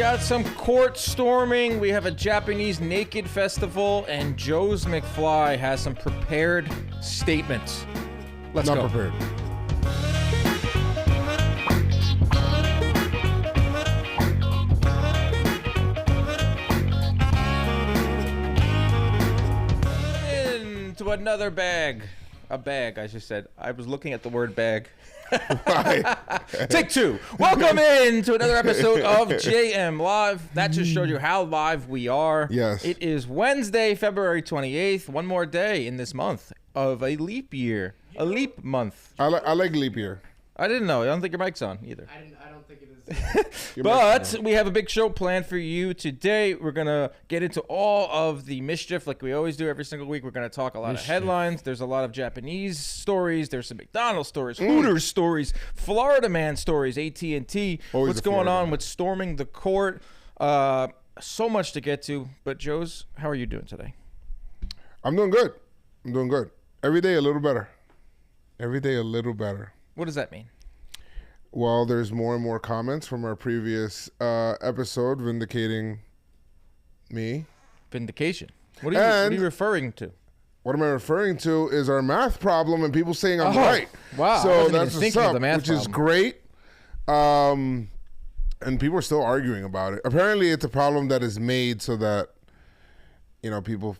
got some court storming. We have a Japanese naked festival, and Joez McFly has some prepared statements. Let's go. Not prepared. Into another bag. A bag, I just said. I was looking at the word bag. Take two. Welcome in to another episode of JM Live. That just showed you how live we are. Yes. It is Wednesday, February 28th. One more day in this month of a leap year. A leap month. I like leap year. I didn't know. I don't think your mic's on either. I don't think it is. But we have a big show planned for you today. We're going to get into all of the mischief like we always do every single week. We're going to talk a lot of headlines. There's a lot of Japanese stories. There's some McDonald's stories, Hooters stories, Florida man stories, AT&T. What's going on with storming the court? So much to get to. But Joez, how are you doing today? I'm doing good. Every day a little better. Every day a little better. What does that mean? Well, there's more and more comments from our previous episode vindicating me. Vindication. What are you referring to? What am I referring to is our math problem and people saying I'm right. Wow. So that's what's up, which is great. And people are still arguing about it. Apparently, it's a problem that is made so that, people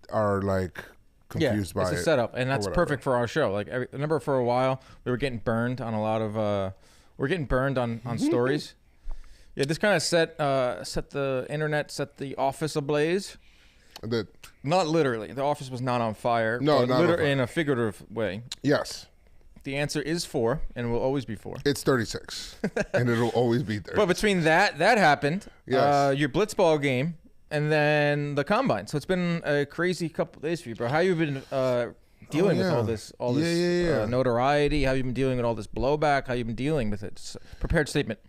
are like confused by it. It's a setup, and that's perfect for our show. Like, remember for a while we were getting burned on a lot of on stories. Yeah, this kind of set the internet, set the office ablaze. Not literally. The office was not on fire. No, not in a figurative way. Yes. The answer is 4, and will always be 4. It's 36, and it'll always be 30. But between that happened. Yes. Your Blitzball game. And then the combine. So it's been a crazy couple of days for you, bro. How you been dealing with all this notoriety? How you been dealing with all this blowback? How you been dealing with it? Prepared statement.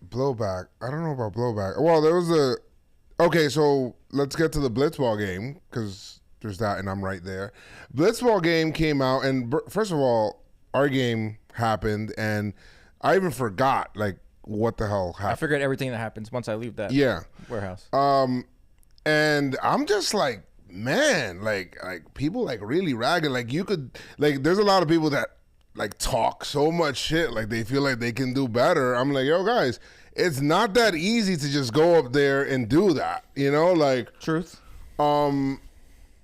Blowback. I don't know about blowback. Well, there was okay, so let's get to the Blitzball game because there's that, and I'm right there. Blitzball game came out, and first of all, our game happened, and I even forgot like what the hell happened. I forget everything that happens once I leave that warehouse. And I'm just like, man, like people like really ragging. Like you could, like there's a lot of people that like talk so much shit, like they feel like they can do better. I'm like, yo guys, it's not that easy to just go up there and do that, like. Truth. And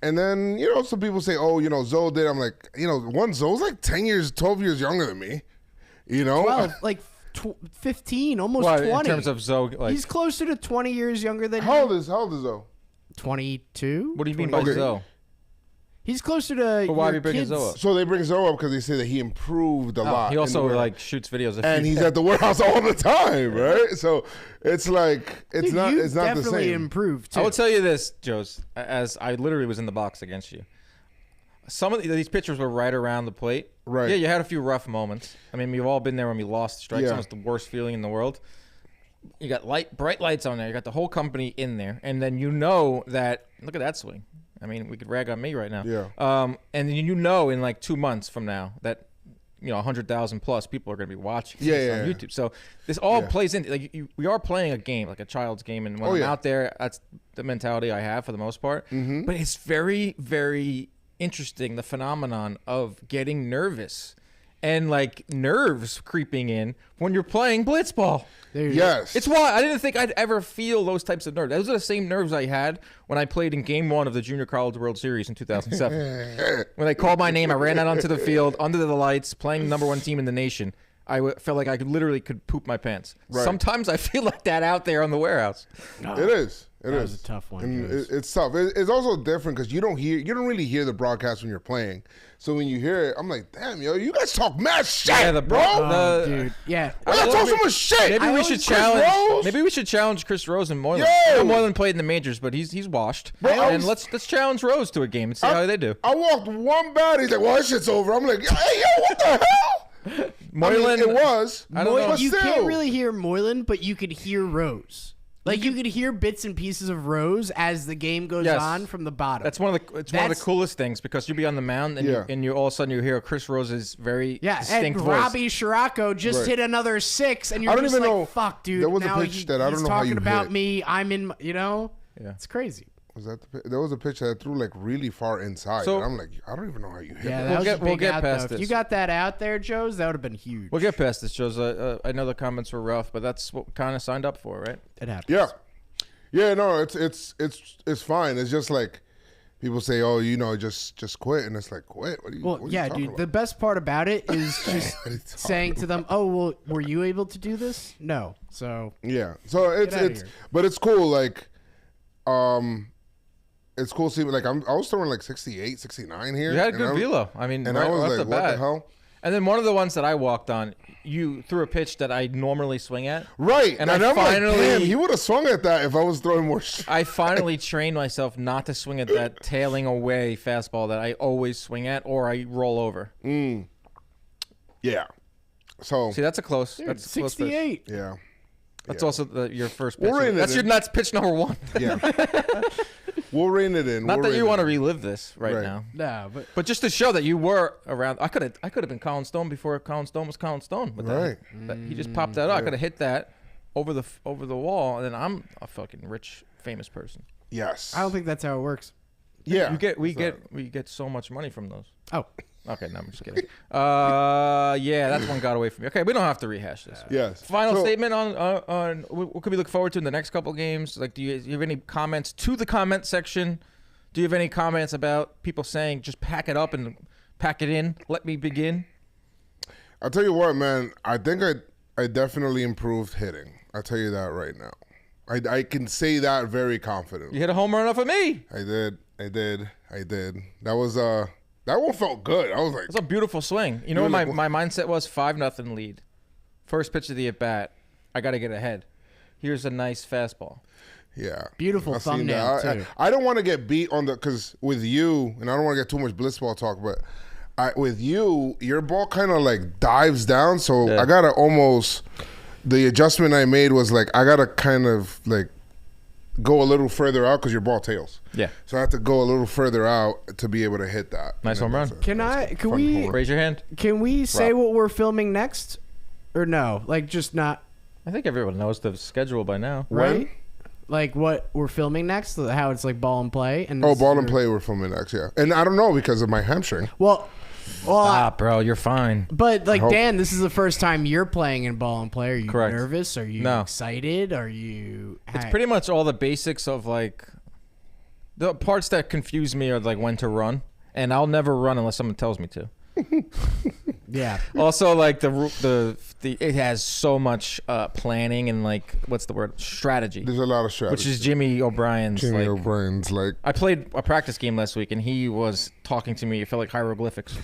then, some people say, oh, Zoe did. I'm like, Zoe's like 10 years, 12 years younger than me, 12, like 15, almost 20. In terms of Zoe, like, he's closer to 20 years younger than How old is Zoe? 22. What do you mean by Zoe? He's closer to. But why are you bringing Zoe up? So they bring Zoe up because they say that he improved a lot. He also like shoots videos, and he's at the warehouse all the time, right? So it's like it's not the same. Definitely improved too. I will tell you this, Joez, as I literally was in the box against you. Some of these pitchers were right around the plate. Right. Yeah, you had a few rough moments. I mean, we've all been there when we lost strikes. Yeah. Almost the worst feeling in the world. You got bright lights on there. You got the whole company in there, and then that. Look at that swing. I mean, we could rag on me right now. Yeah. And in like 2 months from now that 100,000 plus people are going to be watching this on YouTube. So this all plays into like we are playing a game, like a child's game, and when I'm out there, that's the mentality I have for the most part. Mm-hmm. But it's very, very interesting, the phenomenon of getting nervous and like nerves creeping in when you're playing Blitzball. Yes. It's why I didn't think I'd ever feel those types of nerves. Those are the same nerves I had when I played in Game 1 of the Junior College World Series in 2007. When they called my name, I ran out onto the field, under the lights, playing the number 1 team in the nation. I felt like I literally could poop my pants. Right. Sometimes I feel like that out there on the warehouse. No. It is. That was a tough one. It's tough. It's also different because you don't really hear the broadcast when you're playing. So when you hear it, I'm like, damn, yo, you guys talk mad shit, bro. Dude, yeah. I talk so much shit. Maybe we should challenge. Maybe we should challenge Chris Rose and Moylan. I know Moylan played in the majors, but he's washed. And let's challenge Rose to a game and see how they do. I walked one bat. He's like, well, this shit's over. I'm like, hey, yo, what the hell? Moylan, it was. I don't know. You can't really hear Moylan, but you could hear Rose. Like you could hear bits and pieces of Rose as the game goes on from the bottom. That's one of the coolest things because you'll be on the mound and you all of a sudden you hear Chris Rose's very distinct and voice. Robbie Scirocco just hit another 6, and you're just like, know. Fuck, dude. There was a pitch that I don't know how you talking about hit. me. I'm in. Yeah, it's crazy. Was that there was a pitch that I threw like really far inside. So, and I'm like, I don't even know how you hit Yeah, that. We'll get past this. If you got that out there, Joez, that would have been huge. We'll get past this, Joez. I know the comments were rough, but that's what we kind of signed up for, right? It happens. Yeah. No, it's fine. It's just like people say, oh, just quit, and it's like quit. What are you? Well, what are yeah, you talking dude. about? The best part about it is just saying to them, "Oh, well, were you able to do this?" No. So yeah. So it's cool. Like, it's cool seeing like I was throwing like 68, 69 here. You had a good velo. I mean, and right I was off like, what the hell? And then one of the ones that I walked on, you threw a pitch that I normally swing at. Right. And I'm finally, like, damn, he would have swung at that if I was throwing more. I finally trained myself not to swing at that tailing away fastball that I always swing at, or I roll over. Yeah. So see, that's a close. dude, that's 68. Close yeah. That's also your first pitch. That's your nuts pitch number 1. Yeah. We'll rein it in. Not that you want to relive this right now. No, but just to show that you were around. I could have been Colin Stone before Colin Stone was Colin Stone. With right. That he just popped that up. I could have hit that over the wall, and then I'm a fucking rich, famous person. Yes. I don't think that's how it works. Yeah. We get so much money from those. Oh. Okay, no, I'm just kidding. Yeah, that's one got away from me. Okay, we don't have to rehash this. Yes. Final statement on what could we look forward to in the next couple games? Like, do you have any comments to the comment section? Do you have any comments about people saying just pack it up and pack it in? Let me begin. I'll tell you what, man. I think I definitely improved hitting. I'll tell you that right now. I can say that very confidently. You hit a home run off of me. I did. That was that one felt good. I was like, it's a beautiful swing. You know what my mindset was? 5-0 lead. First pitch of the at bat. I got to get ahead. Here's a nice fastball. Yeah. Beautiful thumbnail, too. I don't want to get beat on because with you, and I don't want to get too much Blitzball talk, but with you, your ball kind of like dives down. So I got to almost, the adjustment I made was like, I got to kind of like go a little further out because your ball tails. Yeah. So I have to go a little further out to be able to hit that. Nice home run. Can we raise your hand? Can we say what we're filming next, or no? Like just not. I think everyone knows the schedule by now. Right? Like what we're filming next, how it's like ball and play. And ball and play we're filming next, yeah. And I don't know because of my hamstring. Well, stop, bro. You're fine. But like Dan, this is the first time you're playing in ball and play. Are you Correct. nervous? Are you excited? Are you? It's pretty much all the basics of like the parts that confuse me are like when to run, and I'll never run unless someone tells me to. Yeah. Also, like the it has so much planning and like what's the word, strategy. There's a lot of strategy, which is Jimmy O'Brien's. O'Brien's like. I played a practice game last week, and he was talking to me. It felt like hieroglyphics.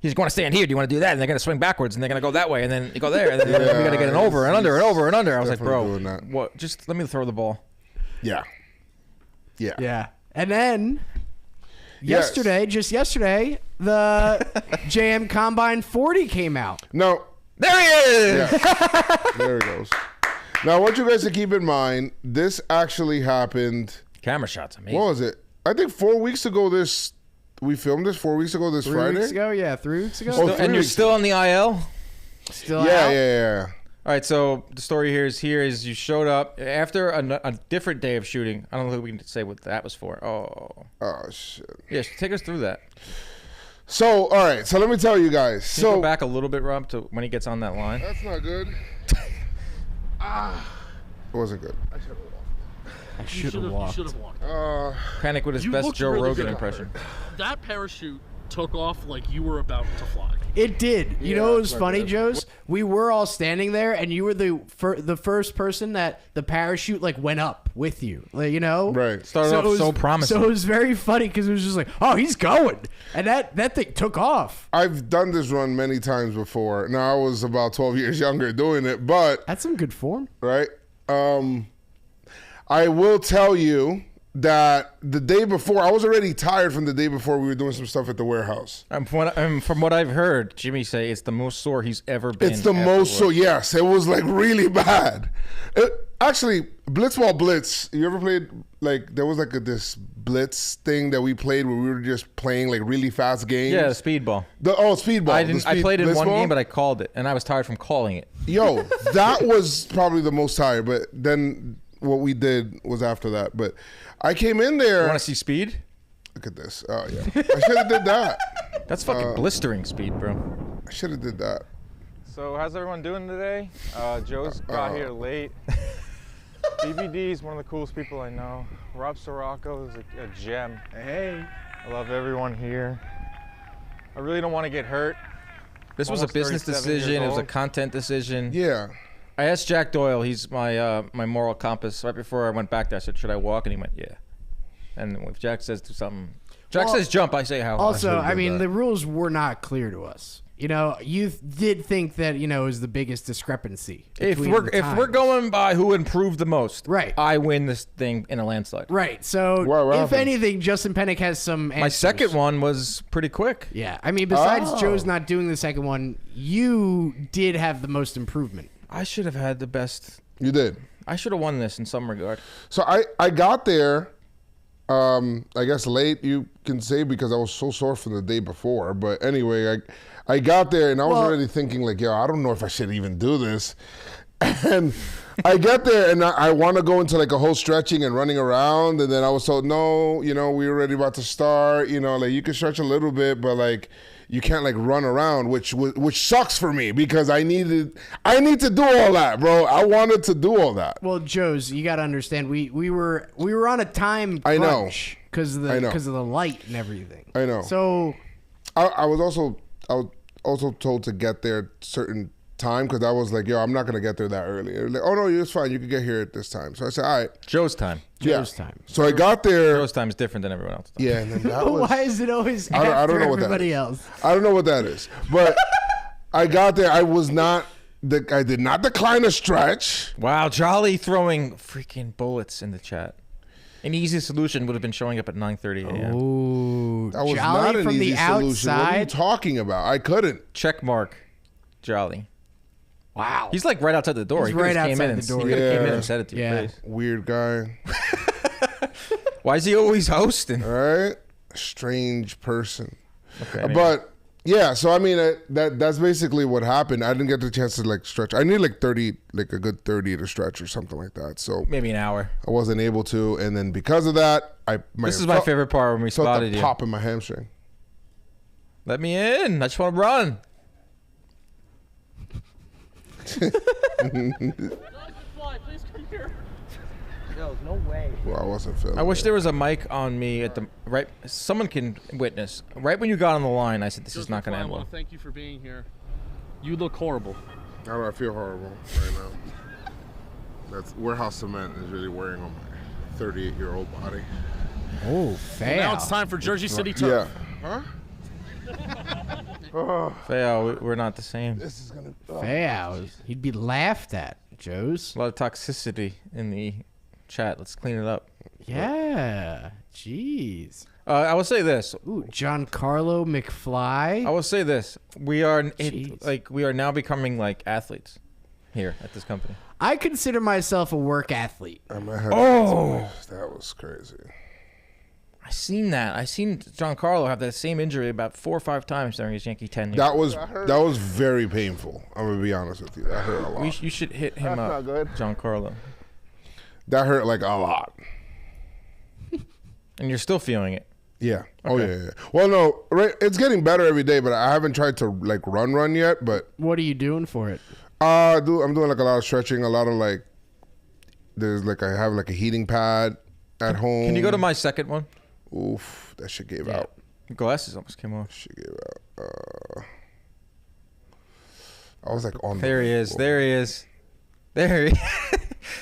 He's going to stand here. Do you want to do that? And they're going to swing backwards, and they're going to go that way, and then you go there, and then we got to get an over and under and over and under. I was like, bro, what? Just let me throw the ball. Yeah. And then just yesterday, the JM Combine 40 came out. No. There he is. Yeah. There it goes. Now, I want you guys to keep in mind, this actually happened. Camera shots, amazing. What was it? I think 4 weeks ago we filmed this 4 weeks ago this Friday. 3 weeks ago? Yeah, 3 weeks ago. And you're still on the IL? Still out? Yeah. All right, so the story here is you showed up after a different day of shooting. I don't know if we can say what that was for. Oh, shit. Yeah, take us through that. So, all right. So, let me tell you guys. Can you go back a little bit, Rob, to when he gets on that line? That's not good. It wasn't good. I should have walked. Panic with his best Joe Rogan impression. That parachute took off like you were about to fly. It did. You know what was funny, Joez? We were all standing there, and you were the first person that the parachute like went up with you. Like, you know, right? Started off so promising. So it was very funny because it was just like, oh, he's going, and that thing took off. I've done this run many times before. Now I was about 12 years younger doing it, but that's some good form, right? I will tell you that the day before, I was already tired from the day before. We were doing some stuff at the warehouse. From what I've heard, Jimmy say it's the most sore he's ever been. It's the most sore. Yes, it was like really bad. Actually, Blitzball Blitz. You ever played, like, there was like this Blitz thing that we played where we were just playing like really fast games? Yeah, speedball. Speedball. I played it in one Blitzball? game, but I called it, and I was tired from calling it. Yo, that was probably the most tired, but then what we did was after that. But I came in there. Want to see speed? Look at this. Oh, yeah. I should have did that. That's fucking blistering speed, bro. I should have did that. So how's everyone doing today? Joe's got here late. BBD is one of the coolest people I know. Rob Scirocco is a gem. Hey. I love everyone here. I really don't want to get hurt. This was a business decision. It was a content decision. Yeah. I asked Jack Doyle. He's my my moral compass. Right before I went back there, I said, "Should I walk?" And he went, "Yeah." And if Jack says do something, Jack says jump. I say how. Also, I mean, the rules were not clear to us. You know, you did think that, you know, is the biggest discrepancy. If we're going by who improved the most, right, I win this thing in a landslide. Right. So if anything, Justin Pennick has some answers. My second one was pretty quick. Yeah. I mean, besides Joe's not doing the second one, you did have the most improvement. I should have had the best. You did. I should have won this in some regard. So I got there, I guess late, you can say, because I was so sore from the day before. But anyway, I got there and I was already thinking like, yo, I don't know if I should even do this. And I get there and I want to go into like a whole stretching and running around. And then I was told, no, you know, we were already about to start. You know, like you can stretch a little bit, but like you can't like run around, which sucks for me because I need to do all that, bro. I wanted to do all that. Well, Joe's, you got to understand, we were on a time crunch because of the light and everything. I know. So I was also told to get there at a certain time because I was like, yo, I'm not gonna get there that early. They're like, oh no, it's fine. You can get here at this time. So I said, all right. Joe's time. Joe's time. So I got there. Joe's time is different than everyone else's time. Yeah, and then that was, why is it always I don't know everybody what that else? I don't know what that is. But I got there. I did not decline a stretch. Wow, Jolly throwing freaking bullets in the chat. An easy solution would have been showing up at 9:30 a.m. Oh, that was Jolly not an from easy the solution. outside. What are you talking about? I couldn't. Check mark, Jolly. Wow. He's like right outside the door. He's He right came outside in the door. He could have came in Yeah. and said it to your face. Weird guy. Why is he always hosting? All right. Strange person. Okay, anyway. But yeah, so I mean that's basically what happened. I didn't get the chance to like stretch. I need like 30, like a good 30 to stretch or something like that. So maybe an hour. I wasn't able to, and then because of that, This is my favorite part when we felt spotted the you. pop in my hamstring. Let me in. I just want to run. McFly, please come here. No way. Well, I wasn't feeling. I wish there was a mic on me at the right. Someone can witness. Right when you got on the line, I said this is not going to end I well. want to thank you for being here. You look horrible. I feel horrible right now. That's warehouse cement is really wearing on my 38-year-old body. Oh, fail. Now it's time for Jersey City Turf. Yeah. Huh? Fail, we're not the same. This is gonna. Fail. He'd be laughed at, Joe's. A lot of toxicity in the chat. Let's clean it up. Yeah. Jeez. I will say this. Ooh, Giancarlo McFly. I will say this. We are Jeez. we are now becoming like athletes here at this company. I consider myself a work athlete. That was crazy. I seen that. I seen Giancarlo have that same injury about 4 or 5 times during his Yankee tenure. That was very painful. I'm gonna be honest with you. That hurt a lot. You should hit him up, not good. Giancarlo. That hurt like a lot. And you're still feeling it. Yeah. Oh yeah. Well, no, right. It's getting better every day, but I haven't tried to like run yet. But What are you doing for it? I'm doing like a lot of stretching, a lot of like. There's like I have like a heating pad at home. Can you go to my second one? Oof, that shit gave out. Glasses almost came off. Shit gave out. I was like on. There he is. There he is. There he.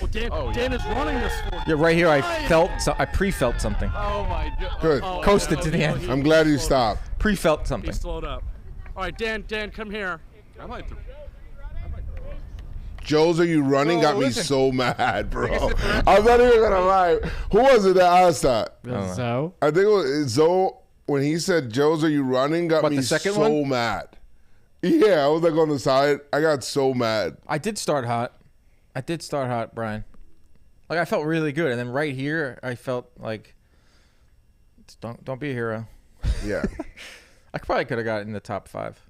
Oh, Dan is running this for Yeah, right here. I pre-felt something. Oh my god. Good. Coasted to the end. I'm glad you stopped. Pre-felt He something. slowed up. All right, Dan, come here. Joe's, are you running? Got me listen. so mad, bro. I'm not even gonna lie. Who was it that asked that? So? I think it was Zoe. When he said, "Joe's, are you running?" Got What, me the second so one? mad. Yeah, I was like on the side. I got so mad. I did start hot. Brian. Like I felt really good, and then right here I felt like, don't be a hero. Yeah. I probably could have got in the top 5.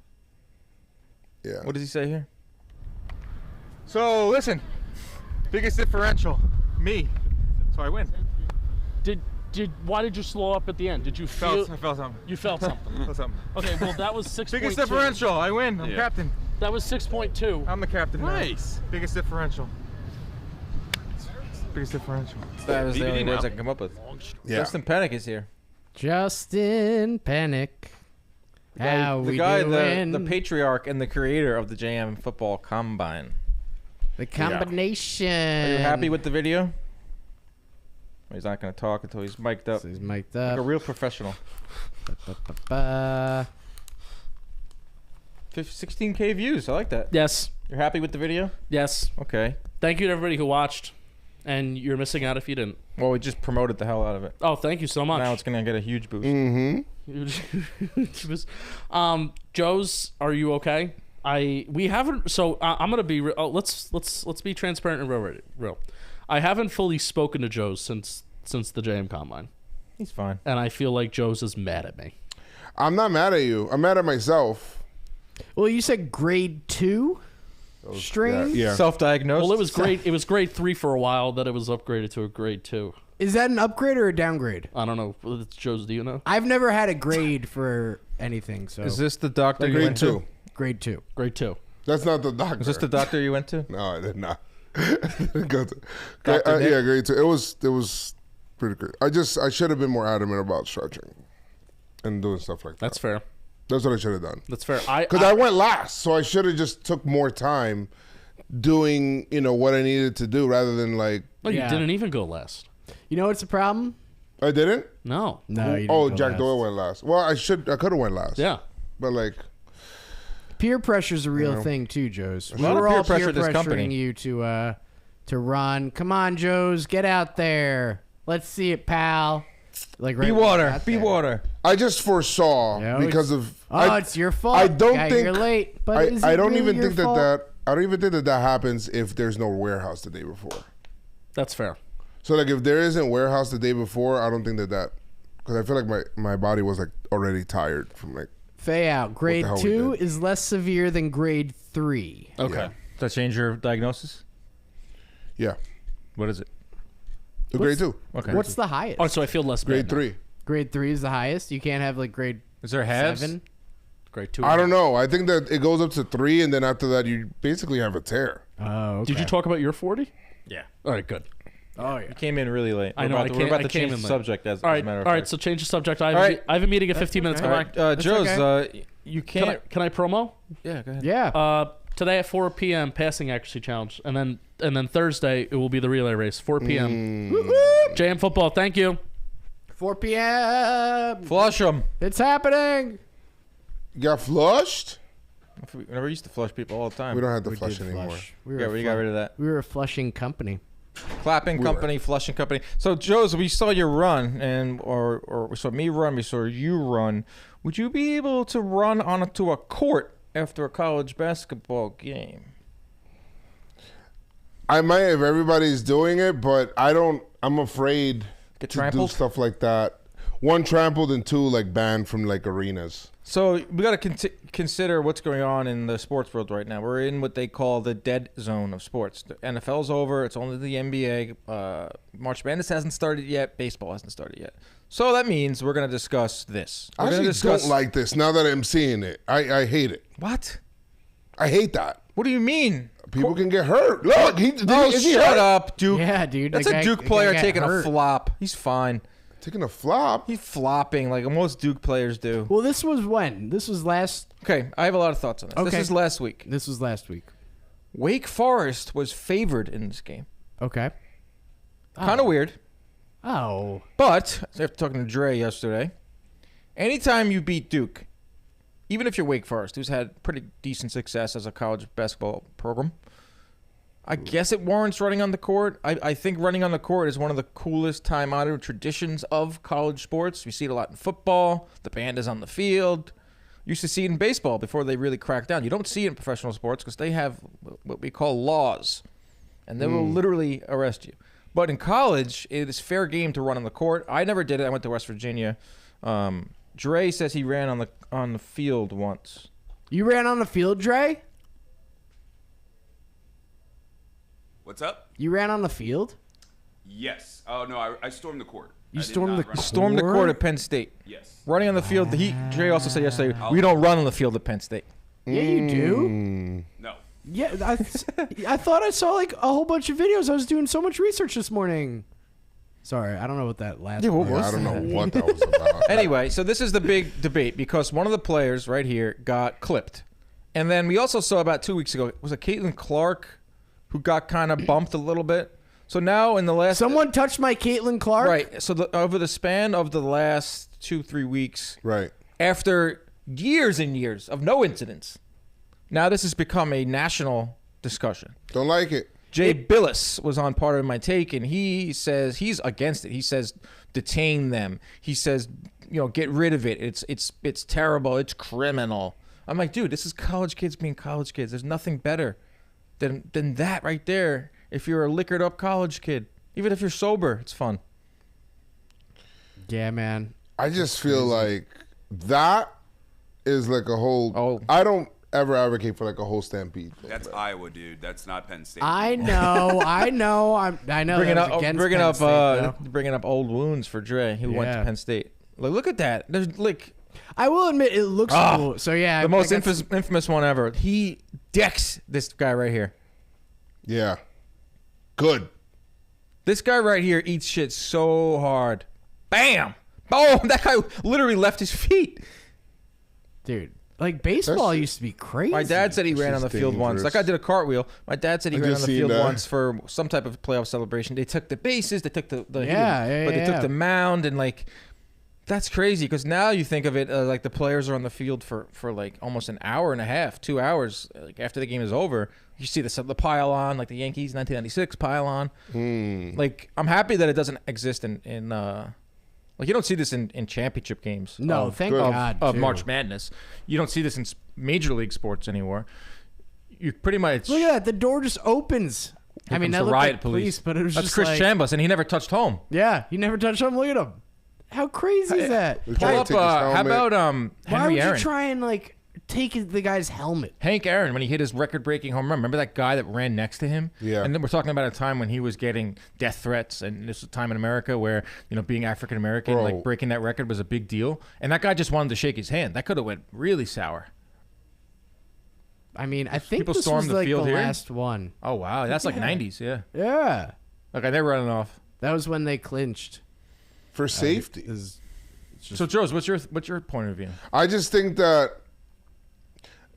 Yeah. What does he say here? So listen, biggest differential, me. So I win. Why did you slow up at the end? Did you feel? I felt something. You felt something. Felt something. Okay, well that was 6.2. Biggest differential. I win. I'm captain. That was 6.2. I'm the captain. Nice. Now. Biggest differential. Biggest differential. That was the only words I can come up with. Yeah. Justin Panic is here. Justin Panic. How the we guy, doing? the patriarch and the creator of the JM Football Combine. The combination. Are you happy with the video? He's not going to talk until he's mic'd up. So he's mic'd Like up. a real professional. 16K views. I like that. Yes. You're happy with the video? Yes. Okay. Thank you to everybody who watched, and you're missing out if you didn't. Well, we just promoted the hell out of it. Oh, thank you so much. Now it's going to get a huge boost. Mm-hmm. Joez, are you okay? We haven't. So I'm gonna be. Let's be transparent and real. I haven't fully spoken to Joez since the JM Combine, He's fine. and I feel like Joez is mad at me. I'm not mad at you. I'm mad at myself. Well, you said grade 2 strain? Yeah. Self-diagnosed. Well, it was grade. It was grade 3 for a while. Then it was upgraded to a grade 2. Is that an upgrade or a downgrade? I don't know. Joez, do you know? I've never had a grade for anything, so Is this the doctor you Grade went 2. to? grade 2. Grade 2. That's not the doctor. Is this the doctor you went to? No, I did not. Go to, Dr. Nick? yeah, grade 2. It was pretty good. I should have been more adamant about stretching and doing stuff like that. That's fair. That's what I should have done. That's fair. Because I went last, so I should have just took more time doing, what I needed to do rather than like. No, you Yeah. didn't even go last. You know what's the problem? I didn't. No. No, you didn't Oh, go Jack last. Doyle went last. Well, I could have went last. Yeah. But like, Peer pressure's a real thing too, Joez. We lot of were peer all pressure peer at this pressuring company. you to run. Come on, Joez, get out there. Let's see it, pal. Like Be when we water. got Be there. water. I just foresaw Yeah, because of. It's your fault. I don't Guy, think you're late. But is I it don't really even your think fault? I don't even think that happens if there's no warehouse the day before. That's fair. So like if there isn't warehouse the day before, I don't think that because I feel like my body was like already tired from like. Fay out. Grade hell we 2 did. is less severe than grade 3. Okay. Yeah. Does that change your diagnosis? Yeah. What is it? Grade 2. Okay. What's the highest? Oh, so I feel less Grade bad now. 3. Grade 3 is the highest. You can't have like grade Is there halves? 7. Grade 2. I don't know. I think that it goes up to 3, and then after that, you basically have a tear. Oh, okay. Did you talk about your 40? Yeah. All right, good. Oh yeah. You came in really late. I know. We're about to came change in the late. subject as All a right. matter of All fact. right. So change the subject. I All right. have a meeting at 15 minutes. okay. Come All on. right, Joez, you can't. Can I promo? Yeah, go ahead. Yeah. Today at 4 p.m. passing accuracy challenge, and then Thursday it will be the relay race. 4 p.m. JM football. Thank you. 4 p.m. Flush them. It's happening. You got flushed? We never used to flush people all the time. We don't have to We flush did anymore. flush. We were Yeah, a we got rid of that. We were a flushing company. Clapping company, flushing company. So, Joez, we saw your run, or we saw me run, we saw you run. Would you be able to run onto a court after a college basketball game? I might if everybody's doing it, but I don't. I'm afraid Get to trampled? do stuff like that. 1, trampled, and 2, like banned from like arenas. So we got to consider what's going on in the sports world right now. We're in what they call the dead zone of sports. The NFL's over. It's only the NBA. March Madness hasn't started yet. Baseball hasn't started yet. So that means we're going to discuss this. I We're going actually to don't like this now that I'm seeing it. I hate it. What? I hate that. What do you mean? People can get hurt. Look, is he Shut hurt? up, Duke. Yeah, dude. That's the a guy- Duke the player guy got taking a hurt. flop. He's fine. Taking a flop. He's flopping like most Duke players do. Well, this was when? This was last. Okay, I have a lot of thoughts on this. Okay. This is last week. This was last week. Wake Forest was favored in this game. Okay. Kind of weird. Oh. But, after talking to Dre yesterday, anytime you beat Duke, even if you're Wake Forest, who's had pretty decent success as a college basketball program, I guess it warrants running on the court. I think running on the court is one of the coolest time-honored traditions of college sports. We see it a lot in football. The band is on the field. Used to see it in baseball before they really cracked down. You don't see it in professional sports because they have what we call laws, and they will literally arrest you. But in college, it is fair game to run on the court. I never did it. I went to West Virginia. Dre says he ran on the field once. You ran on the field, Dre? What's up? You ran on the field? Yes. Oh no, I stormed the court. You I did stormed not the run on Stormed the court at Penn State. Yes. Running on the field. Dre also said yesterday, we don't run on the field at Penn State. Yeah, you do. No. Yeah, I thought I saw like a whole bunch of videos. I was doing so much research this morning. Sorry, I don't know what that last. Yeah, what part was I don't that? know what that was about. Anyway, so this is the big debate because one of the players right here got clipped. And then we also saw about 2 weeks ago, was it Caitlin Clark who got kind of bumped a little bit? So now in the last... Someone touched my Caitlin Clark? Right. So over the span of the last 2-3 weeks, Right. after years and years of no incidents, now this has become a national discussion. Don't like it. Jay Billis was on Part of My Take, and he says he's against it. He says detain them. He says, get rid of it. It's terrible. It's criminal. I'm like, dude, this is college kids being college kids. There's nothing better than that right there. If you're a liquored up college kid, even if you're sober, it's fun. Yeah, man. I just feel like that is like a whole. Oh. I don't ever advocate for like a whole stampede. That's Iowa, dude. That's not Penn State. I know. I know. Bringing up old wounds for Dre, who went to Yeah. Penn State. Like, look at that. There's like I will admit it looks cool. So yeah, the most I got some- infamous one ever. He decks this guy right here. Yeah. Good. This guy right here eats shit so hard. Bam! Boom! That guy literally left his feet. dude. Like baseball That's- used to be crazy. My dad said he ran on the is field once. That dangerous. guy did a cartwheel. My dad said he I ran on just the seen field that. once for some type of playoff celebration. They took the bases, they took the Yeah, yeah, but they yeah. took the mound, and like that's crazy because now you think of it like the players are on the field for like almost an hour and a half, 2 hours. Like after the game is over, you see the pile-on, like the Yankees 1996 pile-on. Like I'm happy that it doesn't exist in like you don't see this in championship games. No, of- thank of, God, of too. March Madness. You don't see this in major league sports anymore. You pretty much Look at that. The door just opens. I mean, comes that the looked riot like police. but it was That's just Chris like, Chambers, and he never touched home. yeah, he never touched him. Look at him. How crazy is that? They're Pull trying to up. take his How helmet. about Why Henry would Aaron? you try and like take the guy's helmet? Hank Aaron, when he hit his record-breaking home run, remember that guy that ran next to him? Yeah. And then we're talking about a time when he was getting death threats, and this was a time in America where being African American, Bro. like breaking that record was a big deal. And that guy just wanted to shake his hand. That could have went really sour. I mean, I think People this stormed was the like field the here? last one. Oh wow, that's like '90s, yeah. Yeah, Okay, they're running off. that was when they clinched. For safety. So, Joez, what's your point of view? I just think that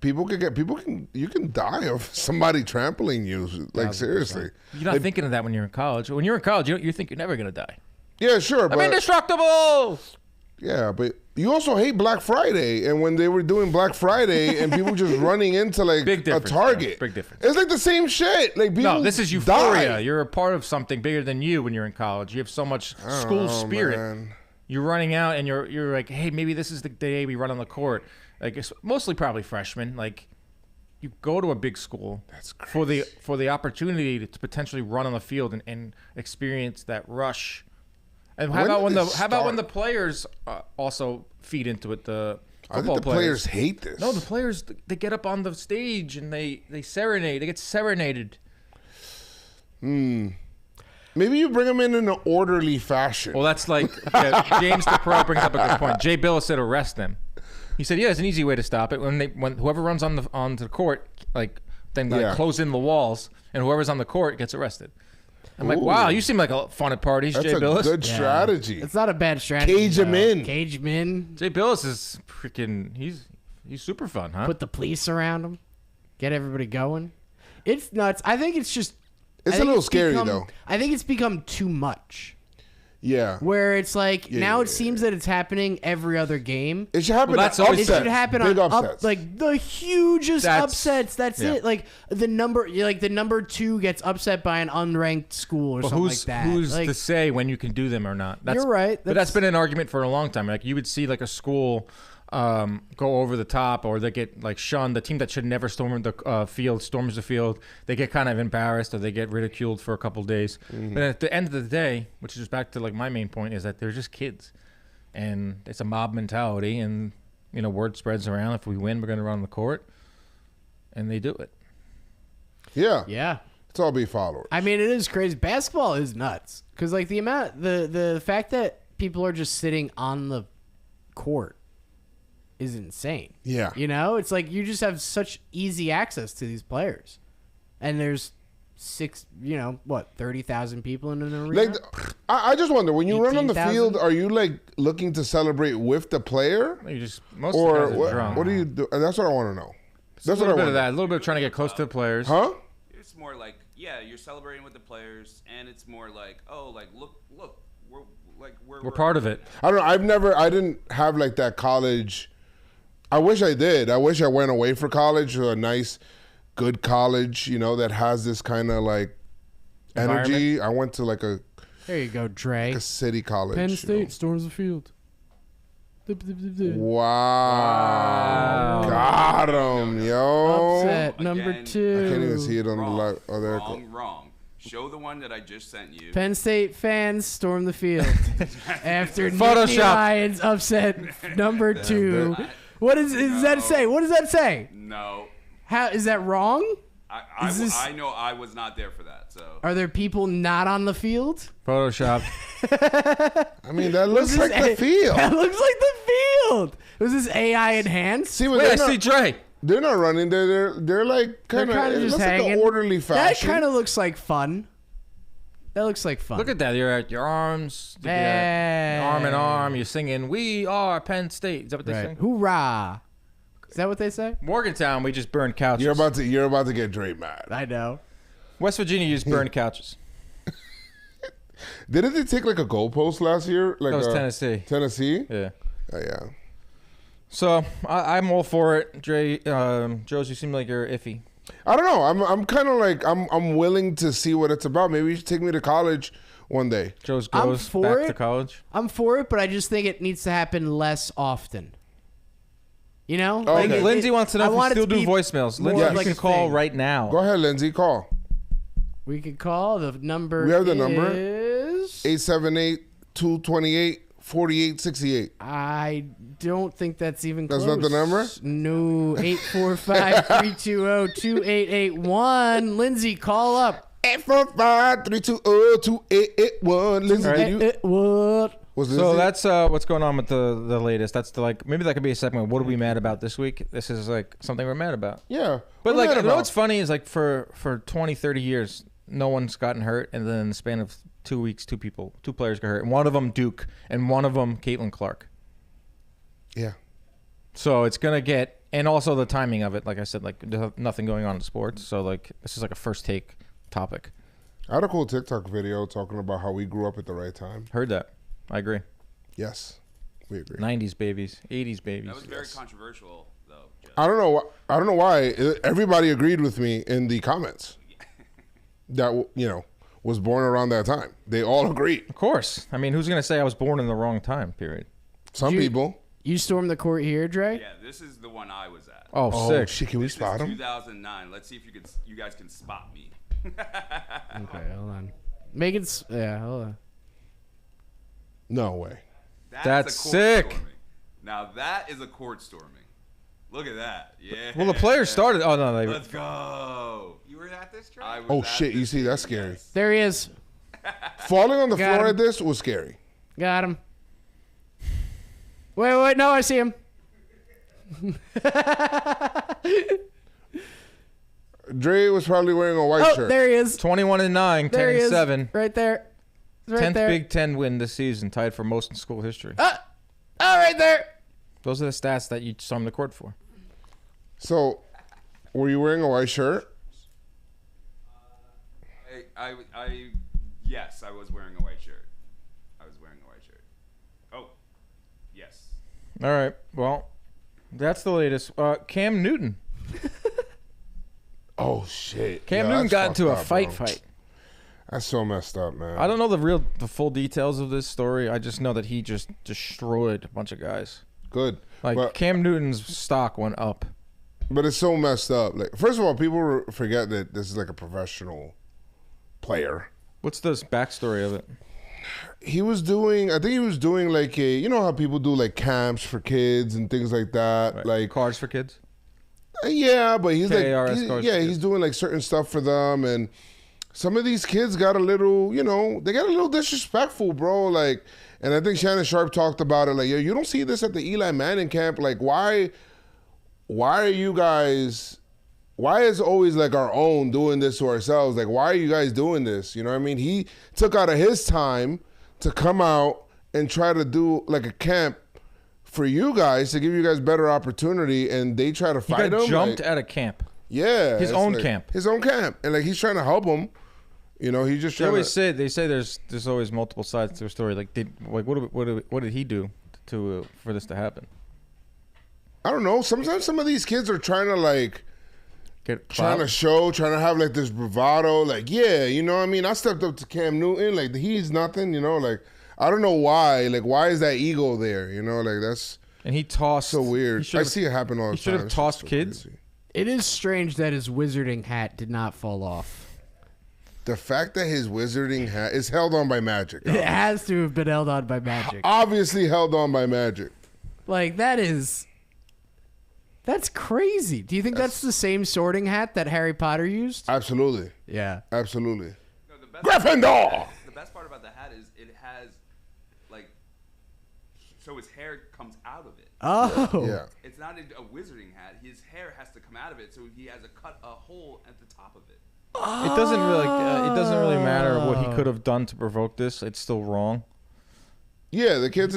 you can die of somebody trampling you. Like seriously. You're not thinking of that when you're in college. When you're in college, you think you're never gonna die. Yeah, sure, I'm but indestructible. yeah, but you also hate Black Friday, and when they were doing Black Friday and people just running into like Big a difference, Target, bro. Big difference. It's like the same shit. Like people No, this is euphoria. die. You're a part of something bigger than you when you're in college. You have so much school spirit. man. You're running out, and you're like, hey, maybe this is the day we run on the court. Like it's mostly probably freshmen. Like you go to a big school for the opportunity to potentially run on the field and experience that rush. And how When about did this when the start? players also feed into it? The I think football the players hate this. No, the players they get up on the stage and they serenade. They get serenaded. Maybe you bring them in an orderly fashion. Well, that's like James the Pro brings up a good point. Jay Billis said arrest them. He said, yeah, it's an easy way to stop it. When whoever runs onto the court, then Yeah. close in the walls, and whoever's on the court gets arrested. I'm like, Ooh. wow, you seem like a fun at parties, That's Jay a Billis. good strategy. It's not a bad strategy. Cage 'em though. in. Cage 'em in. Jay Billis is freaking. He's super fun, huh? Put the police around him. Get everybody going. It's nuts. I think it's just. It's I a think little scary, become- though. I think it's become too much. Yeah. Where it's like now yeah, it seems that it's happening every other game. It should happen. Well, that's at always- It upsets. should happen Big on upsets. like the hugest That's- upsets. That's yeah. it. Like the number 2 gets upset by an unranked school or But something who's like that. who's like, to say when you can do them or not? That's, You're right. But that's been an argument for a long time. Like you would see like a school go over the top, or they get like shunned. The team that should never storm the field storms the field. They get kind of embarrassed, or they get ridiculed for a couple days. But at the end of the day, which is back to like my main point, is that they're just kids, and it's a mob mentality, and word spreads around. If we win, we're going to run the court, and they do it. Yeah. Yeah. It's all be followers. I mean, it is crazy. Basketball is nuts because like the fact that people are just sitting on the court is insane. Yeah. It's like you just have such easy access to these players, and there's 30,000 people in an arena. Like, I just wonder, when you run on the 18,000? field, are you like looking to celebrate with the player, You just most or of the guys are drunk. what do you do? That's what I want to know. A That's what I little bit want. of that, a little bit of trying to get close to the players. Huh? It's more like, yeah, you're celebrating with the players, and it's more like, oh, like look, we're We're part of it. I don't know. I didn't have like that college. I wish I did. I wish I went away for college, to a nice, good college, that has this kind of like energy. I went to like a There you go, Dre. city college. Penn you State know. storms the field. Wow. Got him, yo. Upset number Again, 2. I can't even see it on the wrong, live. Oh, there it goes. wrong. Show the one that I just sent you. Penn State fans storm the field after Nittany Photoshop. Lions upset number 2. What does that say? What does that say? No, How is that wrong? Is this- I know I was not there for that. So Are there people not on the field? Photoshop. I mean, that looks Was like this the field. That looks like the field. Was this AI enhanced? See, but Wait, I they're see not, Dre. they're not running. They're like kind They're of. kind of It just looks like hanging. an orderly That fashion. kind of looks like fun. That looks like fun. Look at that. You're at your arms. You get Hey. arm in arm. You're singing, "We are Penn State." Is that what they Right. sing? Hoorah! Is that what they say? Morgantown, we just burned couches. You're about to get Dre mad. I know. West Virginia, you just burned couches. Didn't they take like a goalpost last year? Like That was Tennessee. Tennessee. Yeah. Yeah. So I'm all for it. Dre, Joez, you seem like you're iffy. I don't know. I'm kind of like I'm willing to see what it's about. Maybe you should take me to college one day. Joez I'm goes for back it. to college. I'm for it, but I just think it needs to happen less often. Okay. Lindsay wants to know I if we want it still to do be voicemails. more Lindsay, of you like can a call thing. right now. Go ahead, Lindsay. Call We could call the number. We have the number. is- 878-228-4868. I don't think that's even That's close. not the number? No, 845-320-2881. Lindsay, call up. 845-320-2881. Lindsay, All right. did you? What? Was this So it? that's what's going on with the latest. That's maybe that could be a segment. What are we mad about this week? This is like something we're mad about. Yeah. But We're like, mad you know about- what's funny is like for 20, 30 years, no one's gotten hurt, and then in the span of 2 weeks, two players got hurt, and one of them Duke, and one of them Caitlin Clark. Yeah. So it's gonna get, and also the timing of it. Like I said, like there's nothing going on in sports, so like this is like a first take topic. I had a cool TikTok video talking about how we grew up at the right time. Heard that? I agree. Yes, we agree. 90s babies, 80s babies. that was very controversial, though. Jeff. I don't know. I don't know why. Everybody agreed with me in the comments. That was born around that time. They all agreed. Of course. I mean, who's gonna say I was born in the wrong time period? Some You- people. You stormed the court here, Dre? Yeah, this is the one I was at. Oh, Oh sick. shit! Can we This spot is them? 2009. Let's see if you guys can spot me. Okay, hold on. Make it. Hold on. No way. That's a court sick. storming. Now that is a court storming. Look at that. Yeah. Well, the players started. Oh no, they. Let's go. You were at this track? I was Oh at shit! You this see, that's game, scary. yes. There he is. Falling on the Got floor him. at this was scary. Got him. Wait. No, I see him. Dre was probably wearing a white Oh, shirt. there he is. 21-9, There he is. 10-7. Right there. He's right 10th there. Big Ten win this season, tied for most in school history. Oh, right there. Those are the stats that you stormed the court for. So, were you wearing a white shirt? Yes, I was wearing a white shirt. Oh, yes. All right. Well, that's the latest. Cam Newton. Oh shit! Cam Yo, Newton that's got into a fucked up, bro. fight. That's so messed up, man. I don't know the full details of this story. I just know that he just destroyed a bunch of guys. good. Like but, Cam Newton's stock went up. But it's so messed up. Like, first of all, people forget that this is like a professional player. What's the backstory of it? He was doing, I think he was doing like a, you know how people do like camps for kids and things like that, Right. like Cars for Kids. Yeah, but he's KARS like, cars, he's doing like certain stuff for them, and some of these kids got a little, you know, they got a little disrespectful, bro. Like, and I think Shannon Sharp talked about it. Like, yo, you don't see this at the Eli Manning camp. Like, why are you guys? Why is always like our own doing this to ourselves? Like, why are you guys doing this? You know what I mean? He took out of his time to come out and try to do like a camp for you guys to give you guys better opportunity, and they try to fight him. He got jumped like, at a camp. Yeah, His it's own like, camp. His own camp, and like he's trying to help him. You know, he's just They trying always to. say there's always multiple sides to a story. Like what did he do to for this to happen? I don't know. Sometimes some of these kids are trying to like trying to have like this bravado. Like, yeah, you know what I mean? I stepped up to Cam Newton. Like, he's nothing. You know, like I don't know why. Like, why is that ego there? You know, like that's. And he tossed. So weird. I see it happen all the time. He should have tossed kids. Crazy. It is strange that his wizarding hat did not fall off. The fact that his wizarding hat is held on by magic. It has to have been held on by magic. Obviously held on by magic. Like, that's crazy. Do you think that's the same sorting hat that Harry Potter used? Absolutely. Yeah. Absolutely. No, the best Gryffindor! The best part about the hat is it has, like, so his hair comes out of it. Oh. Yeah. It's not a wizarding hat. His hair has to come out of it, so he has a hole at the top of it. It doesn't really matter what he could have done to provoke this. It's still wrong. Yeah, the kids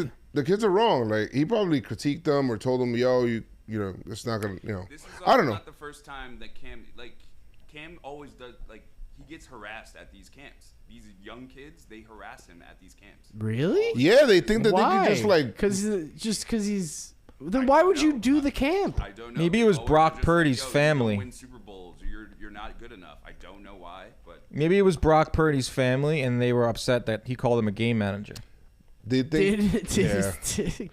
are wrong. Like, he probably critiqued them or told them, yo, you know, it's not gonna, you know. This is I don't know. not the first time that Cam always does, like, he gets harassed at these camps. These young kids, they harass him at these camps. Really? Yeah, they think that Why? they can just like Because he's. Then why would you do the camp? I don't know. Maybe it was They're Brock just Purdy's like, yo, family. You don't win Super Bowls. You're not good enough. I don't know why, but Maybe it was Brock Purdy's family, and they were upset that he called him a game manager. they think.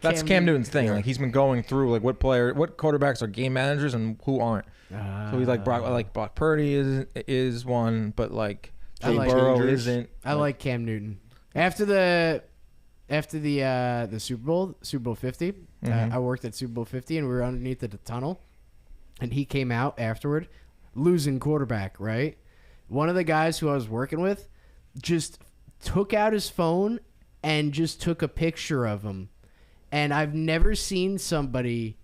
That's Cam Newton's thing. Yeah. Like, he's been going through like what quarterbacks are game managers and who aren't. So he's like Brock Purdy is one, but like I Joe like Burrow Rangers. isn't. I like Cam Newton. After the Super Bowl 50, I worked at Super Bowl 50, and we were underneath the tunnel, and he came out afterward, losing quarterback, right? One of the guys who I was working with just took out his phone and just took a picture of him, and I've never seen somebody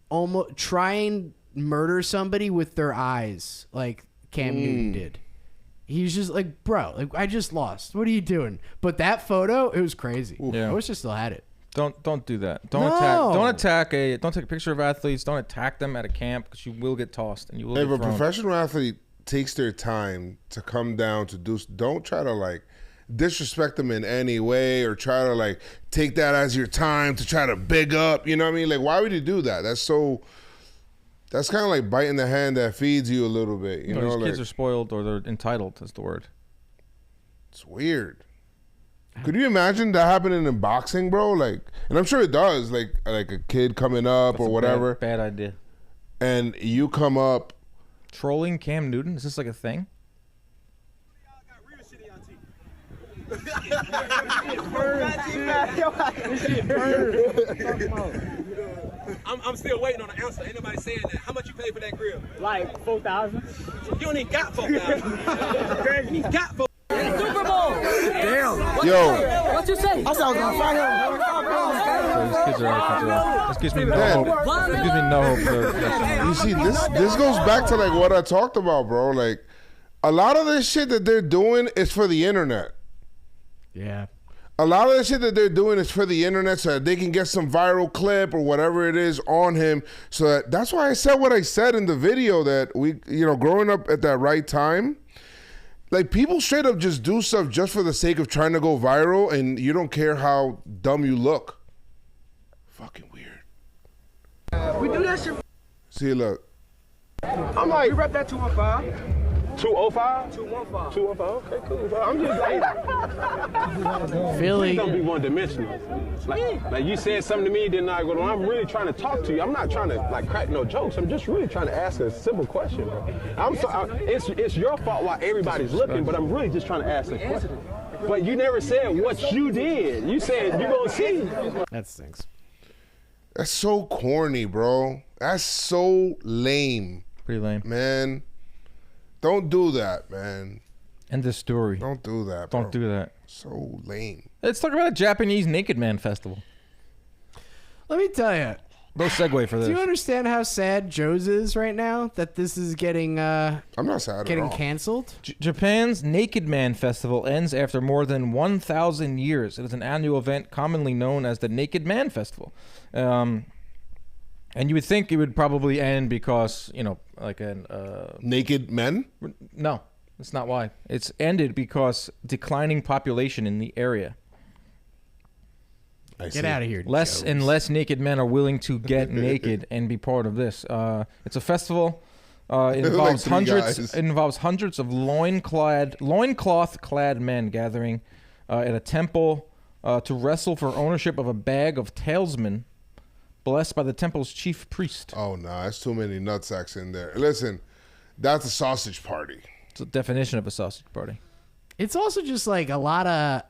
almost try and murder somebody with their eyes like Cam Newton did. He's just like, bro, like, I just lost. What are you doing? But that photo, it was crazy. Yeah. I wish I still had it. Don't do that. Don't No. take a picture of athletes. Don't attack them at a camp because you will get tossed and you will If get a thrown. professional athlete takes their time to come down to do, don't try to like disrespect them in any way or try to like take that as your time to try to big up. You know what I mean? Like, why would you do that? That's kind of like biting the hand that feeds you a little bit. You know, These like, kids are spoiled or they're entitled. Is the word. it's weird. Could you imagine that happening in boxing, bro? Like, and I'm sure it does. Like a kid coming up That's or a whatever, Bad idea. and you come up. Trolling Cam Newton? Is this like a thing? I'm still waiting on an answer. Ain't nobody saying that. How much you pay for that grill? Like 4,000. You don't even got 4,000. You got 4,000. Super Bowl. Damn. Yo, What you say? I said I was gonna fight him. So these kids are out of control. This gives me no hope. This gives me no hope for you see, this goes back to like what I talked about, bro. Like, a lot of this shit that they're doing is for the internet. Yeah. A lot of the shit that they're doing is for the internet so that they can get some viral clip or whatever it is on him. So that's why I said what I said in the video, that we, you know, growing up at that right time, like, people straight up just do stuff just for the sake of trying to go viral, and you don't care how dumb you look. Fucking weird. We do that shit. See, look. I'm like, we rep that 215. 205? 215. 215. Okay, cool. Bro, I'm just like, Philly. don't be one-dimensional. Like you said something to me, then I go, well, I'm really trying to talk to you. I'm not trying to like crack no jokes. I'm just really trying to ask a simple question, bro. It's your fault why everybody's looking, but I'm really just trying to ask a question. But you never said what you did. You said you gonna see. That stinks. That's so corny, bro. That's so lame. Pretty lame. Man, don't do that, man. End the story. Don't do that, bro. Don't do that. So lame. Let's talk about a Japanese Naked Man festival. Let me tell you. No segue for this. Do you understand how sad Joez is right now that this is getting I'm not sad at all. canceled? Japan's Naked Man Festival ends after more than 1,000 years. It is an annual event commonly known as the Naked Man Festival. And you would think it would probably end because, like an... Naked men? No, that's not why. It's ended because declining population in the area. Get out of here. Less and less naked men are willing to get naked and be part of this. It's a festival. It involves hundreds of loincloth-clad men gathering at a temple to wrestle for ownership of a bag of talisman blessed by the temple's chief priest. Oh, no. That's too many nutsacks in there. Listen, that's a sausage party. It's the definition of a sausage party. It's also just like a lot of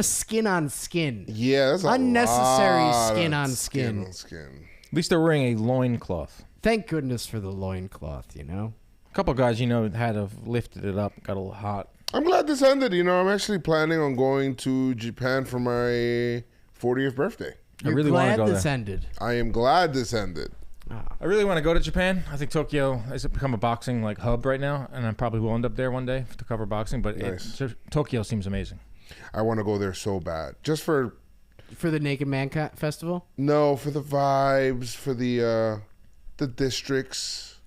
skin on skin. Yeah, that's unnecessary skin on skin. At least they're wearing a loincloth. Thank goodness for the loincloth, A couple guys, had to have lifted it up, got a little hot. I'm glad this ended. I'm actually planning on going to Japan for my 40th birthday. You're really glad go this there. ended. I am glad this ended. I really want to go to Japan. I think Tokyo has become a boxing hub right now, and I probably will end up there one day to cover boxing. But Nice. Tokyo seems amazing. I want to go there so bad. Just for the Naked Man Festival? No, for the vibes, for the districts.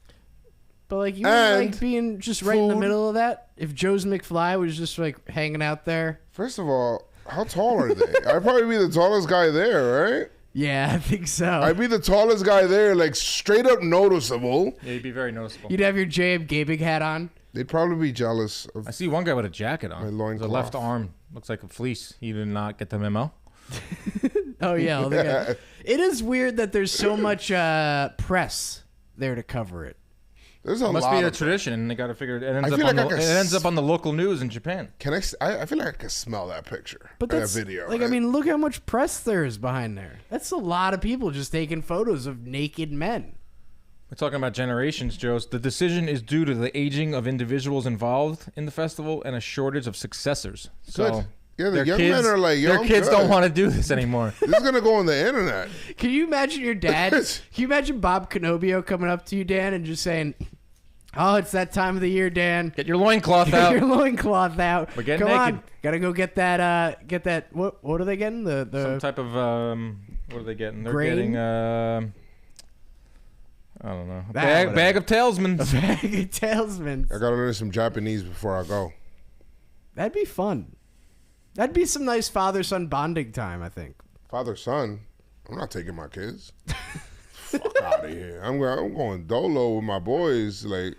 But you And like being just right in the food. middle of that? If Joe's McFly was just hanging out there? First of all, how tall are they? I'd probably be the tallest guy there, right? Yeah, I think so. I'd be the tallest guy there, straight up noticeable. Yeah, you'd be very noticeable. You'd have your JM Gaming hat on. They'd probably be jealous of. I see one guy with a jacket on. My loincloth. The left arm looks like a fleece. He did not get the memo. Oh, yeah. It is weird that there's so much press there to cover it. There's a Must lot be a of tradition, and they got to figure it. It ends, I up feel on, like the, it ends up on the local news in Japan. I feel like I can smell that picture. But that that's video. I right? mean, look how much press there is behind there. That's a lot of people just taking photos of naked men. We're talking about generations, Joe. The decision is due to the aging of individuals involved in the festival and a shortage of successors. Good. So Yeah, the their young kids, men are like, their kids good. don't want to do this anymore. This is gonna go on the internet. Can you imagine your dad? Can you imagine Bob Canobbio coming up to you, Dan, and just saying, "Oh, it's that time of the year, Dan. Get your loincloth Get out. your loincloth out. We're getting Come naked." on, gotta go get that. Get that. What are they getting? Some type of what are they getting? They're Grain? getting I don't know. A whatever. bag of talismans. bag of talismans. I gotta learn some Japanese before I go. That'd be fun. That'd be some nice father-son bonding time, I think. Father, son, I'm not taking my kids. Fuck out of here. I'm going Dolo with my boys. Like,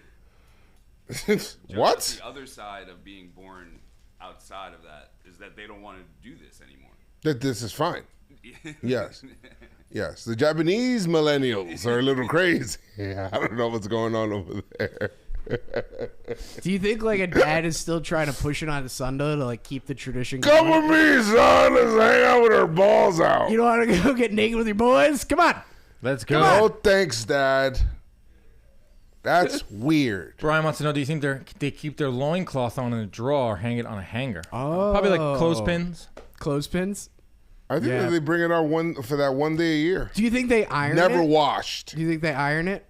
what? The other side of being born outside of that is that they don't want to do this anymore. That this is fine. Yes. Yes. The Japanese millennials are a little crazy. I don't know what's going on over there. Do you think a dad is still trying to push it on his son to keep the tradition Come going? with me, son. Let's hang out with our balls out. You don't want to go get naked with your boys? Come on. Let's go. Oh, thanks, Dad. That's weird. Brian wants to know: do you think they keep their loincloth on in a drawer or hang it on a hanger? Oh. Probably like clothespins. Clothespins? I think Yeah. that they bring it out for that one day a year. Do you think they iron Never it? washed. Do you think they iron it?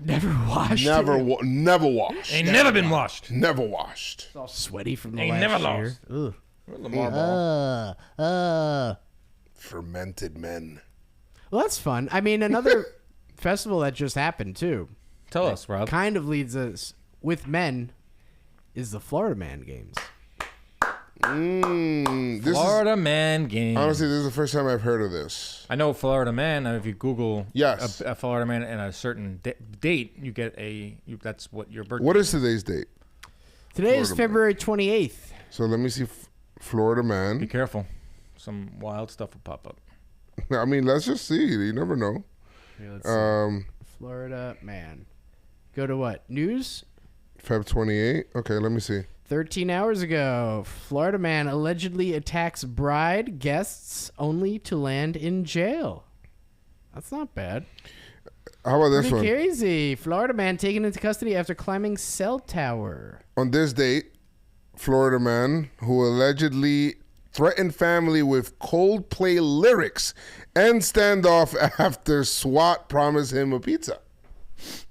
Never washed Never it? never washed. Ain't never been washed. Never washed. It's all sweaty from the Ain't last never year. lost. Ugh. Lamar ball. Fermented men. Well, that's fun. I mean, another festival that just happened, too, Tell us, Rob. kind of leads us with men, is the Florida Man Games. Florida Man game. Honestly, this is the first time I've heard of this. I know Florida Man. If you Google Yes. a Florida Man and a certain date, you get that's what your birthday. What is today's date? Today is Florida February 28th. So let me see. Florida Be Man. careful. Some wild stuff will pop up. I mean, let's just see. You never know. Here, let's see. Florida Man. Go to what? News? Feb 28. Okay, let me see. 13 hours ago, Florida man allegedly attacks bride guests only to land in jail. That's not bad. How about this Pretty one? crazy. Florida man taken into custody after climbing cell tower. On this date, Florida man who allegedly threatened family with Coldplay lyrics and standoff after SWAT promised him a pizza.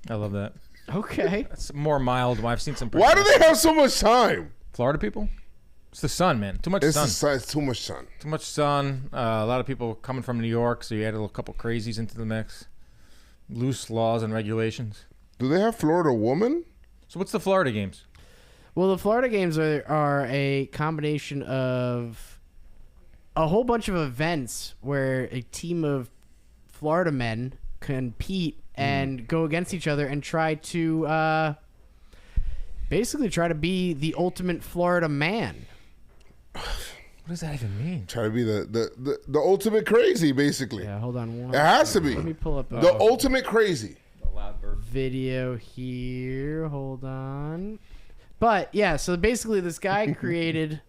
I love that. Okay. It's more mild. I've seen some. Why do they have so much time? Florida people? It's the sun, man. Too much sun. It's too much sun. Too much sun. A lot of people coming from New York, so you added a couple crazies into the mix. Loose laws and regulations. Do they have Florida woman? So what's the Florida games? Well, the Florida games are a combination of a whole bunch of events where a team of Florida men compete and go against each other and try to basically try to be the ultimate Florida man. What does that even mean? Try to be the ultimate crazy, basically. Yeah, hold on one. It has to be. Let me pull up The ultimate crazy. The loud bird. video here. Hold on. But yeah, so basically this guy created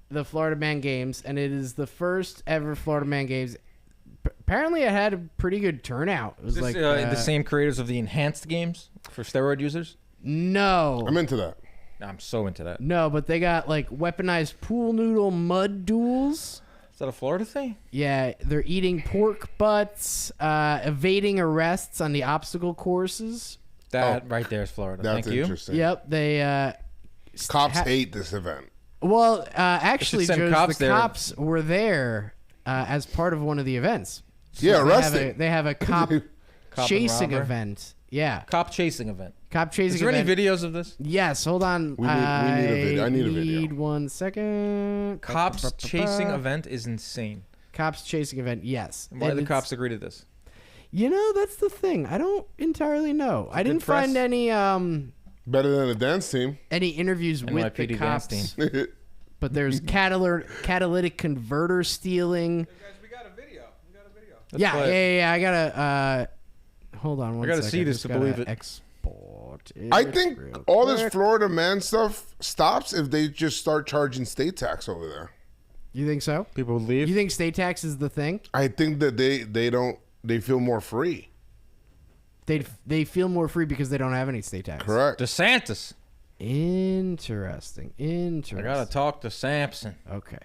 the Florida Man Games, and it is the first ever Florida Man Games. Apparently, it had a pretty good turnout. It was Is this, like the same creators of the enhanced games for steroid users? No, I'm into that. I'm so into that. no, but they got like weaponized pool noodle mud duels. Is that a Florida thing? Yeah, they're eating pork butts, evading arrests on the obstacle courses. That right there is Florida. That's Thank you. Oh. interesting. Yep, they Cops hate this event. Well, actually, send Joez, cops the there. cops were there as part of one of the events. So Yeah, they arresting. They have a cop Cop chasing and robber? event. Yeah, Cop chasing event. cop chasing Is there event. any videos of this? Yes, hold on. We need a video. I need a video. Need 1 second. Cops chasing event is insane. Cops chasing event. Yes. Why And did the it's- cops agree to this? You know, that's the thing. I don't entirely know. I didn't press. find any Better than a dance team. interviews with the NYPD dance cops. team. But there's catalytic converter stealing. Guys, we got a video. Let's Yeah, play it. I gotta hold on one gotta second. see this Just to gotta believe it. Export I it think real all this quick. Florida man stuff stops if they just start charging state tax over there. You think so? People would leave. You think state tax is the thing? I think that they feel more free. They feel more free because they don't have any state tax. Correct. DeSantis. Interesting. I gotta talk to Sampson. Okay.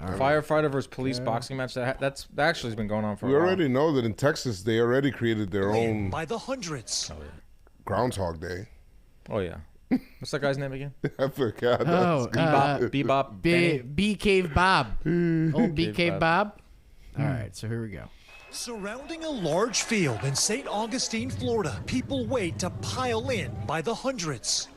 Firefighter versus police boxing match. That actually has been going on for We a while. already know that in Texas they already created their own by the hundreds. Groundhog Day. Oh yeah. What's that guy's name again? I forgot. Oh, Bebop. Benny? B Cave Bob. Old B Cave Cave Bob. All right, so here we go. Surrounding a large field in St. Augustine, Florida, people wait to pile in by the hundreds.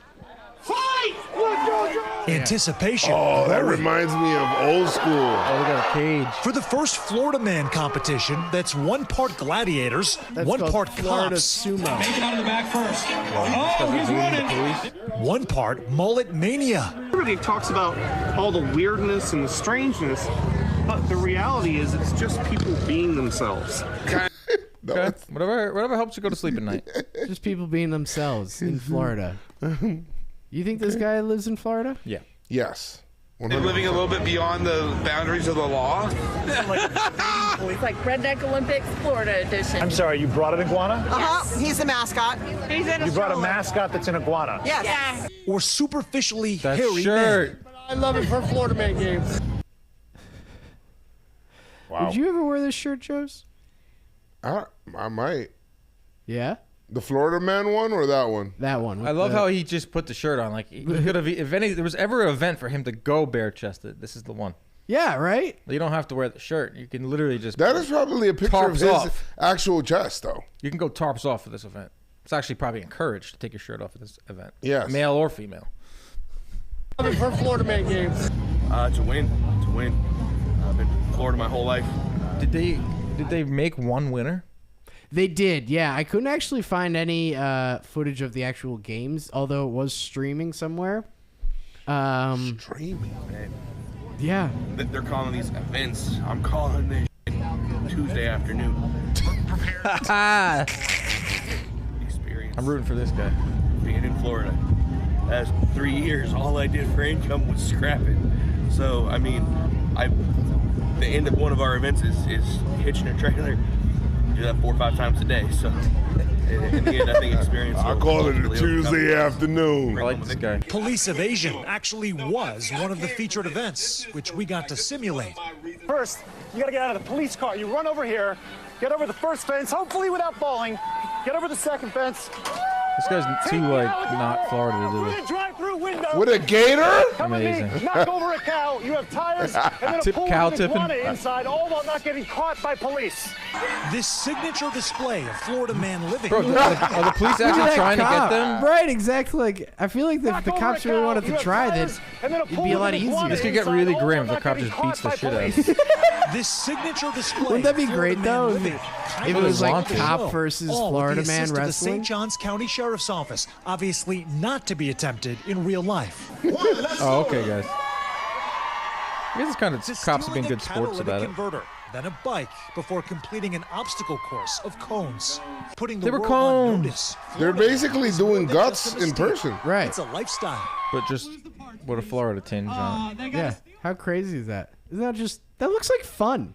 Anticipation Oh, that growing reminds me of old school. Oh, we got a cage. for the first Florida Man competition that's one part gladiators, That's one called part Florida cops, Sumo. Make it out of the back first. Oh, he's running. one part mullet mania. Everybody talks about all the weirdness and the strangeness, but the reality is it's just people being themselves. No, Okay. Whatever helps you go to sleep at night. Just people being themselves in Florida. You think this guy lives in Florida? Yeah. yes. Living a little bit beyond the boundaries of the law. It's like Redneck Olympics, Florida edition. I'm sorry, you brought an iguana? He's the mascot. He's in a You brought a stroller. mascot that's an iguana? Yes. Or superficially That hairy shirt. men. I love it for Florida Man Games. Wow. Did you ever wear this shirt, Joez? I might. Yeah, The Florida man one or that one? that one. I love how he just put the shirt on. Like he could have, if there was ever an event for him to go bare chested, this is the one. Yeah, right. You don't have to wear the shirt. You can literally just. That is probably a picture of Tarps his off. actual chest, though. You can go tarps off for this event. It's actually probably encouraged to take your shirt off at this event. Yes. Male or female. For Florida Man games. To win. I've been in Florida my whole life. Did they make one winner? They did, yeah. I couldn't actually find any footage of the actual games, although it was streaming somewhere. Streaming, man. Yeah. They're calling these events. I'm calling this Tuesday afternoon. Experience. I'm rooting for this guy. Being in Florida. That's 3 years. All I did for income was scrapping. So, I mean, the end of one of our events is hitching a trailer. Do that 4 or 5 times a day. So, in the end, I think experience. I call it a Tuesday afternoon. I like this guy. Police evasion actually was one of the featured events, which we got to simulate. First, you gotta get out of the police car. You run over here, get over the first fence, hopefully without falling. Get over the second fence. This guy's too not Florida to do this. Drive-through window. With a gator? Amazing. Knock over a cow. You have tires, and then Tip a pool cow with tipping. iguana inside, all while not getting caught by police. This signature display of Florida Man living. Bro, are the police actually trying to get them? Right, exactly. Like, I feel like if the cops really wanted to try this, it'd be a lot easier. This could get really grim if the cop just beats the shit out of him. This signature display. Wouldn't that be great though? If it was like wanted. cop versus Florida Man The wrestling. St. Johns County Sheriff's Office, obviously not to be attempted in real life. Oh, okay, guys. I guess it's kind of cops have been good sports about it. Converter, then a bike before completing an obstacle course of cones, putting the They were world on cones. notice. They're basically doing guts in person. Right. It's a lifestyle. But just with a Florida tinge on it. Yeah. How crazy is that? Isn't that just? That looks like fun.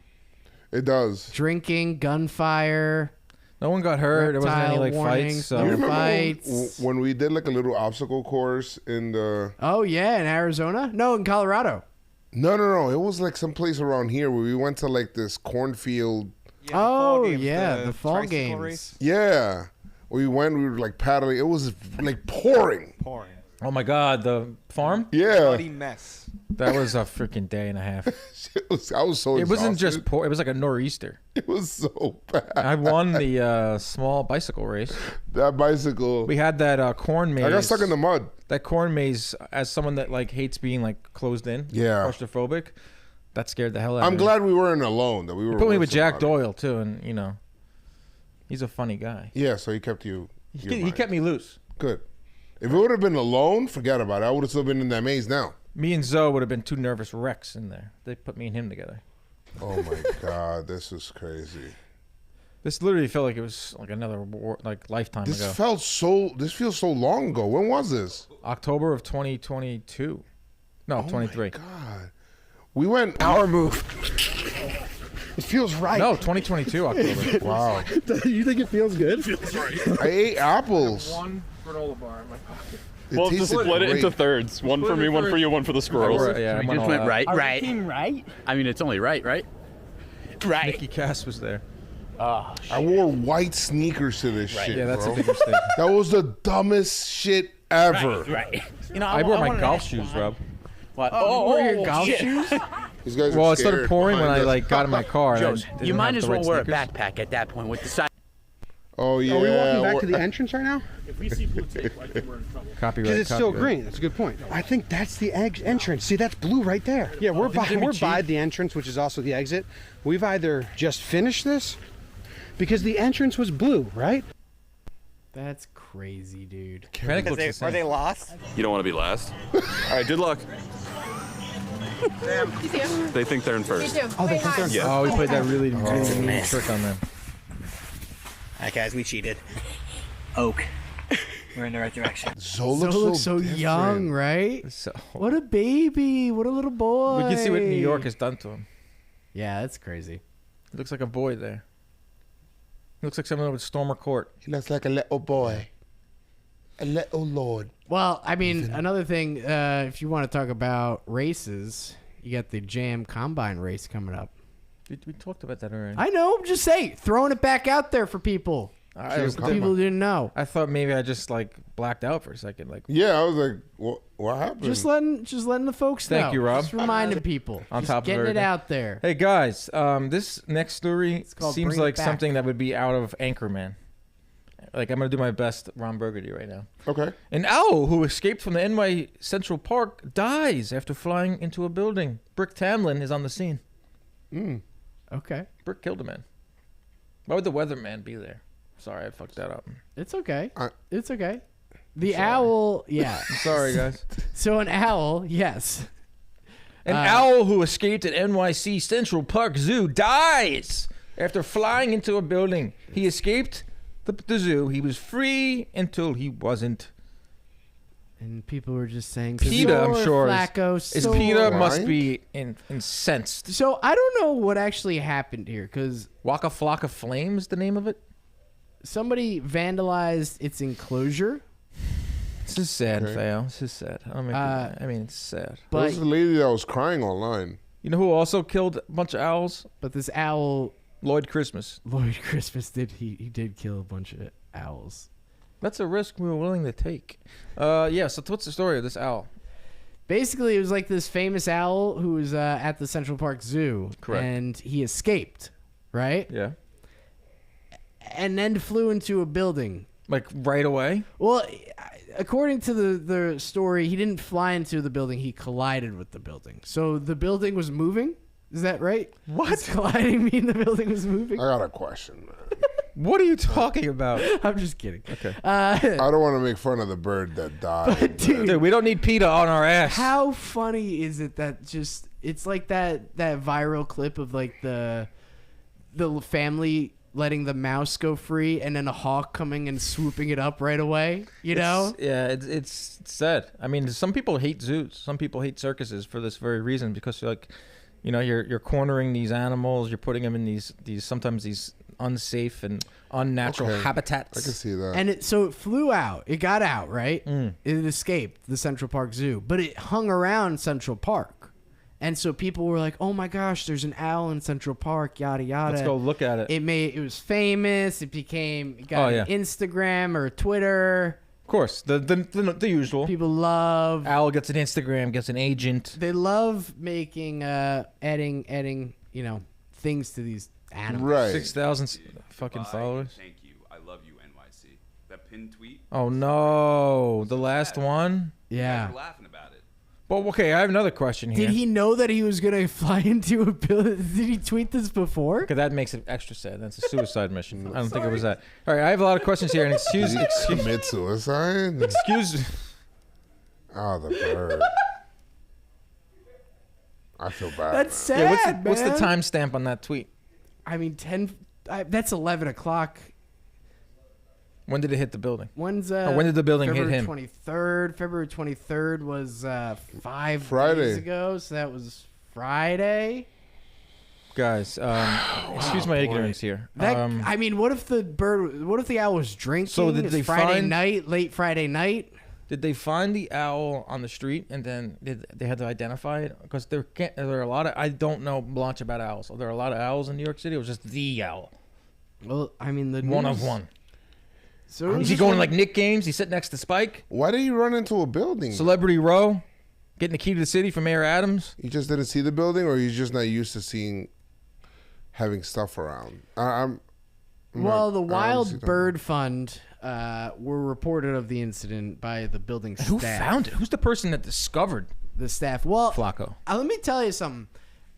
It does. Drinking, gunfire. No one got hurt. There wasn't any reptile like warnings, fights. So You remember fights. when we did like a little obstacle course in the... Oh yeah, in Arizona? No, in Colorado. No. It was like someplace around here where we went to like this cornfield. Oh yeah, the fall games. Race. Yeah. We were like paddling. It was like pouring. oh my God, the farm? Yeah. Bloody mess. That was a freaking day and a half. I was so It wasn't exhausted. just pour. It was like a nor'easter. It was so bad. I won the small bicycle race. That bicycle. We had that corn maze. I got stuck in the mud. That corn maze, as someone that like hates being like closed in, Yeah. claustrophobic, that scared the hell out of me. I'm glad we weren't alone. That we were. Put me with Jack somebody. Doyle too, and you know, he's a funny guy. Yeah, so he kept you. He kept me loose. Good. If it would have been alone, forget about it. I would have still been in that maze now. Me and Zoe would have been two nervous wrecks in there. They put me and him together. Oh my God, this is crazy. This literally felt like it was like another lifetime This ago. This feels so long ago. When was this? October of 2022. No, 23. God. We went Power move. It feels right. No, 2022 October. Wow. You think it feels good? I ate apples. One granola bar in my pocket. It tasted split it great. into thirds. One for me, one for you, one for the squirrels. Yeah, We went just all went out. right. Right? I mean, it's only right. Right. Nikki Cass was there. I wore white sneakers to this shit. Yeah, that's bro. a big mistake. That was the dumbest shit ever. Right. You know, I wore my golf shoes, Rob. What? Oh, your golf shit. shoes? These guys Well, are it started scared pouring when I behind us. like got in my car. and I Joez, didn't you have might the as well right wear a sneakers. backpack at that point with the side. Oh yeah. Are we walking back to we're- the entrance right now? If we see blue tape, I think we're in trouble. Copyright. Because it's still copyright. green. That's a good point. I think that's the entrance. See, that's blue right there. Yeah, we're by the entrance, which is also the exit. We've either just finished this because the entrance was blue, right? That's crazy, dude. Panic looks the same. Are they lost? You don't want to be last? All right, good luck. You see him? They think they're in first. You too. Oh, they Wait, think hi. they're- Yeah. Oh, we played that really mean trick on them. All right, guys, we cheated. Oak. We're in the right direction. Zoe Zoe looks so different. young, right? So, What a baby. What a little boy. we can see what New York has done to him. Yeah, that's crazy. He looks like a boy there. He looks like someone with Stormer Court. He looks like a little boy. A little lord. Well, I mean, another thing, if you want to talk about races, you got the Jam Combine race coming up. We talked about that already. I know, just say, throwing it back out there for people. I was- People who didn't know. I thought maybe I just like blacked out for a second. Like, Yeah, I was like, what happened? Just letting the folks know. Thank you, Rob. Just reminding people. On Just top of getting it everything. out there. hey guys, this next story called seems Bring It like Back. something that would be out of Anchorman. Like, I'm gonna do my best Ron Burgundy right now. Okay. An owl who escaped from the NY Central Park dies after flying into a building. Brick Tamlin is on the scene. Okay. Brick killed a man. Why would the weatherman be there? Sorry, I fucked that up. It's okay. It's okay. The owl, yeah. I'm sorry, guys. So an owl, yes. An owl who escaped at NYC Central Park Zoo dies after flying into a building. He escaped the zoo. He was free until he wasn't. And people were just saying, PETA, I'm sure. Flacco, Is PETA must be incensed. So I don't know what actually happened here, because Waka Flocka Flame is the name of it? Somebody vandalized its enclosure. This is sad, Theo. This is sad. I mean, it's sad. But there was a lady that was crying online. You know who also killed a bunch of owls? But this owl... Lloyd Christmas. Lloyd Christmas he did kill a bunch of owls. That's a risk we were willing to take. Yeah, so what's the story of this owl? Basically, it was like this famous owl who was at the Central Park Zoo. Correct. And he escaped, right? Yeah. And then flew into a building. Like right away? Well, according to the story, he didn't fly into the building. He collided with the building. So the building was moving? Is that right? What? Does colliding mean the building was moving? I got a question, man. What are you talking about? I'm just kidding. Okay. I don't want to make fun of the bird that died. But dude, we don't need PETA on our ass. How funny is it that just it's like that viral clip of like the family letting the mouse go free and then a hawk coming and swooping it up right away, you know? It's sad. I mean, some people hate zoos. Some people hate circuses for this very reason, because you're cornering these animals, you're putting them in these sometimes these unsafe and unnatural habitats. I can see that. And it flew out. It got out, right? It escaped the Central Park Zoo, but it hung around Central Park. And so people were like, "Oh my gosh, there's an owl in Central Park, yada yada." Let's go look at it. It was famous. It got an Instagram or Twitter. Of course, the usual. People love owl gets an Instagram, gets an agent. They love making adding things to these animals. Right. 6,000 fucking followers. Thank you. I love you, NYC. That pinned tweet. Oh no, the last one. Yeah. You guys were laughing about it. Well, okay, I have another question here. Did he know that he was gonna fly into a building? Did he tweet this before? Because that makes it extra sad. That's a suicide mission. I don't think it was that. All right, I have a lot of questions here, and excuse commit suicide. Excuse. Oh, the bird. I feel bad. That's sad, yeah, what's the timestamp on that tweet? I mean, that's 11 o'clock. When did it hit the building? When did the building hit him? February 23rd was 5 Friday. days ago, so that was Friday. Guys, excuse my ignorance here. I mean, what if the owl was drinking? So did they late Friday night? Did they find the owl on the street, and then they had to identify it? Because there are a lot of, I don't know much about owls. Are there a lot of owls in New York City, or was just the owl? Well, I mean, one of one. So is he going to like Knick games? He sit next to Spike? Why did he run into a building? Celebrity Row? Getting the key to the city from Mayor Adams? He just didn't see the building, or he's just not used to having stuff around? The Wild Bird Fund were reported of the incident by the building staff. Who found it? Who's the person that discovered the staff? Well, Flacco. Let me tell you something.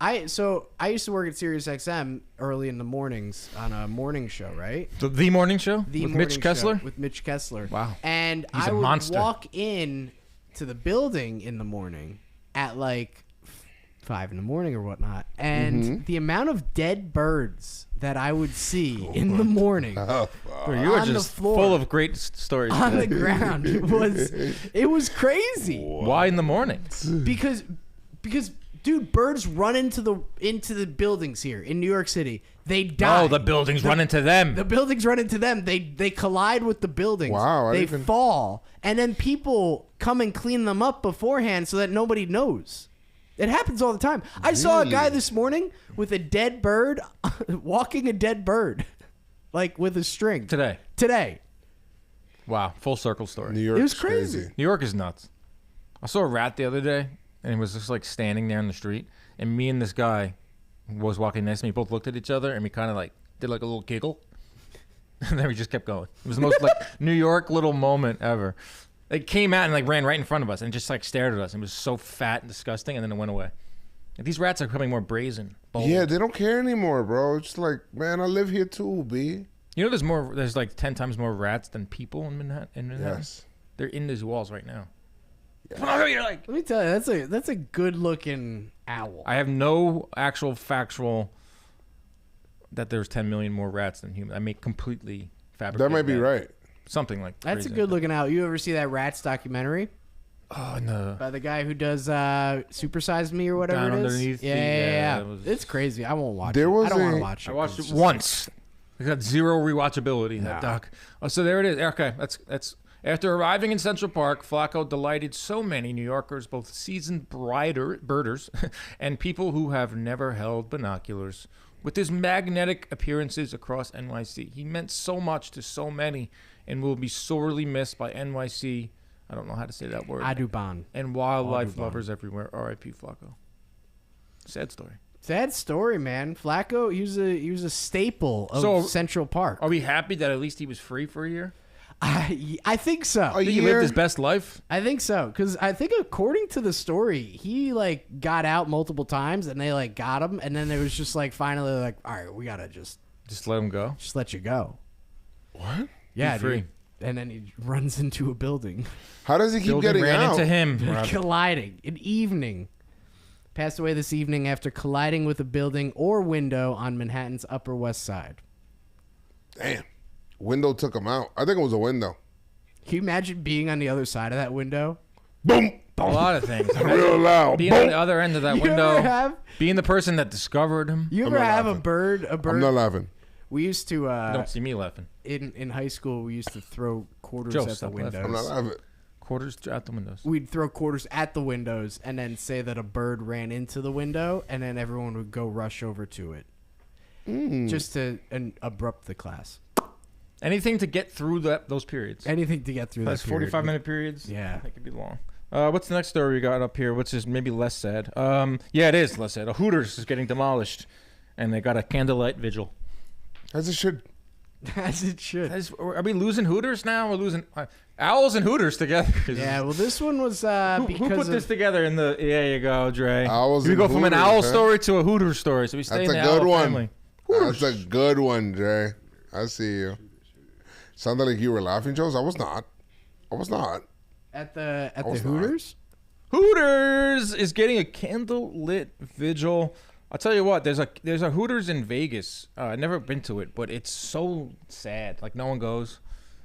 I used to work at SiriusXM early in the mornings on a morning show, right? The morning show? With Mitch Kessler? With Mitch Kessler. Wow. And He's I a would monster. walk in to the building in the morning at like 5 in the morning or whatnot. And the amount of dead birds that I would see in the morning you are just the floor, full of great stories. on the ground was crazy. Why in the morning? Because dude, birds run into the buildings here in New York City. They die. Oh, the buildings run into them. The buildings run into them. They collide with the buildings. Wow. They fall. And then people come and clean them up beforehand so that nobody knows. It happens all the time. I saw a guy this morning with a dead bird, walking a dead bird, like with a string. Today. Wow. Full circle story. New York It was crazy. New York is nuts. I saw a rat the other day, and he was just like standing there in the street, and me and this guy was walking next to me. Both looked at each other, and we kind of like did like a little giggle. And then we just kept going. It was the most like New York little moment ever. It came out and like ran right in front of us and just like stared at us. It was so fat and disgusting, and then it went away. And these rats are becoming more brazen. Bold. Yeah, they don't care anymore, bro. It's like, man, I live here too, B. You know, there's like 10 times more rats than people in Manhattan. Yes. They're in these walls right now. Yeah. You're like, let me tell you, that's a good looking owl. I have no actual factual that there's 10 million more rats than humans. I make completely fabricated. That might be right. Something like that's a good looking owl. You ever see that Rats documentary? Oh no! By the guy who does Supersize Me or whatever Down it is. underneath. Yeah. It's crazy. I won't watch it. I don't want to watch it. I watched it once. It got zero rewatchability. That doc. Oh, so there it is. Okay, that's. After arriving in Central Park, Flacco delighted so many New Yorkers, both seasoned birders and people who have never held binoculars, with his magnetic appearances across NYC. He meant so much to so many and will be sorely missed by NYC. I don't know how to say that word. Audubon. And wildlife lovers everywhere. R.I.P. Flacco. Sad story. Sad story, man. Flacco, he was a staple of Central Park. Are we happy that at least he was free for a year? I think so. He lived his best life? I think so. Because I think according to the story, he like got out multiple times and they like got him. And then it was just like finally like, all right, we got to just let him go. Just let you go. What? Yeah, free. Dude. And then he runs into a building. How does he keep getting ran out? Into him. Colliding. An evening. Passed away this evening after colliding with a building or window on Manhattan's Upper West Side. Damn. Window took him out. I think it was a window. Can you imagine being on the other side of that window? Boom. A lot of things. Real loud. Being on the other end of that window. Being the person that discovered him. You ever have a bird? I'm not laughing. We used to. You don't see me laughing. In high school, we used to throw quarters Joe, at the windows. I'm not laughing. Quarters at the windows. We'd throw quarters at the windows and then say that a bird ran into the window, and then everyone would go rush over to it, just to abrupt the class. Anything to get through those periods. Anything to get through those 45-minute periods. Yeah, they could be long. What's the next story we got up here? Which is maybe less sad. Yeah, it is less sad. A Hooters is getting demolished, and they got a candlelight vigil. As it should. As it should. Are we losing Hooters now? We're losing owls and Hooters together. Yeah, well, this one was because who put this together in the? There you go, Dre. Owls we and go from an Hooters, owl huh? story to a Hooters story. So we stay in the owl family. That's a good one, Dre. I see you. Sounded like you were laughing, Joez. I was not. At the Hooters. Hooters is getting a candlelit vigil. I'll tell you what. There's a Hooters in Vegas. I've never been to it, but it's so sad. Like no one goes.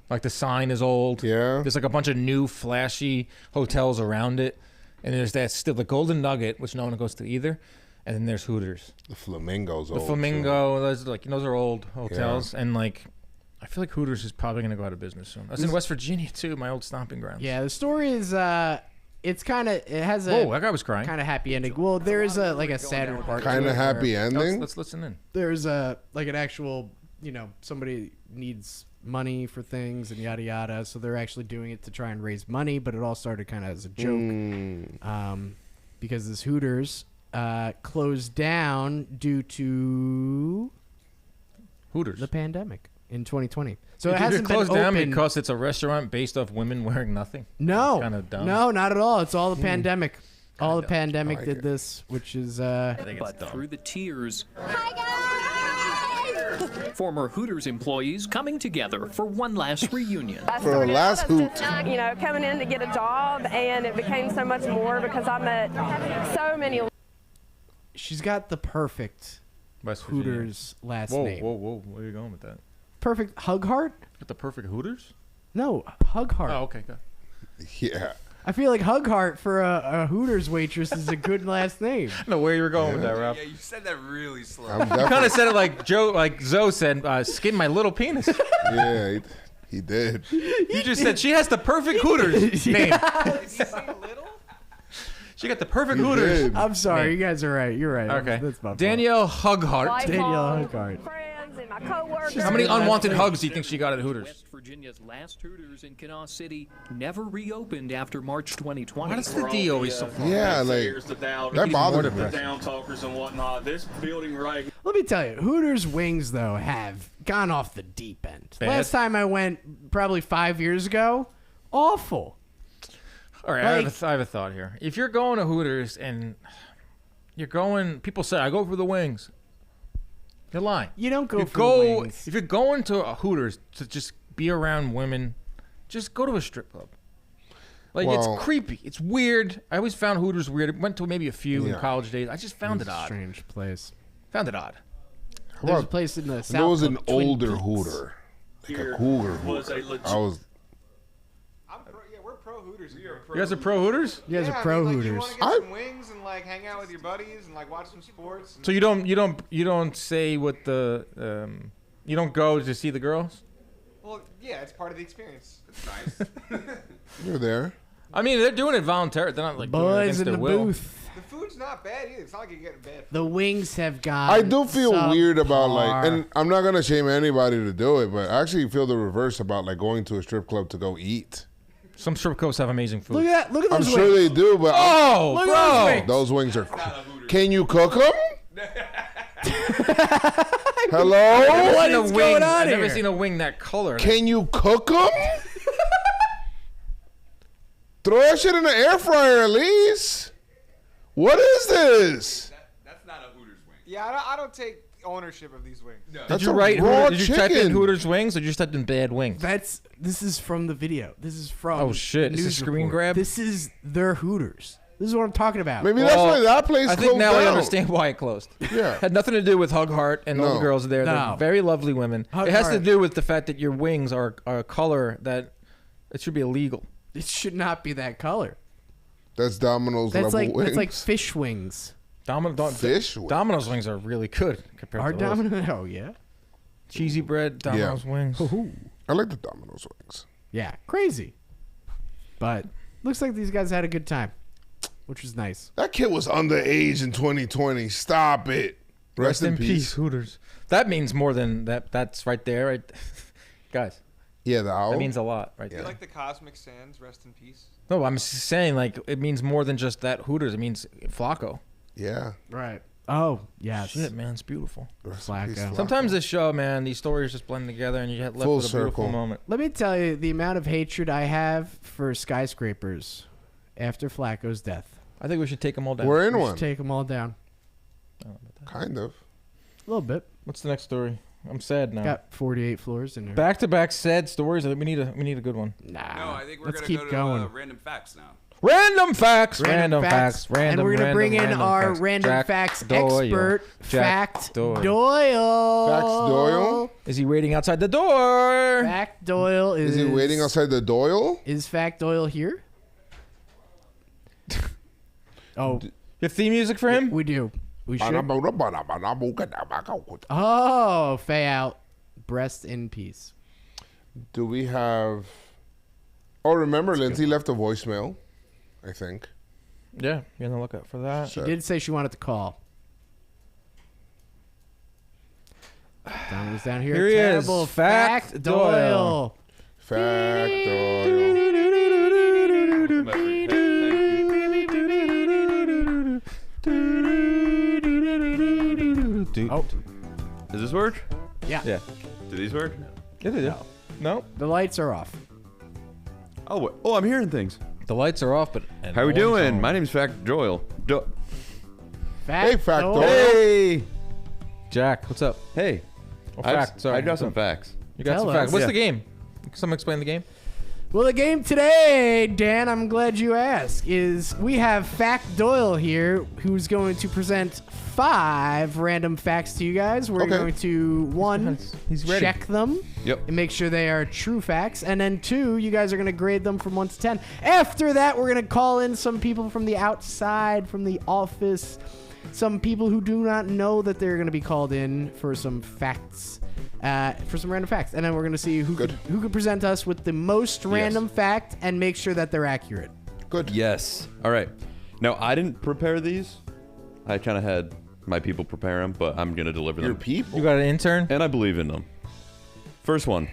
Like the sign is old. Yeah. There's like a bunch of new flashy hotels around it, and there's still the Golden Nugget, which no one goes to either. And then there's Hooters. The Flamingo's old. The Flamingo. Those are old hotels, and like. I feel like Hooters is probably going to go out of business soon. That's in West Virginia too, my old stomping grounds. Yeah, the story is it has a whoa, that guy was crying. Kind of happy ending. Well, there is a sadder part. Kind of happy ending. Let's listen in. There's an actual somebody needs money for things and yada yada, so they're actually doing it to try and raise money, but it all started kind of as a joke, because this Hooters closed down due to Hooters the pandemic. In 2020, so it hasn't hasn't closed been down open because it's a restaurant based off women wearing nothing. No, kind of dumb. No, not at all. It's all the pandemic. All the pandemic did this, which is. I think it's but dumb. Through the tears. Former Hooters employees coming together for one last reunion. For a last hoot. Coming in to get a job, and it became so much more because I met so many. She's got the perfect Hooters last name. Whoa! Where are you going with that? Perfect hug heart? Got the perfect Hooters? No, hug heart. Oh, okay, good. Yeah. I feel like hug heart for a Hooters waitress is a good last name. I don't know where you were going with that, Rob. Yeah, you said that really slow. You kind of said it like Zoe said, skin my little penis. Yeah, he did. You just said she has the perfect Hooters name. She got the perfect Hooters. I'm sorry, you guys are right. You're right. Okay. That's my fault. Danielle Hughart. Danielle Hughart. Friends and my coworkers. How many unwanted hugs do you think she got at Hooters? West Virginia's last Hooters in Canobbio City never reopened after March 2020. Why does the D always so far? Yeah, like that bothered me. The down talkers and whatnot. This building right. Let me tell you, Hooters wings though have gone off the deep end. Bad. Last time I went, probably 5 years ago, awful. All right, I have a thought here. If you're going to Hooters and you're going, people say I go for the wings. You're lying. You don't go for the wings. If you're going to a Hooters to just be around women, just go to a strip club. Like, it's creepy. It's weird. I always found Hooters weird. I went to maybe a few in college days. I just found it odd. Strange place. Found it odd. There's a place in the south. There was an called Twin older Peaks. Hooter. Like a cougar Hooter. We're pro Hooters. You guys are pro Hooters? You guys are pro Hooters. You want to get some wings and like hang out with your buddies and like watch some sports. So you don't say what the you don't go to see the girls? Well, yeah, it's part of the experience. It's nice. You're there. I mean, they're doing it voluntarily. They're not like doing it Boys against in their the will. booth. The food's not bad either. It's not like you're getting bad food. The wings have gone. I do feel weird about subpar. and I'm not gonna shame anybody to do it, but I actually feel the reverse about like going to a strip club to go eat. Some strip clubs have amazing food. Look at those I'm wings. sure they do, but look at those wings are. Can you cook them? Hello? What is going on I've here? never seen a wing that color. Can you cook them? Throw that shit in the air fryer at least. What is this? That's not a Hooters wing. Yeah, I don't take ownership of these wings. No. Did you write? Did you type in Hooters wings or you just typed in bad wings? This is from the video. This is from. Oh shit! This is news a screen report. grab. This is their Hooters. This is what I'm talking about. Maybe that's why that place I closed think now I down. understand why it closed. Yeah. Had nothing to do with Hug Heart and all the No. girls there. No. They're very lovely women. Hug It has to Heart. do with the fact that your wings are a color that it should be illegal. It should not be that color. That's Domino's That's level like wings. that's like fish wings. Fish wings. Domino's wings are really good compared Our to those. Domino. Oh yeah. Cheesy bread, Domino's wings. I like the Domino's wings. Yeah, crazy. But looks like these guys had a good time, which was nice. That kid was underage in 2020. Stop it. Rest in peace, Hooters. That means more than that. That's right there, right, guys. Yeah, the owl. That means a lot, right You there. like the Cosmic Sands, rest in peace. No, I'm just saying, like, it means more than just that Hooters. It means Flacco. Yeah. Right. Oh, yes. Shit, man, it's beautiful. Flacco. Sometimes this show, man, these stories just blend together and you get left Full with a beautiful circle. moment. Let me tell you the amount of hatred I have for skyscrapers after Flacco's death. I think we should take them all down. We're in We should one. Take them all down. Kind of. A little bit. What's the next story? I'm sad now. Got 48 floors in there. Back-to-back sad stories. We need a good one. No, I think we're let's gonna keep go to going. random facts now. Random facts. Random facts. And we're going to bring in our facts. random Jack facts Doyle. expert, Jack Fact Doyle. Doyle. Facts Doyle? Is he waiting outside the door? Fact Doyle is. Is he waiting outside the Doyle? Is Fact Doyle here? Oh. You have theme music for him? We do. We should. Oh, Faye out. Breast in peace. Do we have... Oh, remember, Lindsay left a voicemail, I think. Yeah, be on the lookout for that. She did say she wanted to call. Don was down here. Here he is. Terrible. Fact Doyle. Fact Doyle. Oh. Does this work? Yeah. Yeah. Do these work? Yeah, they do. No. The lights are off. Oh, I'm hearing things. The lights are off, but... How we doing? My name's Fact Doyle. Fact Hey, Fact Doyle. Hey! Jack, what's up? Hey. Oh, fact. Sorry. I got what's some up? facts. You got Tell some us. facts. What's Yeah. the game? Can someone explain the game? Well, the game today, Dan, I'm glad you asked, is we have Fact Doyle here, who's going to present 5 random facts to you guys. We're Okay. going to, 1, He's ready. check them Yep. and make sure they are true facts. And then 2, you guys are going to grade them from 1 to 10. After that, we're going to call in some people from the outside, from the office, some people who do not know that they're going to be called in for some facts. For some random facts, and then we're gonna see who could present us with the most random fact and make sure that they're accurate. Good. Yes. All right. Now, I didn't prepare these. I kind of had my people prepare them, but I'm going to deliver them. Your people? You got an intern? And I believe in them. First one.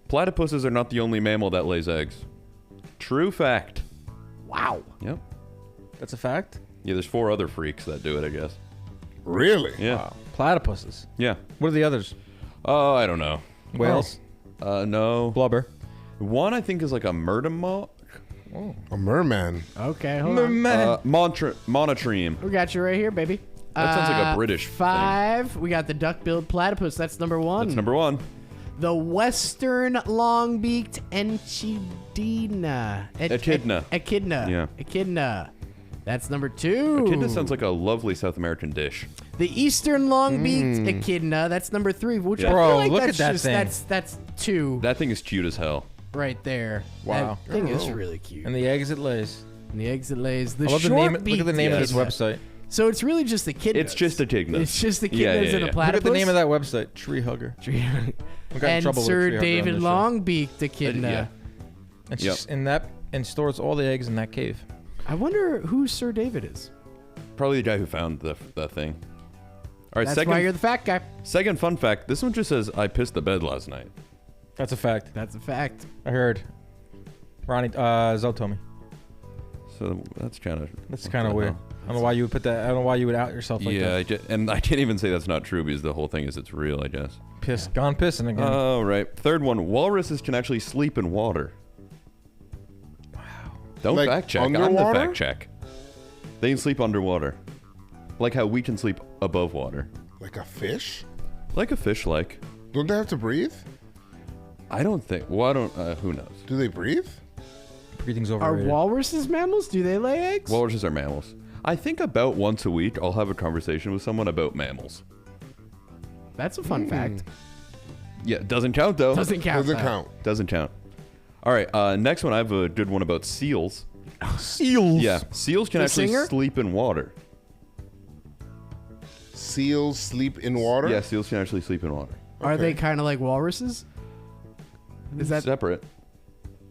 Platypuses are not the only mammal that lays eggs. True fact. Wow. Yep. That's a fact? Yeah, there's 4 other freaks that do it, I guess. Really? Yeah. Wow. Platypuses. Yeah. What are the others? Oh, I don't know. Whales? No. Blubber. One I think is like a merman. Oh. A merman. Okay, hold on. Monotreme. We got you right here, baby. That sounds like a British 5. We got the duck-billed platypus. That's number 1. That's number 1. The western long-beaked echidna. Echidna. Yeah. Echidna. That's number 2. Echidna sounds like a lovely South American dish. The eastern long-beaked echidna. That's number 3. Which I Bro, feel like look that's at that thing. That's 2 That thing is cute as hell. right there. Wow. That thing is really cute. And the eggs it lays. And the eggs it lays. The I love the name. short Look at the name of this echidna. website. So it's really just echidnas. It's just echidnas. It's just echidnas Yeah, and a Look platypus. at the name of that website. Tree Hugger. We got in And trouble with Sir Tree Hugger on David this show. Long-beaked echidna. Yeah. And, she's in that, and stores all the eggs in that cave. I wonder who Sir David is. Probably the guy who found the thing. All right, That's why you're the fat guy. Second fun fact. This one just says, I pissed the bed last night. That's a fact. That's a fact. I heard. Ronnie, Zoe told me. So that's kind of... That's kind of weird. I don't know why you would put that. I don't know why you would out yourself like that. Yeah, and I can't even say that's not true because the whole thing is it's real, I guess. Gone pissing again. Oh, right. Third one. Walruses can actually sleep in water. Wow. Don't Like fact check. I'm the underwater? fact check. They can sleep underwater. Like how we can sleep above water. Like a fish? Like a fish, like. Don't they have to breathe? I don't think. Well, I don't. Who knows? Do they breathe? Breathing's Are overrated. walruses mammals? Do they lay eggs? Walruses are mammals. I think about once a week I'll have a conversation with someone about mammals. That's a fun fact. Yeah, doesn't count though. Doesn't count. Doesn't though. count. Doesn't count. All right. Next one. I have a good one about seals. Seals. Yeah, seals can The actually singer? sleep in water. Seals sleep in water? Yeah, seals can actually sleep in water. Are they kind of like walruses? Is that? Separate?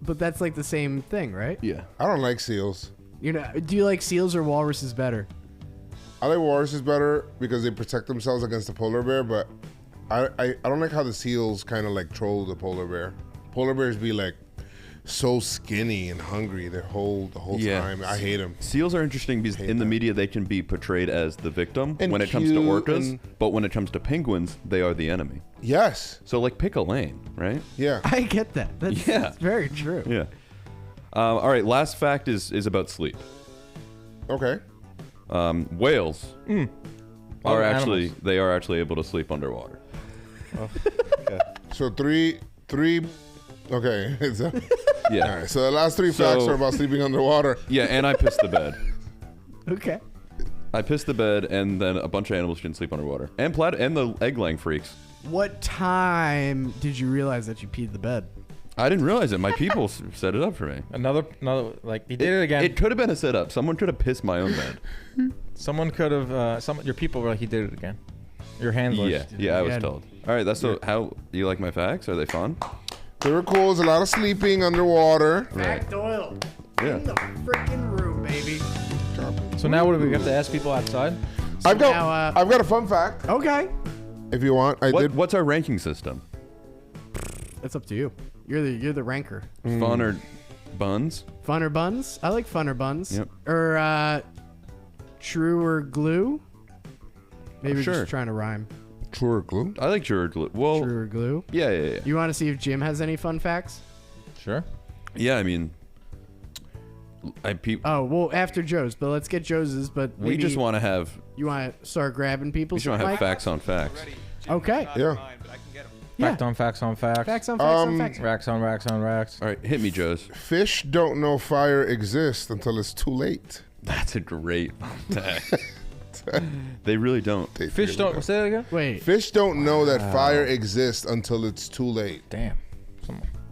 But that's like the same thing, right? Yeah. I don't like seals. You know, do you like seals or walruses better? I like walruses better because they protect themselves against the polar bear, but I don't like how the seals kind of like troll the polar bear. Polar bears be like so skinny and hungry the whole time. I hate them. Seals are interesting because in the media they can be portrayed as the victim And when it comes to cute orcas, and- but when it comes to penguins, they are the enemy. Yes. So like pick a lane, right? Yeah. I get that. That's very true. Yeah. All right. Last fact is about sleep. Okay. Whales are actually animals. they are actually able to sleep underwater. So three. Okay. Yeah. All right. So the last 3 facts So- are about sleeping underwater. Yeah, and I pissed the bed. Okay. I pissed the bed, and then a bunch of animals can sleep underwater, and the egg-laying freaks. What time did you realize that you peed the bed? I didn't realize it. My people set it up for me. Another, like he did it again. It could have been a setup. Someone could have pissed my own bed. Someone could have. Your people were like, he did it again. Your handlers. Yeah, I was told. All right, that's how you like my facts. Are they fun? They were cool. There's a lot of sleeping underwater. Fact Doyle. Yeah. In the freaking room, baby. So now what do we have to ask people outside? I've got a fun fact. Okay. If you want, What's our ranking system? It's up to you. You're the ranker. Fun or buns? Fun or buns? I like fun or buns. Yep. Or true or glue? Maybe we're Sure. just trying to rhyme. True or glue? I like true or glue. Well, True or glue? yeah. You want to see if Jim has any fun facts? Sure. Yeah, I mean, Oh, well, after Joe's, but let's get Joe's. But we maybe just want to have. You want to start grabbing people? We just want to have facts on facts. Okay. Yeah. Fact on facts on facts. Facts on facts on facts. Racks on racks on racks. All right, hit me, Joe's. Fish don't know fire exists until it's too late. That's a great fact. They really don't. Fish don't. Say that again. Wait. Fish don't know that fire exists until it's too late. Damn.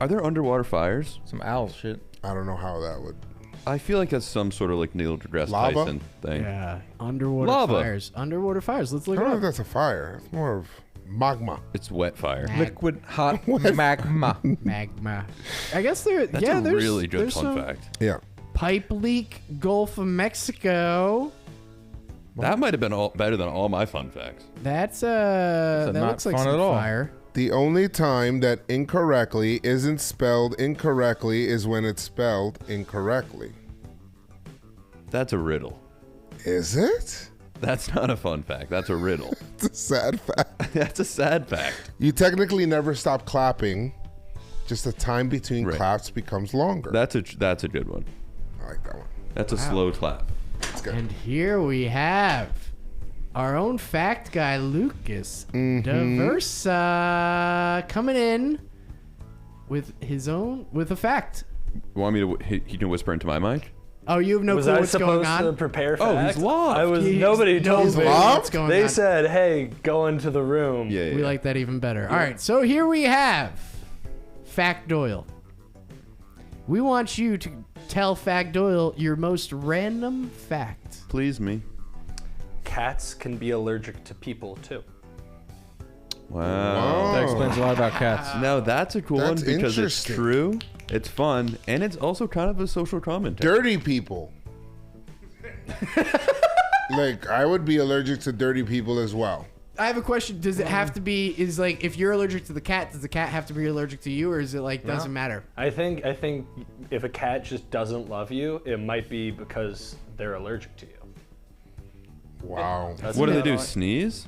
Are there underwater fires? Some owl shit. I don't know how that would. I feel like that's some sort of like Neil deGrasse Lava? Tyson thing. Yeah. Underwater Lava. fires. Underwater fires. Let's I look don't it know up. if that's a fire. It's more of magma. It's wet fire. Liquid hot magma. Magma. I guess there's really good there's fun some fact. Yeah. Pipe leak, Gulf of Mexico. That might have been better than all my fun facts. That's not that looks like fun some at all. fire. The only time that incorrectly isn't spelled incorrectly is when it's spelled incorrectly. That's a riddle. Is it? That's not a fun fact. That's a riddle. It's a sad fact. That's a sad fact. You technically never stop clapping. Just the time between claps becomes longer. That's a good one. I like that one. That's a slow clap. And here we have our own fact guy, Lucas Diversa, coming in with a fact. You want me to? He can whisper into my mic. Oh, you have no clue what's going on? To prepare Oh, facts? he's lost. Nobody told me. What's going They on. said, "Hey, go into the room." Yeah. We like that even better. All right, so here we have Fact Doyle. We want you to tell Fact Doyle your most random fact. Please me. Cats can be allergic to people too. Wow. That explains a lot about cats. Now that's a cool That's one because it's interesting. true, it's fun, and it's also kind of a social commentary. Dirty people. Like, I would be allergic to dirty people as well. I have a question. Does it have to be, if you're allergic to the cat, does the cat have to be allergic to you, or is it doesn't matter? I think if a cat just doesn't love you, it might be because they're allergic to you. Wow. What do they do? Sneeze?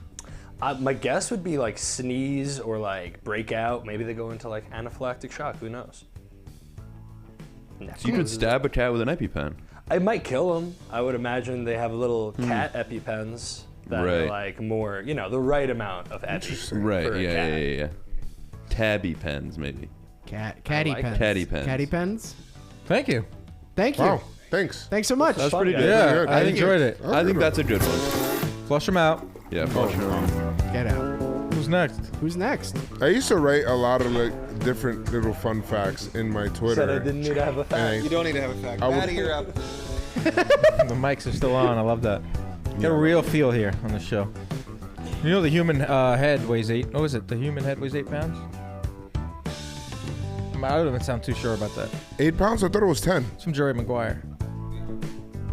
My guess would be sneeze or break out. Maybe they go into anaphylactic shock. Who knows? So you could stab a cat with an EpiPen. It might kill them. I would imagine they have little cat EpiPens that are more, the right amount of epi. Right. For a cat. Yeah. Tabby pens, maybe. Catty pens. Catty pens. Catty pens. Thank you. Thank you. Wow. Thanks. Thanks so much. That's pretty good. Yeah, I enjoyed it. I think that's a good one. Flush them out. Yeah, flush them out. Get out. Who's next? Who's next? I used to write a lot of different little fun facts in my Twitter. Said I didn't need to have a fact. You don't need to have a fact. I would- Maddie, you're up. The mics are still on. I love that. Get a real feel here on the show. You know the human head weighs 8. What was it? The human head weighs 8 pounds? I don't even sound too sure about that. 8 pounds? I thought it was 10. It's from Jerry Maguire.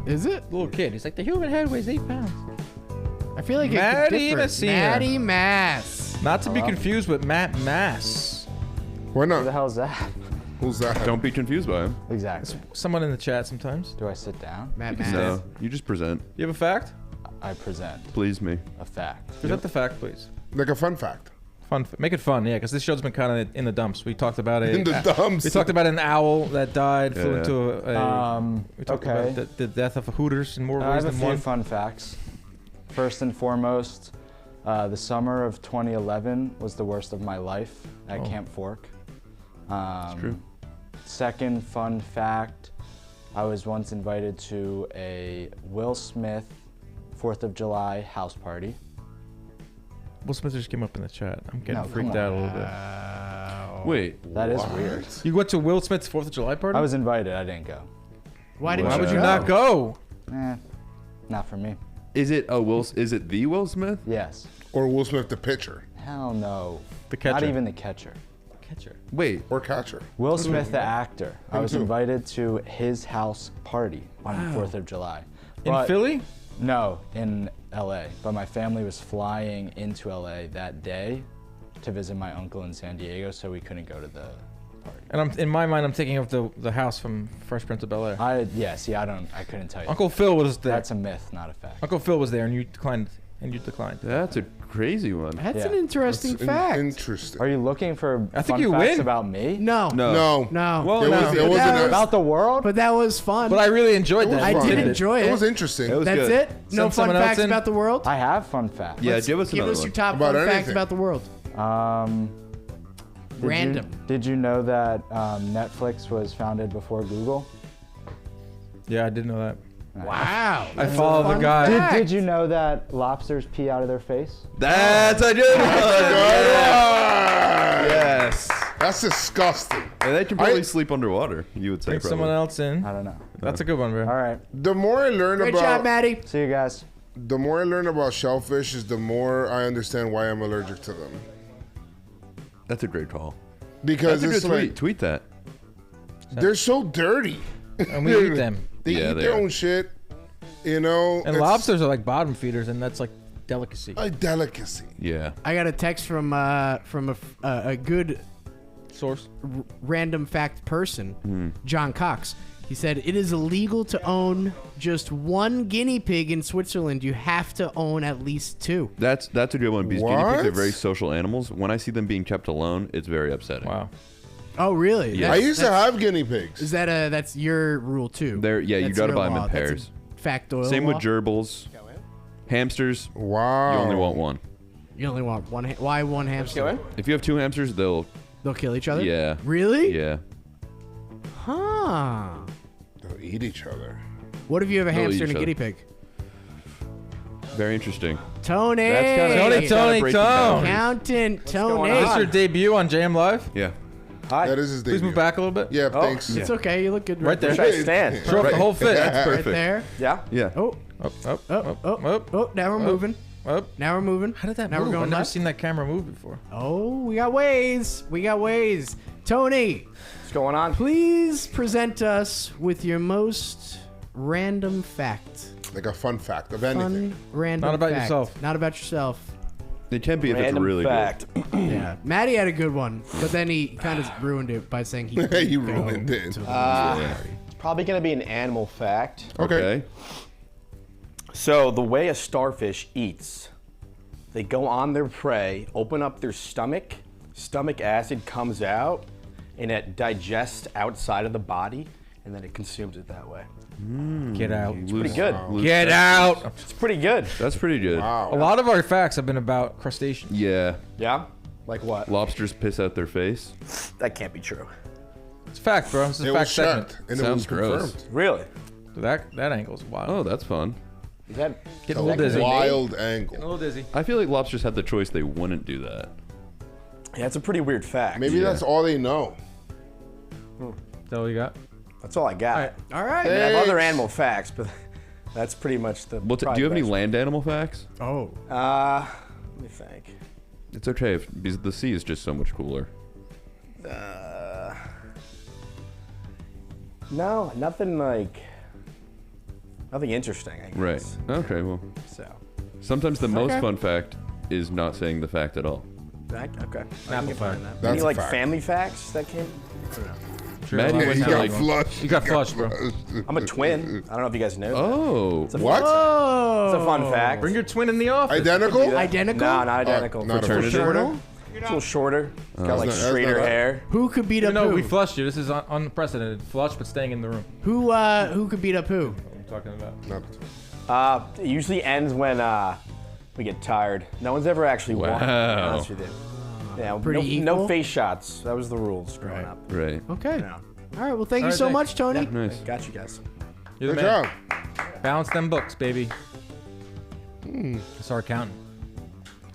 Is it? Little kid. He's like, the human head weighs 8 pounds. I feel like Maddie it could differ. Messina. Maddie Mass. Not to be confused with Matt Mass. Why not? Who the hell's that? Who's that? Don't be confused by him. Exactly. Someone in the chat sometimes. Do I sit down? Matt Mass. No, you just present. You have a fact? I present Please me. a fact. Present the fact, please. Like a fun fact. Make it fun, yeah, because this show's been kind of in the dumps. We talked about it. In the dumps. We talked about an owl that died, flew Yeah. into a. We talked okay. about the death of a Hooters in more I ways have a than few one. fun facts. First and foremost, the summer of 2011 was the worst of my life at Camp Fork. It's true. Second fun fact, I was once invited to a Will Smith 4th of July house party. Will Smith just came up in the chat. I'm getting No, freaked come out a on. little bit. Wait. That is weird. You went to Will Smith's 4th of July party? I was invited, I didn't go. Why didn't Why you would go? you not go? Not for me. Is it Is it the Will Smith? Yes. Or Will Smith the pitcher. Hell no. The catcher. Not even the catcher. Catcher. Wait. Or catcher. Will Smith the actor. I was too. invited to his house party on the 4th of July. In But- Philly? No, in LA. But my family was flying into LA that day to visit my uncle in San Diego, so we couldn't go to the party. And in my mind, I'm thinking of the house from Fresh Prince of Bel-Air. I couldn't tell you. Uncle Phil was there. That's a myth, not a fact. Uncle Phil was there, and you declined. That's a crazy one. That's an interesting fact. Interesting. Are you looking for I think fun you facts win. about me? No. No. Well, It no. was- it wasn't a- About the world? But that was fun. But I really enjoyed that. I fun. did enjoy it. It was interesting. It was That's good. it? No Send fun someone else facts in? about the world? I have fun facts. Yeah, give us Give another us your one. top About fun facts anything. about the world. Random. Did you know that Netflix was founded before Google? Yeah, I did know that. Wow. I follow the fun guy. fact. Did you know that lobsters pee out of their face? That's a good one. Yes. That's disgusting. And they can probably sleep underwater, you would say. Bring probably. someone else in. I don't know. That's a good one, bro. All right. The more I learn Great about job, Maddie. See you guys. the more I learn about shellfish is the more I understand why I'm allergic to them. That's a great call. Because That's a it's good tweet. like Tweet that. they're so dirty. And we eat them. They Yeah, eat they their are. own shit. You know. And it's lobsters are like bottom feeders, and that's like delicacy. a delicacy. Yeah. I got a text from a good source, random fact person, John Cox. He said, it is illegal to own just one guinea pig in Switzerland. You have to own at least 2. That's a good one because guinea What? pigs are very social animals. When I see them being kept alone, it's very upsetting. Wow. Oh, really? Yeah. I used to have guinea pigs. Is that that's your rule too? You That's gotta your buy them law. in That's a pairs. fact Doyle Same law? with gerbils. Hamsters. Wow. You only want one. You only want one. Why one hamster? If you have 2 hamsters, they'll kill each other. Yeah. Really? Yeah. Huh. They'll eat each other. What if you have a They'll hamster eat and a each guinea pig? Very interesting. Tony. Tony. Accountant Tony. Is this your debut on JM Live? Yeah. Hi. That is his Please debut. move back a little bit. Yeah, thanks. It's okay. You look good Right there. there. Where should I stand? Show off the whole fit. That's perfect. Right there. Yeah? Yeah. Oh. Oh. Now we're moving. Up. Now we're moving. How did that now move? We're going I've never left. seen that camera move before. Oh, we got ways. Tony, What's going on? please present us with your most random fact. Like a fun fact of anything. Fun, random Not about fact. yourself. Not about yourself. It can be if it's Random really fact. Yeah. Maddie had a good one, but then he kind of ruined it by saying he He ruined it. to the It's probably going to be an animal fact. good. Okay. So, the way a starfish eats, they go on their prey, open up their stomach acid comes out, and it digests outside of the body, and then it consumes it that way. Get out. It's pretty good. Get out. It's pretty good. That's pretty good. Wow. A lot of our facts have been about crustaceans. Yeah. Yeah? Like what? Lobsters piss out their face. That can't be true. It's a fact, bro. This is It a was fact segment. checked, and it Sounds was gross. confirmed. Really? So that angle's wild. Oh, that's fun. Is that Getting a Like little dizzy. wild Getting a angle. little dizzy. I feel like lobsters had the choice; they wouldn't do that. Yeah, it's a pretty weird fact. Maybe that's all they know. Is that all you got? That's all I got. All right. I have other animal facts, but that's pretty much the. Well, do you have any land animal facts? Oh. Let me think. It's okay because the sea is just so much cooler. No, nothing like. Nothing interesting, I guess. Right. Okay. Well. So. Sometimes the most Okay. fun fact is not saying the fact at all. Fact? Okay. Apple fact. That's Any a like fact. family facts that came? I don't know. Maddie Yeah, went he to got like. flushed. You got flushed, bro. I'm a twin. I don't know if you guys know. Oh. It's a What? Oh. It's a fun fact. Bring your twin in the office. Identical? Identical? No, not identical. not a Fraternity? Fraternal? It's a little shorter. It's got like That's not- straighter that's not- hair. Who could beat up No, who? we flushed you. This is unprecedented. Flush, but staying in the room. Who could beat up who? I'm talking about. Not It usually ends when we get tired. No one's ever actually won. to be Wow. honest with you. Yeah, Pretty no equal? face shots. That was the rules growing up. Right. Okay. Yeah. All right. Well, thank All you right, so thanks. much, Tony. Nice. Got you guys. You're the Good man. job. Balance them books, baby. It's our accountant.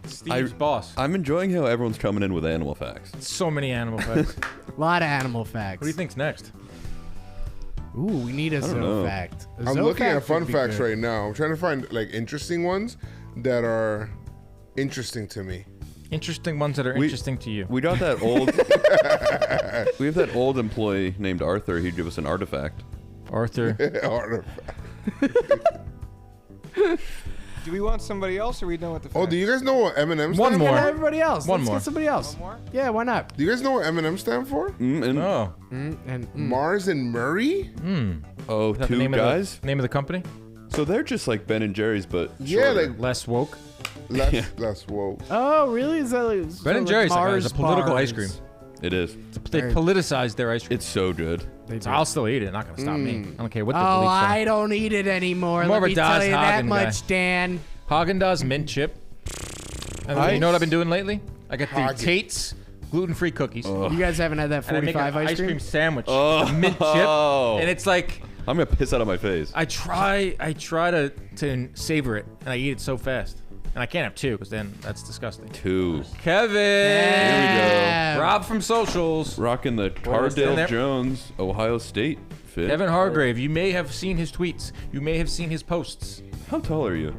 Steve's boss. I'm enjoying how everyone's coming in with animal facts. So many animal facts. A lot of animal facts. What do you think's next? Ooh, we need a don't zoo know. fact. A I'm zoo looking fact at fun would be facts good. right now. I'm trying to find like interesting ones that are interesting to me. Interesting ones that are interesting to you. We got that old. We have that old employee named Arthur. He'd give us an artifact. Arthur. Artifact. Do we want somebody else, or we know what the? Oh, do you guys know what M&M stands One more. for? Everybody else. One Let's more. get somebody else. One more? Yeah, why not? Do you guys know what M&M stand for? No. Mars and Murray? Oh, Is that the two name guys. Of the name of the company? So they're just like Ben and Jerry's, but Yeah, shorter. like Less woke. less woke. Oh, really? Is that like, so Ben and like Jerry's like, Mars is a political bars? ice cream. It is. They politicized their ice cream. It's so good. So I'll still eat it. Not gonna stop me. I don't care what the Oh, beliefs are. I don't eat it anymore. I'm more Let of a me Das tell you that Hagen much, guy. Dan. Haagen-Dazs mint chip. And then you know what I've been doing lately? I got the Hagen. Tate's gluten-free cookies. You guys haven't had that And I make 45 an ice cream? sandwich. Oh. with a mint chip. And it's like I'm gonna piss out of my face. I try to savor it, and I eat it so fast. And I can't have two, because then that's disgusting. Two. Kevin! Here we go. Rob from Socials. Rocking the was in there? Cardale Jones Ohio State fit. Kevin Hargrave, you may have seen his tweets. You may have seen his posts. How tall are you?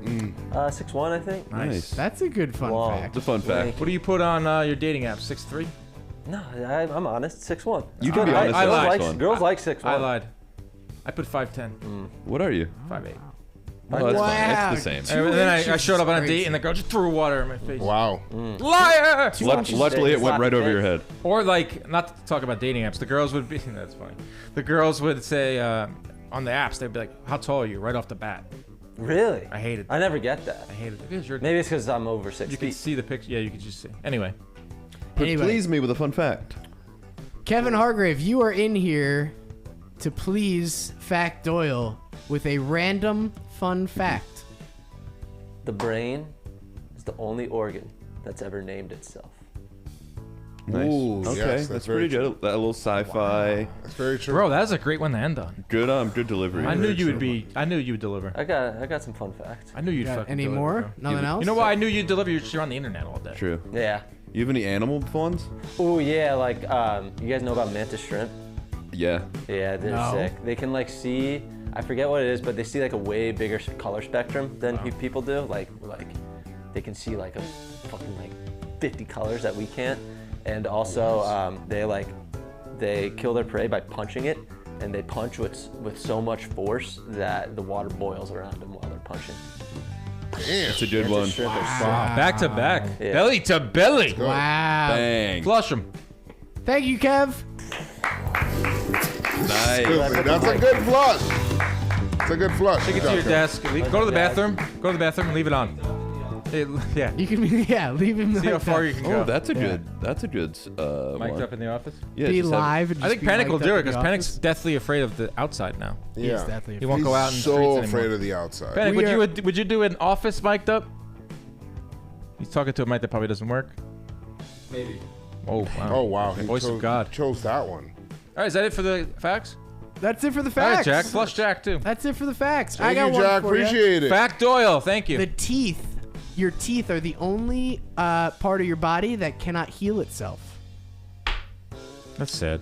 6'1", I think. Nice. That's a good fun Wow. fact. It's a fun fact. What do you put on your dating app? 6'3"? No, I'm honest. 6'1". You can be honest. I lied. Girls like 6'1". I lied. I put 5'10". What are you? 5'8". Well, that's fine. It's the same. And then I showed up on a date and the girl just threw water in my face. Wow. Liar! Luckily, it went right over your head. Or like, not to talk about dating apps, the girls would be, that's funny. The girls would say on the apps, they'd be like, how tall are you? Right off the bat. Really? I hated I never get that. I hated it. Maybe it's because I'm over 6 You feet. can see the picture. Yeah, you could just see. Anyway. Please me with a fun fact. Kevin Hargrave, you are in here to please fact Doyle with a random fun fact. The brain is the only organ that's ever named itself. Nice. Ooh, Okay, yes, that's very pretty good. That little sci-fi. That's very true. Bro, that's a great one to end on. Good delivery. I knew you would be. I knew you would deliver. I got some fun facts. I knew you'd Got fucking any deliver, more? bro. Nothing else? You know why I knew you'd deliver? You're on the internet all day. True. Yeah. You have any animal ones? Oh yeah, like you guys know about mantis shrimp? Yeah. Yeah, they're sick. They can like see, I forget what it is, but they see like a way bigger color spectrum than people do. Like they can see like a fucking like 50 colors that we can't. And also they kill their prey by punching it, and they punch with so much force that the water boils around them while they're punching. Damn. That's a good one. Wow. Back to back. Yeah. Belly to belly. Wow. Bang. Flush them. Thank you, Kev. Nice. That's a good flush. It's a good flush. Take it to your desk. Go to the bathroom. Go to the bathroom and leave it on. Yeah. You can, leave him. See how far you can go. Oh, that's a good. That's a good. Mic'd one. up in the office. Yeah, Be just have- live. And I think just be Panic will mic'd do up it in the because Panic's office. deathly afraid of the outside now. Yeah. He's definitely He won't He's go out in the so streets afraid anymore. of the outside. Panic, We would you do an office mic'd up? He's talking to a mic that probably doesn't work. Maybe. Oh wow. Oh wow. The voice of God. Chose that one. All right, is that it for the facts? That's it for the All right, facts. Jack. Flush Jack too. That's it for the facts. Thank I got you, one Jack. for you. Appreciate it. Fact Doyle. Thank you. The teeth. Your teeth are the only part of your body that cannot heal itself. That's sad.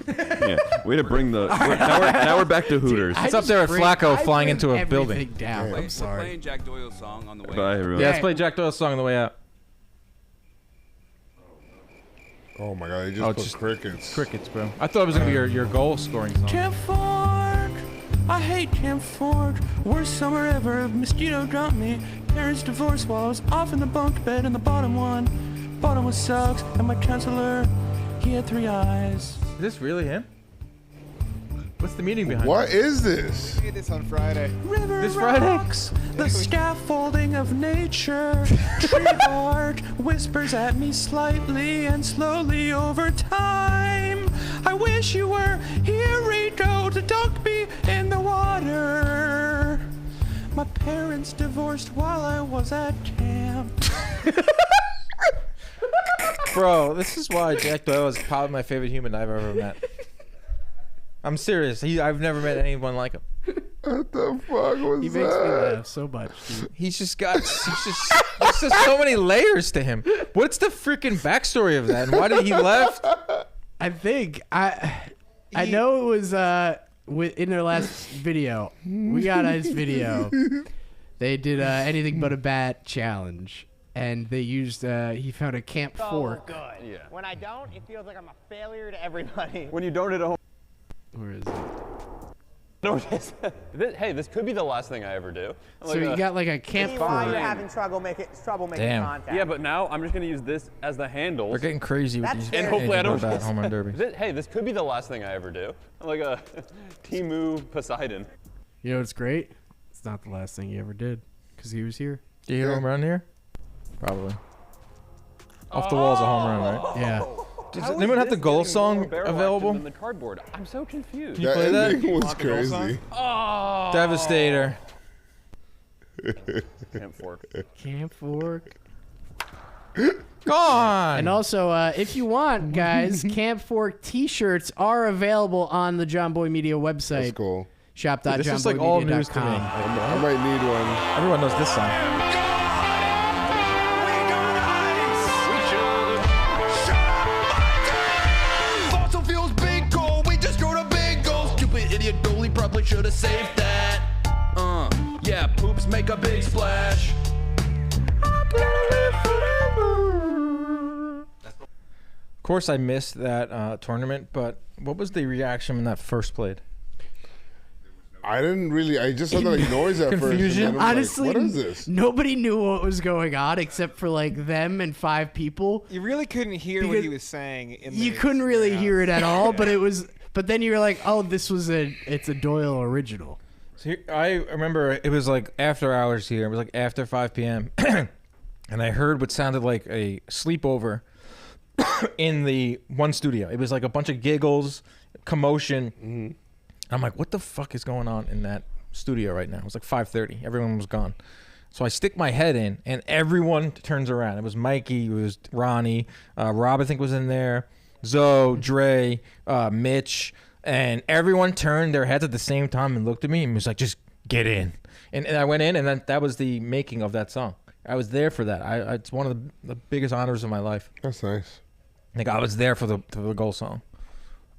Yeah. Way to bring the. Now we're back to Hooters. It's up there at Flacco flying into a building. Down. Yeah. I'm We're sorry. playing Jack Doyle's song on the way. Bye, everyone. Yeah, let's play Jack Doyle's song on the way out. Oh my god, they just put crickets. Crickets, bro. I thought it was gonna be your goal scoring song. Camp Fork, I hate Camp Fork. Worst summer ever. A mosquito jumped me. Parents divorced while I was off in the bunk bed in the bottom one. Bottom was sucks, and my chancellor, he had 3 eyes. Is this really him? What's the meaning behind What it? is this? We get this on Friday. River This Friday? rocks, the scaffolding of nature. Tree bark whispers at me slightly and slowly over time. I wish you were here, Rico, to dunk me in the water. My parents divorced while I was at camp. Bro, this is why Jack Doyle is probably my favorite human I've ever met. I'm serious. I've never met anyone like him. What the fuck was He that? makes me laugh so much. Dude. He's just there's just so many layers to him. What's the freaking backstory of that? And why did he left? I think I know it was in their last video. We got a video. They did anything but a bat challenge, and they used he found a camp fork. Good. Yeah. When I don't, it feels like I'm a failure to everybody. When you don't hit a home. Where is it? No, hey, this could be the last thing I ever do. So you got like a camp See why you're fork. having trouble making Damn. contact. Yeah, but now I'm just gonna use this as the handles. They're getting crazy with That's these. And hopefully I don't. That home run derby. Hey, this could be the last thing I ever do. Like a Timu Poseidon. You know what's great? It's not the last thing he ever did, because he was here. Do you hear home run here? Probably. Off the wall's a home run, right? Yeah. Does anyone have the goal song available? Than the cardboard. I'm so confused. Can you play that? ending was crazy. Oh. Devastator. Camp Fork. Camp fork. Gone. And also, if you want, guys, Camp Fork T-shirts are available on the John Boy Media website. That's cool. This is like all news to me. I might need one. Everyone knows this song. Fossil fuels, big goal. We just wrote a big goal. Stupid idiot Doyle probably should have saved that. Yeah, poops make a big splash. Of course, I missed that tournament, but what was the reaction when that first played? I didn't really. I just saw the like noise at Confusion? first. And then I'm Honestly, like, what is this? nobody knew what was going on except for like them and 5 people. You really couldn't hear what he was saying. You couldn't really hear it at all, but it was. But then you were like, oh, it's a Doyle original. So I remember it was like after hours here. It was like after 5 p.m. and I heard what sounded like a sleepover in the one studio. It was like a bunch of giggles, commotion. Mm-hmm. I'm like, what the fuck is going on in that studio right now? It was like 5:30. Everyone was gone. So I stick my head in, and everyone turns around. It was Mikey. It was Ronnie. Rob, I think, was in there. Zoe, Dre, Mitch. And everyone turned their heads at the same time and looked at me and was like, just get in. And I went in, and that was the making of that song. I was there for that. It's one of the biggest honors of my life. That's nice. Like, I was there for the goal song.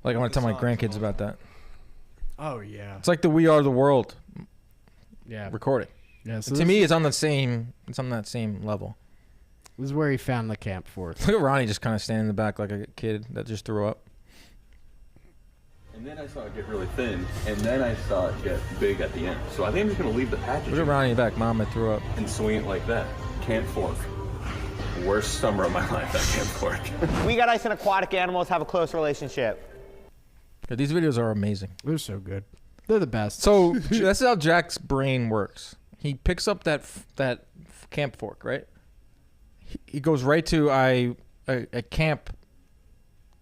Like, I want to tell my grandkids about that. Oh, yeah. It's like the We Are the World recording. Yeah, so to me, it's on that same level. This is where he found the camp fork. Look at Ronnie just kind of standing in the back like a kid that just threw up. And then I saw it get really thin, and then I saw it get big at the end. So I think I'm just going to leave the package. Look at Ronnie in the back. Mom, I threw up. And swing it like that. Camp fork. Worst summer of my life, that camp fork. We got ice and aquatic animals have a close relationship. Yeah, these videos are amazing. They're so good. They're the best. So that's how Jack's brain works. He picks up that camp fork, right? He goes right to a camp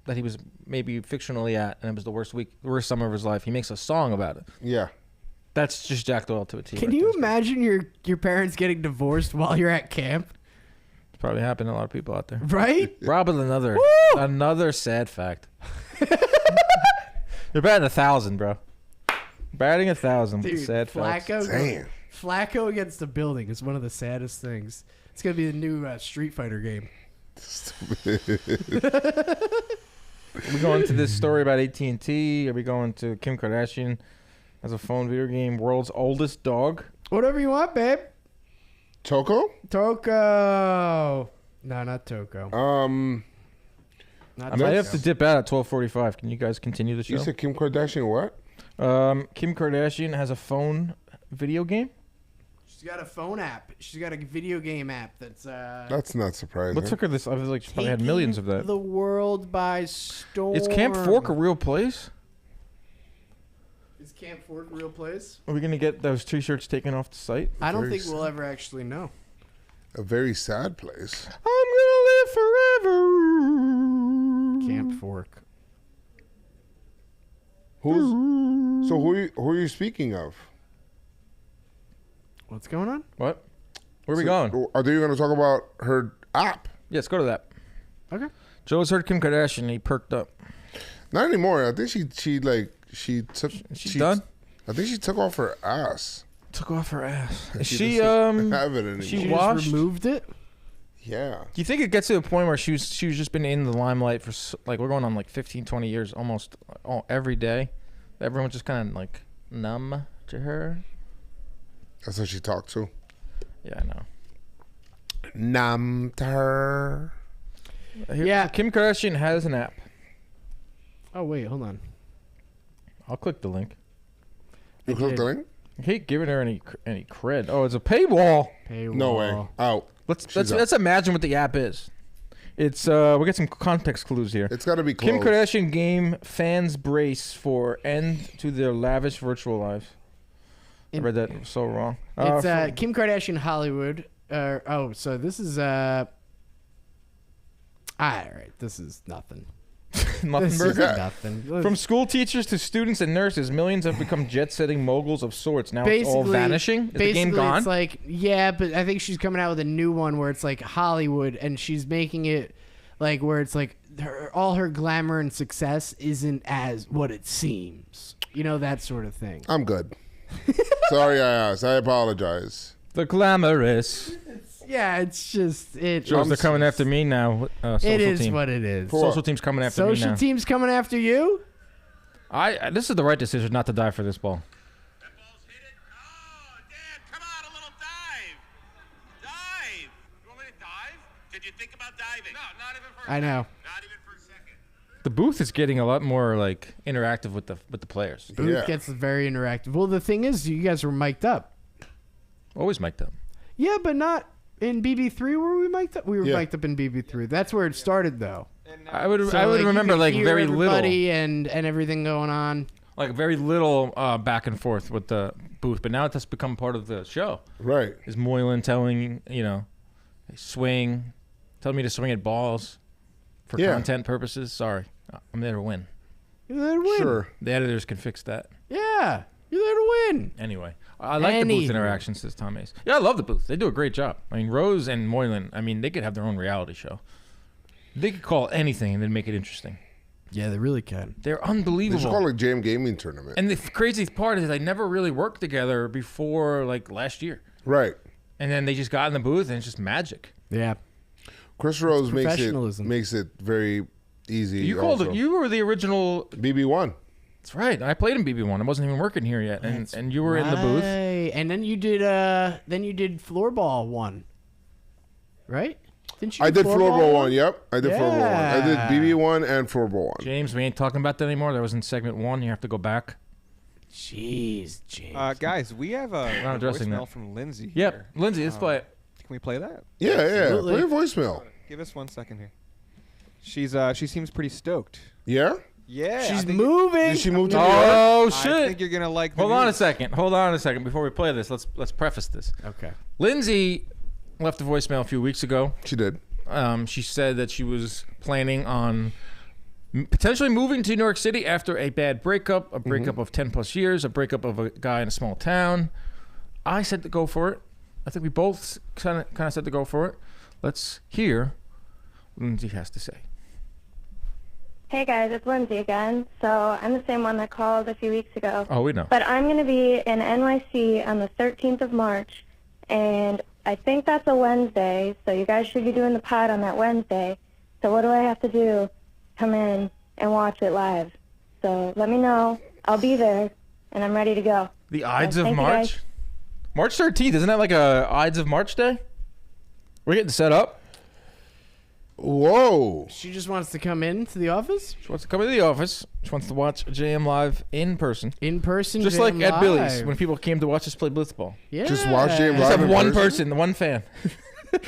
that he was maybe fictionally at, and it was the worst summer of his life. He makes a song about it. Yeah. That's just Jack Doyle to a T. Can you imagine your parents getting divorced while you're at camp? It's probably happened to a lot of people out there. Right? Rob with another sad fact. You're batting 1,000, bro. Batting 1,000 with sad facts. Damn. Flacco against the building is one of the saddest things. It's going to be the new Street Fighter game. Are we going to this story about AT&T? Are we going to Kim Kardashian as a phone video game, world's oldest dog? Whatever you want, babe. Toko? Toko. No, not Toko. I might have to dip out at 12:45. Can you guys continue the show? You said Kim Kardashian what? Kim Kardashian has a phone video game. She's got a phone app. She's got a video game app that's That's not surprising. What took her this? I was like, she probably had millions of that. the world by storm. Is Camp Fork a real place? Is Camp Fork a real place? Are we gonna get those T-shirts taken off the site? I don't think we'll ever actually know. A very sad place. I'm gonna live forever. Camp Fork. Who are you speaking of? What's going on? What? Where are we going? Are they going to talk about her app? Yeah, let's go to that. Okay. Joe's heard Kim Kardashian. And he perked up. Not anymore. I think she took. She's done. I think she took off her ass. Took off her ass. Is She she doesn't have it anymore. She She washed. just removed it? Yeah. Do you think it gets to a point where she's just been in the limelight for like we're going on like 15, 20 years, almost every day? Everyone's just kind of like numb to her. That's how she talked too. Yeah, I know. Numb to her. Yeah. Kim Kardashian has an app. Oh, wait, hold on. I'll click the link. You click the link? I hate giving her any cred. Oh, it's a paywall. No way. Out. Let's imagine what the app is. It's we'll get some context clues here. It's got to be Kim closed. Kardashian game fans brace for end to their lavish virtual lives. I read that so wrong. It's Kim Kardashian Hollywood. So this is all right. This is nothing. Nothing. This is nothing. From school teachers to students and nurses, millions have become jet-setting moguls of sorts. Now it's all vanishing. Is the game gone? It's like, yeah, but I think she's coming out with a new one where it's like Hollywood, and she's making it like where it's like all her glamour and success isn't as what it seems. You know, that sort of thing. I'm good. Sorry I asked. I apologize. The glamorous. Yeah, it's just it. Joe's, they're coming after me now. It is what it is. Social team's coming after me now. Social team's coming after you? This is the right decision not to die for this ball. I know. Not even for a second. The booth is getting a lot more like interactive with the players. Booth gets very interactive. Well, the thing is, you guys were mic'd up. Always mic'd up. Yeah, but not in BB3 were we mic'd up? We were mic'd up in BB3. That's where it started, though. I would remember like very little and everything going on. Like very little back and forth with the booth, but now it has become part of the show. Right. Is Moylan telling swing, telling me to swing at balls for content purposes? Sorry, I'm there to win. You're there to win. Sure. The editors can fix that. Yeah, you're there to win. Anyway, I like the booth interactions, says Tom Ace. Yeah, I love the booth. They do a great job. I mean, Rose and Moylan, they could have their own reality show. They could call anything and then make it interesting. Yeah, they really can. They're unbelievable. They should call it a Jam Gaming Tournament. And the crazy part is they never really worked together before like last year. Right. And then they just got in the booth and it's just magic. Yeah. Chris Rose makes it very easy. You were the original BB1. That's right. I played in BB1. I wasn't even working here yet, and you were in the booth. And then you did floorball 1, right? Didn't you? I did floorball 1. Yep, I did floorball 1. I did Yeah. BB1 and floorball 1. James, we ain't talking about that anymore. That was in segment 1. You have to go back. Jeez, James. Guys, we have a not addressing voicemail that. from Lindsay. Yep, here. Lindsay, let's play it. Can we play that? Yeah. Absolutely. Play a voicemail. Give us 1 second here. She seems pretty stoked. Yeah. Yeah, She's moving. Did she move to New Oh York? shit! I think you're gonna like. Hold on a second. Before we play this, let's preface this. Okay. Lindsay left a voicemail a few weeks ago. She did. She said that she was planning on potentially moving to New York City after a bad breakup, a breakup of 10 plus years, a breakup of a guy in a small town. I said to go for it. I think we both kind of said to go for it. Let's hear what Lindsay has to say. Hey guys, it's Lindsay again. So I'm the same one that called a few weeks ago. Oh, we know. But I'm going to be in NYC on the 13th of March, and I think that's a Wednesday, so you guys should be doing the pod on that Wednesday. So what do I have to do? Come in and watch it live. So let me know. I'll be there, and I'm ready to go. The Ides of thank you, March? guys. March 13th, isn't that like a Ides of March day? We're getting set up. Whoa. She just wants to come into the office? She wants to come into the office. She wants to watch JM Live in person. In person, Just JM like at Billy's Live. when people came to watch us play Blitzball. Yeah. Just watch JM Live. Just have in one person? person, one fan. Yeah.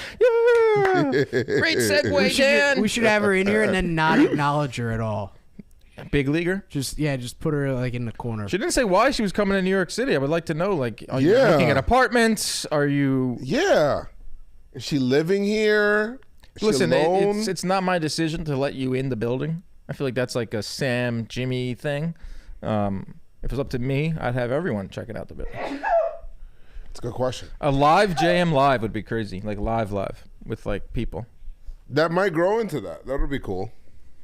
Great segue, Dan. We should have her in here and then not acknowledge her at all. Big leaguer? Just put her like in the corner. She didn't say why she was coming to New York City. I would like to know, like, are you Yeah. looking at apartments? Are you... Yeah. Is she living here? Is she Listen, alone? it's not my decision to let you in the building. I feel like that's like a Sam, Jimmy thing. If it was up to me, I'd have everyone checking out the building. It's a good question. A live JM Live would be crazy. Like live with like people. That might grow into that. That would be cool.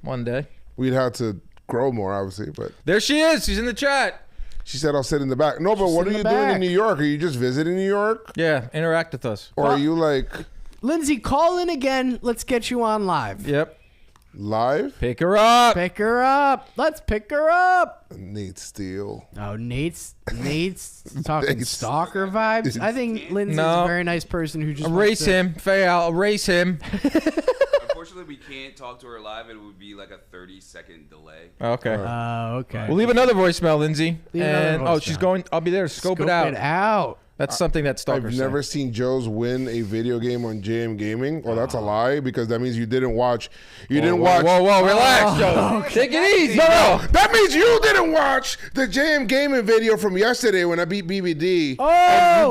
One day. We'd have to grow more, obviously, but There she is. She's in the chat. she said I'll sit in the back. No, but what are in you the doing in back. New York? Are you just visiting New York? Yeah, interact with us. Or are you like Lindsay, call in again. Let's get you on live. Yep. live? Pick her up. Pick her up. Let's pick her up. Nate Steele. Oh, Nate's talking stalker vibes. I think Lindsay's No. a very nice person who just Erase wants to- him. Faye, erase him. Unfortunately, we can't talk to her live. It would be like a 30-second delay. Okay. Okay. We'll leave another voicemail, Lindsay. Leave another And voicemail. she's going. I'll be there to scope it out. That's something that stalkers I've never seen Joe's win a video game on JM Gaming. Well, that's a lie because that means you didn't watch. You didn't watch. Whoa, relax, Joe. Take it easy. No, that means you didn't watch the JM Gaming video from yesterday when I beat BBD. Oh!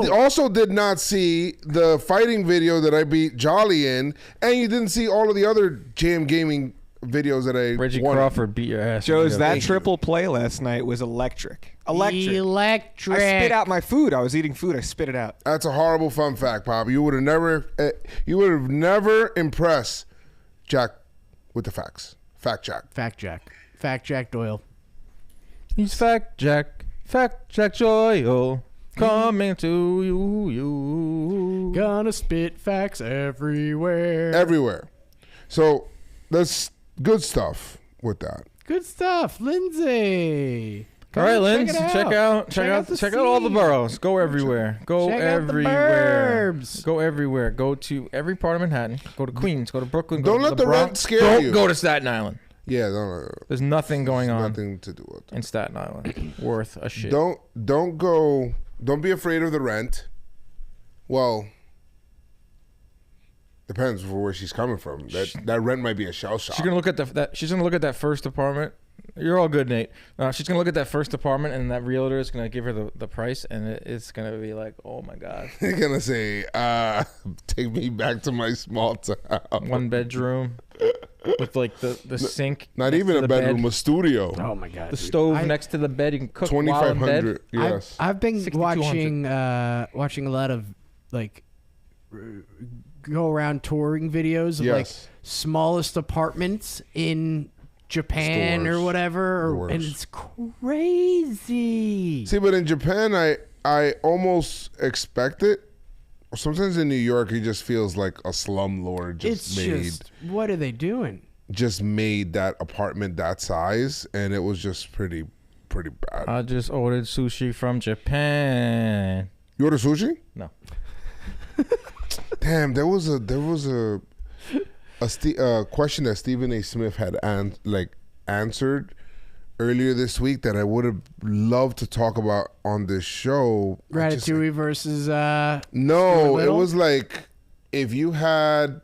And you also did not see the fighting video that I beat Jolly in, and you didn't see all of the other JM Gaming videos that I Reggie won. Crawford beat your ass. Joe's, that Thank you. triple play last night was electric. Electric. I spit out my food. I was eating food. I spit it out. That's a horrible fun fact, Pop. You would have never impressed Jack with the facts. Fact Jack. Fact Jack Doyle. He's Fact Jack Doyle. Coming to you. Gonna spit facts everywhere. Everywhere. So that's good stuff with that. Good stuff, Lindsay. All right, Come Lindsay, check out all the boroughs. Go everywhere. Go Check out the everywhere. burbs. Go everywhere. Go to every part of Manhattan. Go to Queens. Go to Brooklyn. Don't go to let the Bronx. rent scare Don't you. go to Staten Island. Yeah, no. There's nothing going on. Nothing to do with that. In Staten Island worth a shit. Don't be afraid of the rent. Well, depends for where she's coming from. That rent might be a shell shock. She's gonna look at she's gonna look at that first apartment. You're all good, Nate. She's gonna look at that first apartment, and that realtor is gonna give her the price, and it's gonna be like, oh my god. They're gonna say, take me back to my small town. 1 bedroom with like the sink. Not even a bedroom, bed. a studio. Oh my god. The stove next to the bed. You can cook while in bed. 2,500. Yes. I've been 6,200. watching a lot of like go around touring videos of like smallest apartments in Japan or whatever, and it's crazy. See, but in Japan, I almost expect it. Sometimes in New York, it just feels like a slumlord what are they doing? Just made that apartment that size, and it was just pretty bad. I just ordered sushi from Japan. You ordered sushi? No. Damn, there was a question that Stephen A. Smith had answered earlier this week that I would have loved to talk about on this show. Ratatouille versus no, it was like if you had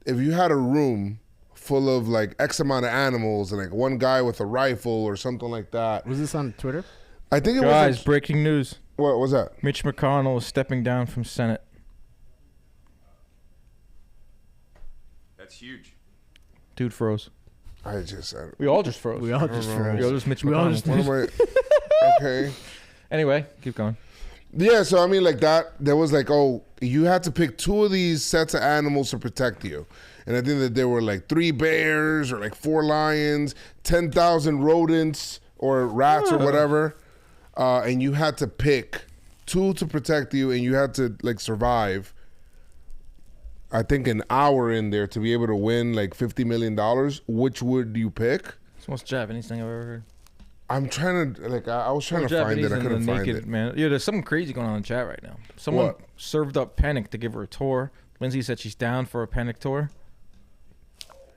a room full of like X amount of animals and like one guy with a rifle or something like that. Was this on Twitter? I think it was. Guys, breaking news. What was that? Mitch McConnell is stepping down from Senate. That's huge. Dude froze. We all just froze. We all just froze. We all just Mitch We all McConnell. Okay. Anyway, keep going. Yeah, so I mean, like that. There was like, oh, you had to pick 2 of these sets of animals to protect you, and I think that there were like 3 bears or like 4 lions, 10,000 rodents or rats or whatever, and you had to pick 2 to protect you, and you had to like survive. I think an hour in there to be able to win like $50 million. Which would you pick? It's the most Japanese thing I've ever heard. I'm trying to like. I was trying to find it. I couldn't find it. Man. Yeah, there's something crazy going on in chat right now. Someone served up Panic to give her a tour. Lindsay said she's down for a Panic tour.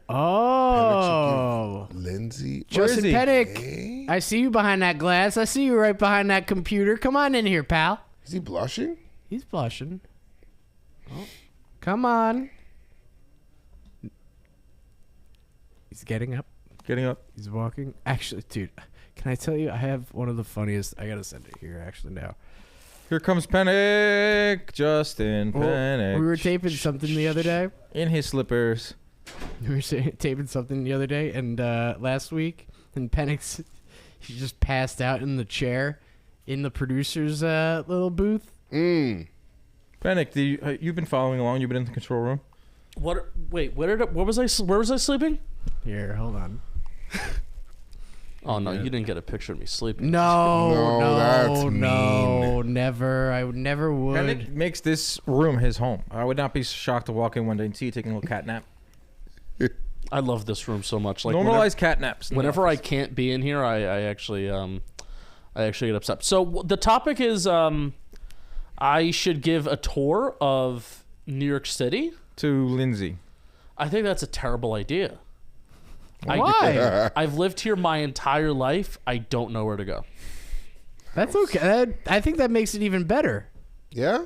Oh, Lindsay, Justin Panic. I see you behind that glass. I see you right behind that computer. Come on in here, pal. Is he blushing? He's blushing. Oh. Come on. He's getting up. Getting up. He's walking. Actually, dude, can I tell you, I have one of the funniest. I gotta send it here actually now. Here comes Panic. Justin Panic. We were taping something the other day. In his slippers. We were taping something the other day, and last week, and Penix, he just passed out in the chair in the producer's little booth. Panic, you've been following along. You've been in the control room. What? Wait, where was I sleeping? Here, hold on. Oh no, you didn't get a picture of me sleeping. No, never. I never would. Panic makes this room his home. I would not be shocked to walk in one day and see you taking a little cat nap. I love this room so much. Like normalize cat naps. Whenever I can't be in here, I actually get upset. So the topic is I should give a tour of New York City to Lindsay. I think that's a terrible idea. Why? I've lived here my entire life. I don't know where to go. That's okay. I think that makes it even better. Yeah?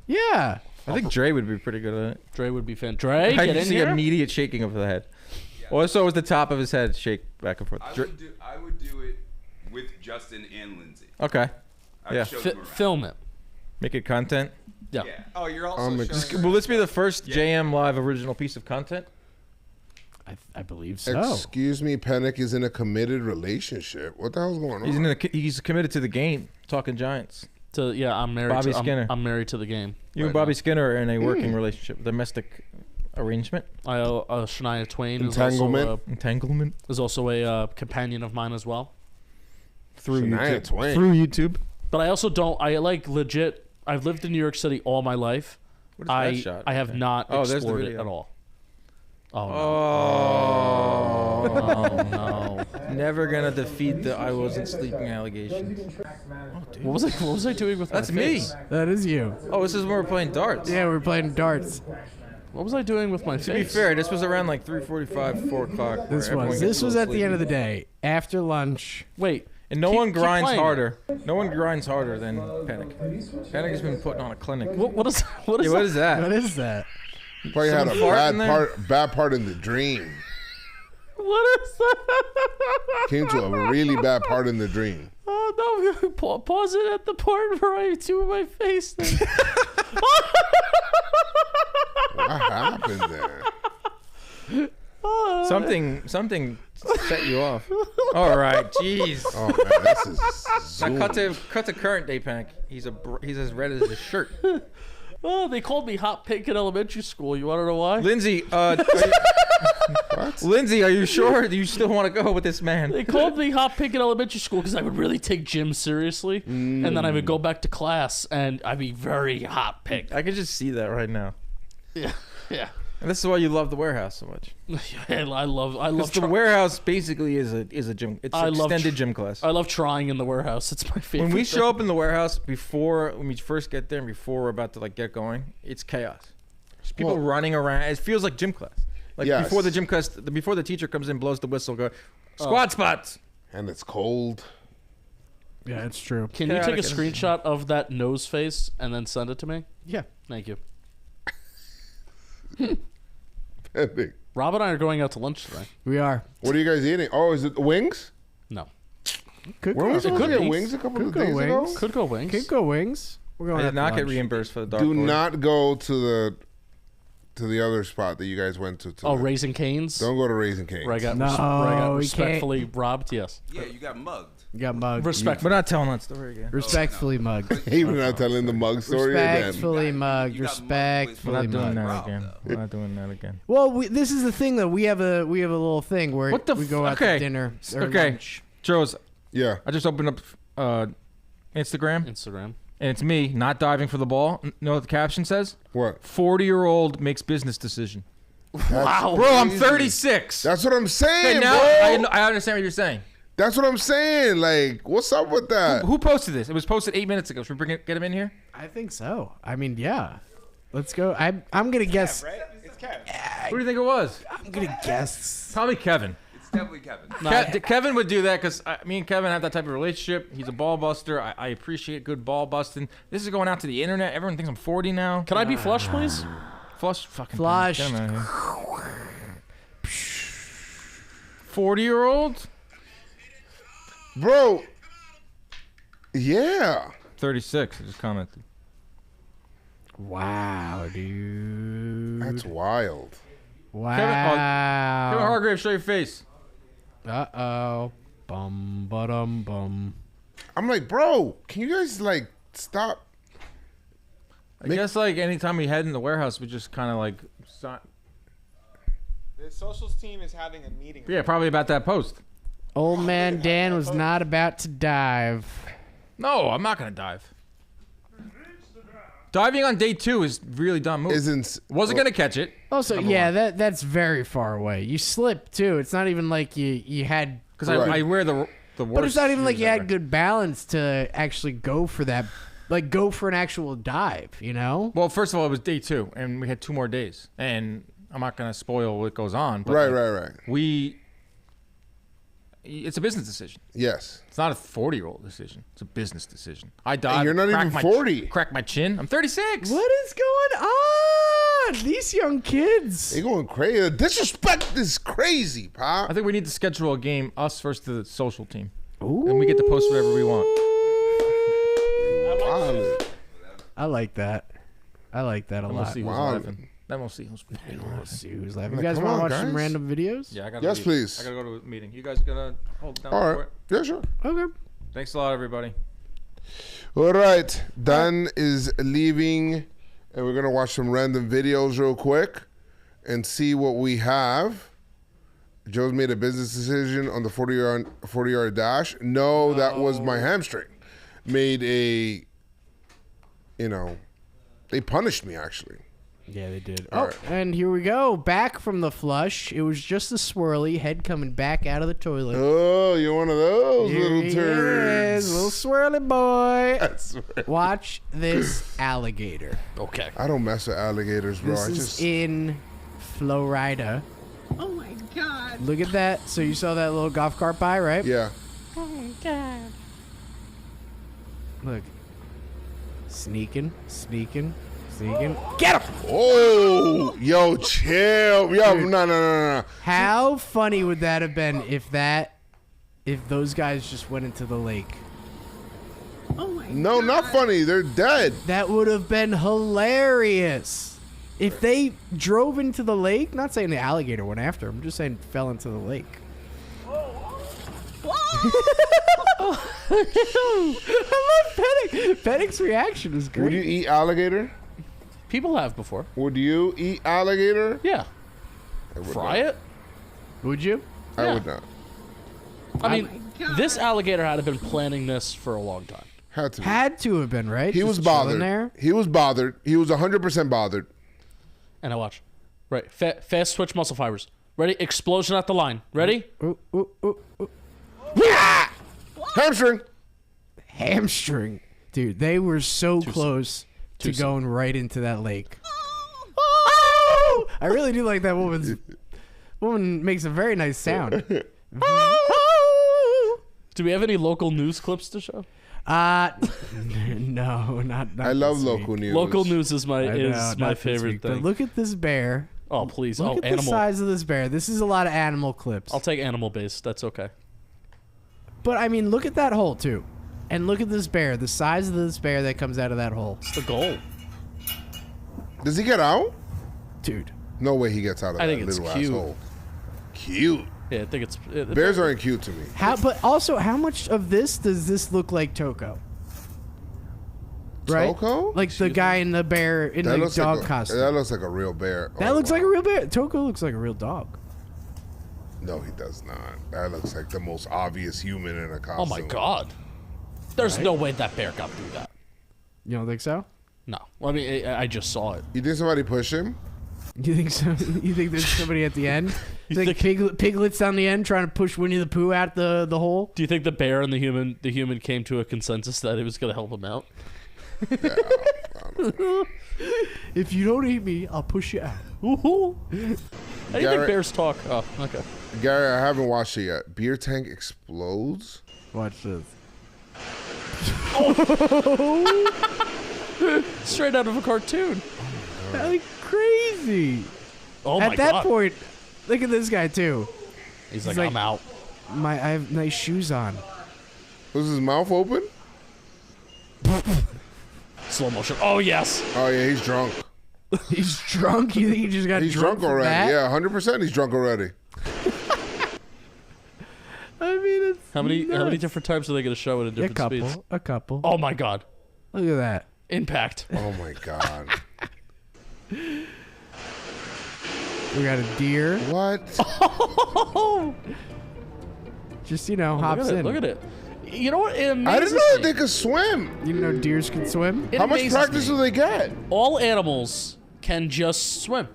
Yeah. I think Dre would be pretty good at it. Dre would be fan. Dre, get in see here. Immediate shaking of the head. Also, was the top of his head shake back and forth. I would do it with Justin and Lindsay. Okay. I'd show them around. Film it. Make it content. Yeah. Oh, you're also showing will this be the first JM Live original piece of content? I believe so. Excuse me, Panic is in a committed relationship. What the hell's going on? He's committed to the game. Talking Giants. I'm married. Bobby Skinner. I'm married to the game. You and Bobby Skinner are in a working relationship, domestic arrangement. Shania Twain Entanglement is also a companion of mine as well. Through Shania YouTube. Twain. Through YouTube. But I also don't. I like legit. I've lived in New York City all my life. What is that shot? I have not there's the explored it video. at all. Oh no. Oh no. Never gonna defeat the I wasn't sleeping allegations. What was I doing with That's my me. face? That is you. Oh, this is when we're playing darts. Yeah, we're playing darts. What was I doing with my face? To be fair, this was around like 3:45, 4 o'clock. This was at the end of the day, after lunch. Wait, and no keep- one keep grinds playing. harder. No one grinds harder than Panic. Panic has been putting on a clinic. What is What is that? What is that? Probably had a Someone fart in there? bad part in the dream. What is that? Came to a really bad part in the dream. Oh no! Pause it at the part where I do my face. Thing. What happened there? Something set you off. All right, jeez. Oh man, this is Now Zoom. cut to current day Panic. He's as red as his shirt. Oh, they called me hot pink in elementary school. You want to know why? Lindsay, Lindsay, are you sure you still want to go with this man? They called me hot pink in elementary school because I would really take gym seriously, and then I would go back to class and I'd be very hot pink. I could just see that right now. Yeah, yeah. And this is why you love the warehouse so much. I love. Because the warehouse basically is a gym. It's an extended gym class. I love trying in the warehouse. It's my favorite. When we thing. show up in the warehouse when we first get there and before we're about to like get going, it's chaos. There's people running around. It feels like gym class. Like Yes. before the gym class, before the teacher comes in, blows the whistle, go squat spots. And it's cold. Yeah, it's true. Can you take a screenshot of that nose face and then send it to me? Yeah. Thank you. Epic. Rob and I are going out to lunch today. We are. What are you guys eating? Oh, is it wings? No. Could Weren't we go supposed to wings. get wings a couple of Could go days wings. ago? Could go wings. Could go wings. We're going I out did not to get lunch. reimbursed for the dark Do order. not go to the other spot that you guys went to. Oh, Raising Cane's? Don't go to Raising Cane's. Where I got, No, where I got we respectfully robbed, yes. Yeah, you got mugged. You got mugged. We're not telling that story again. Respectfully mugged. Hey, we're not telling the mug story again. Respectfully mugged. We're Respectfully not doing mugged. that again. We're not doing that again. Well, this is the thing though. We have a little thing where What the we go out to dinner. Or lunch. Joez. Yeah. I just opened up Instagram. Instagram. And it's me not diving for the ball. You know what the caption says? What? 40-year-old makes business decision. Wow, Bro, I'm 36. That's what I'm saying, Okay, now bro. I understand what you're saying. That's what I'm saying. Like, what's up with that? Who posted this? It was posted 8 minutes ago. Should we get him in here? I think so. I mean, yeah. Let's go. I'm gonna guess. Right? It's Kev. Who do you think it was? I'm gonna guess. Probably Kevin. It's definitely Kevin. Kevin would do that because me and Kevin have that type of relationship. He's a ball buster. I appreciate good ball busting. This is going out to the internet. Everyone thinks I'm 40 now. Can I be flushed, please? Flush, fucking Flushed. Get him out of here. 40-year-old? Bro. Yeah. 36. I just commented. Wow, dude. That's wild. Wow. Kevin Hargrave, show your face. Uh-oh. Bum, ba-dum, bum. I'm like, bro, can you guys, like, stop? I guess, like, anytime we head in the warehouse, we just kind of, like... The socials team is having a meeting. Yeah, probably about that post. Old man Dan was not about to dive. No, I'm not going to dive. Diving on day 2 is really dumb move. Wasn't going to catch it. Also, yeah, that's very far away. You slipped, too. It's not even like you had... Because I wear the worst. But it's not even like shoes you ever. had good balance to actually go for that. Like, go for an actual dive, you know? Well, first of all, it was day 2, and we had 2 more days. And I'm not going to spoil what goes on. But Right. It's a business decision. Yes. It's not a 40-year-old decision. It's a business decision. I died. you're not even 40. Crack my chin. I'm 36. What is going on? These young kids. They going crazy. The disrespect is crazy, pop. I think we need to schedule a game, us versus the social team. And we get to post whatever we want. I like that. I like that a Then we'll lot. see who's laughing. Then we'll see who's laughing. You guys want to watch some random videos? Yeah, I got. Yes, please. I gotta go to a meeting. You guys gonna hold down? All for right. it? Yeah, sure. Okay. Thanks a lot, everybody. All right. Dan is leaving, and we're going to watch some random videos real quick and see what we have. Joe's made a business decision on the 40-yard dash. No, that was my hamstring. Made a, they punished me, actually. Yeah, they did. All Oh, right. and here we go. Back from the flush. It was just a swirly head coming back out of the toilet. Oh, you're one of those Here little he turds. is, little swirly boy. I swear. Watch this alligator. Okay. I don't mess with alligators, bro. This I is just in Florida. Oh my god. Look at that. So you saw that little golf cart by, right? yeah. Oh my god. Look. Sneaking. Get him! Oh, yo, chill. Yo, no. How funny would that have been if those guys just went into the lake? Oh my No, not funny. They're dead. That would have been hilarious. If they drove into the lake, not saying the alligator went after them, just saying fell into the lake. I love Pennick. Pennick's reaction is great. Would you eat alligator? People have before. Would you eat alligator? Yeah. I would Fry not. it? Would you? I Yeah. would not. I mean, this alligator had been planning this for a long time. Had to. Had to have been, right? He Just was chilling bothered. there. He was bothered. He was 100% bothered. And I watch. Right. Fast twitch muscle fibers. Ready? Explosion at the line. Ready? Hamstring. Hamstring. Dude, they were so close to going right into that lake. Oh! I really do like that woman makes a very nice sound. Do we have any local news clips to show? No, not I love this local week. news. Local news is my I know, not this favorite week, thing. But look at this bear. Oh, please. Look Oh, at animal. the size of this bear. This is a lot of animal clips. I'll take animal based. That's okay. But I mean, look at that hole too, and look at this bear. The size of this bear that comes out of that hole. It's the goal. Does he get out? Dude. No way he gets out of I that think it's little cute. asshole. Cute. Yeah, I think it's. Bears aren't cute to me. But also, how much of this does this look like Toko? Right? Toko? Like the guy in the bear in the looks dog like costume. That looks like a real bear. That looks like a real bear. Toko looks like a real dog. No, he does not. That looks like the most obvious human in a costume. Oh my god. There's no way that bear got through that. You don't think so? No. Well, I mean, I just saw it. You think somebody pushed him? You think so? You think there's somebody at the end? You think piglets down the end trying to push Winnie the Pooh out the hole? Do you think the bear and the human came to a consensus that it was going to help him out? Yeah, If you don't eat me, I'll push you out. Woohoo! How do you think Garrett- bears talk? Oh, okay. Gary, I haven't watched it yet. Beer tank explodes? Watch this. Straight out of a cartoon. Like crazy. Oh my At that god. point, look at this guy too. He's like, I'm out. I have nice shoes on. Was his mouth open? Slow motion. Oh yes. Oh yeah, he's drunk. He's drunk. You think he just got He's drunk drunk from already. that? Yeah, 100%. He's drunk already. I mean, it's How many nuts. different times are they going to show it at different speeds? A couple. Oh my god. Look at that. Impact. Oh my god. We got a deer. What? Just hops Oh, look at in. it. Look at it. You know what? It I didn't amazes know that me. they could swim. You know deers can swim? It How much amazes practice me. do they get? All animals can just swim.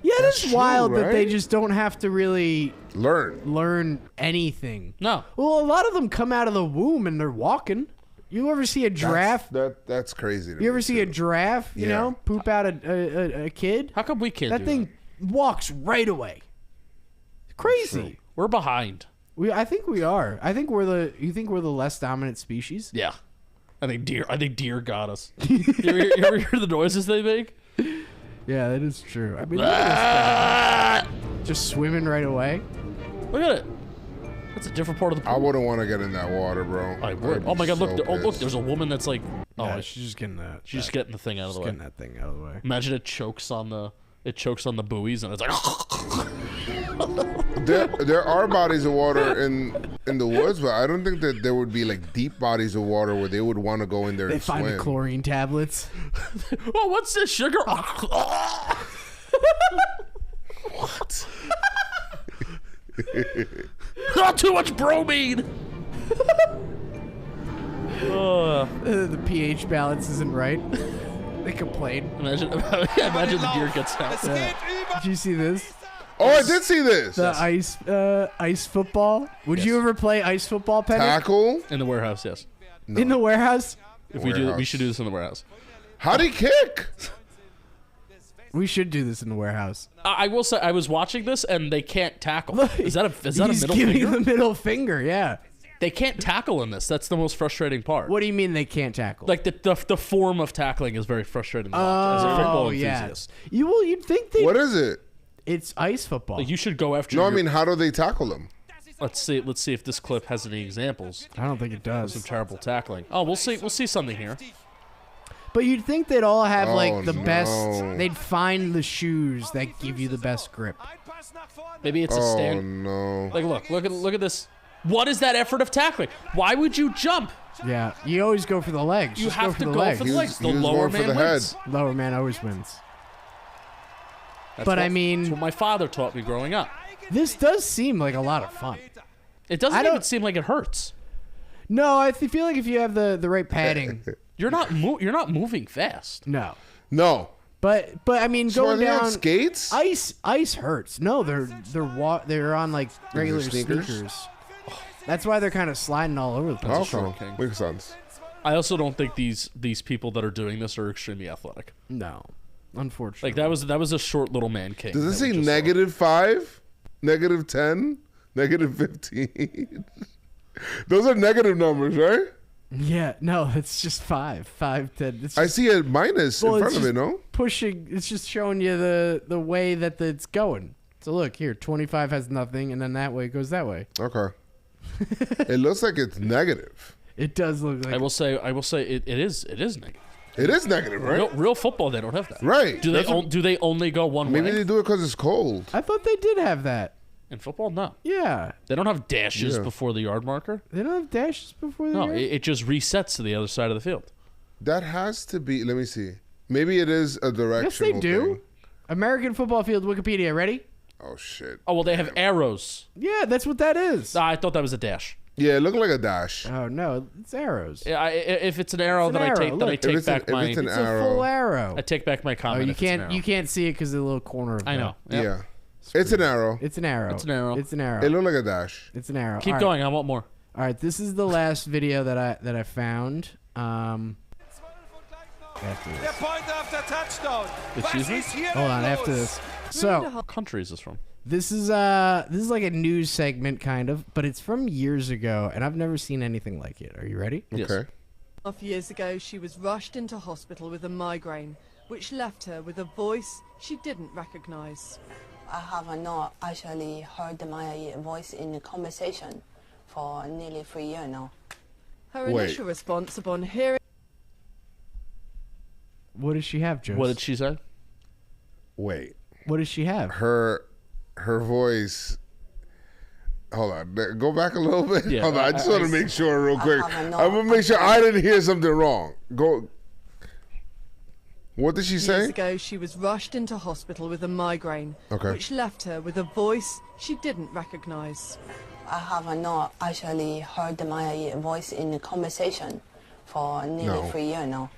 Yeah, That's that's true, wild that they right? just don't have to really learn anything. No. Well, a lot of them come out of the womb and they're walking. You ever see a giraffe? That's crazy. To You ever me, see a giraffe, you Yeah. know, poop out a kid? How come we can't That do thing walks right away. Crazy. We're behind. I think we are. I think you think we're the less dominant species? Yeah. I think deer got us. you ever hear the noises they make? Yeah, that is true. I mean, look at this guy. Just swimming right away. Look at it. That's a different part of the I pool. wouldn't want to get in that water, bro. I would. I'd Oh my be god, look. so Look, pissed. there's a woman that's like, Yeah, she's just getting that. she's just getting the thing out of the way. Getting that thing out of the way. Imagine it chokes on the buoys and it's like There are bodies of water in the woods, but I don't think that there would be like deep bodies of water where they would want to go in there They and find the swim. chlorine tablets. Oh, what's this sugar? What? Not too much bromine. The pH balance isn't right. They complain. Imagine the deer gets out. Did you see this? Oh, I did see this. The ice football. Would you ever play ice football, Penny? Tackle in the warehouse. Yes. No. In the warehouse. If we do, we should do this in the warehouse. How do you kick? We should do this in the warehouse. I will say, I was watching this and they can't tackle. Is that a middle He's giving finger? the middle finger. Yeah. They can't tackle in this. That's the most frustrating part. What do you mean they can't tackle? Like the form of tackling is very frustrating to watch as a football enthusiast. You'd think they. What is it? It's ice football. Like, you should go after. No, I mean, how do they tackle them? Let's see if this clip has any examples. I don't think it does. Some terrible tackling. Oh, we'll see. We'll see something here. But you'd think they'd all have like the no. best. They'd find the shoes that give you the best grip. Maybe it's a stand. Oh no! Like look at this. What is that effort of tackling? Why would you jump? Yeah, you always go for the legs. You Just have to go go legs. for the legs. The lower man wins. Lower man always wins. That's what my father taught me growing up. This does seem like a lot of fun. It doesn't even seem like it hurts. No, I feel like if you have the right padding, you're not moving fast. No. No. But I mean, So going are they on down skates? Ice hurts. No, they're on like regular sneakers. That's why they're kind of sliding all over the place. Okay, makes sense. I also don't think these people that are doing this are extremely athletic. No, unfortunately. Like that was a short little man king. Does it say -5, -10, -15? Those are negative numbers, right? Yeah, no, it's just 5, 5, 10. It's I see a minus in front of it, no? Pushing, it's just showing you the way that it's going. So look here, 25 has nothing, and then that way it goes that way. Okay. It looks like it's negative. It does look like. I will say it is negative. It is negative, right? Real football, they don't have that. Right. Do they only go one way? Maybe they do it because it's cold. I thought they did have that. In football, no. Yeah. They don't have dashes Yeah. before the yard marker. They don't have dashes before the No, yard? it just resets to the other side of the field. That has to be. Let me see. Maybe it is a directional. Yes, they do. thing. American Football Field Wikipedia. Ready? Oh shit. Oh well, they have arrows. Yeah, that's what that is. I thought that was a dash. Yeah, it looked like a dash. Oh no, it's arrows. Yeah, if it's an arrow, It's an then arrow. I take Look. back my. If it's an It's a full arrow. I take back my Oh, comment. you if it's an arrow. can't see it because of the little corner of I the- know. Yeah. It's an arrow. It's an arrow. It's an arrow. It's an arrow. It looked like a dash. It's an arrow. Keep All right. going. I want more. All right, this is the last video that I found. After this. Der point after Touchdown. Excuse me? Hold on, after this. So, What country is this from? this is like a news segment kind of, but it's from years ago, and I've never seen anything like it. Are you ready? Okay. Half years ago, she was rushed into hospital with a migraine, which left her with a voice she didn't recognize. I have not actually heard my voice in the conversation for nearly 3 years now. Her Wait. initial response upon hearing What does she have, Joe? What did she say? Wait. What does she have? Her voice. Hold on. Go back a little bit. Yeah, Hold on. I just want to make sure real quick. have no I'm gonna make sure I didn't hear something wrong. Go. What did she years say? ago, she was rushed into hospital with a migraine, Okay. which left her with a voice she didn't recognize. I have not actually heard my voice in the conversation for nearly No. 3 years now.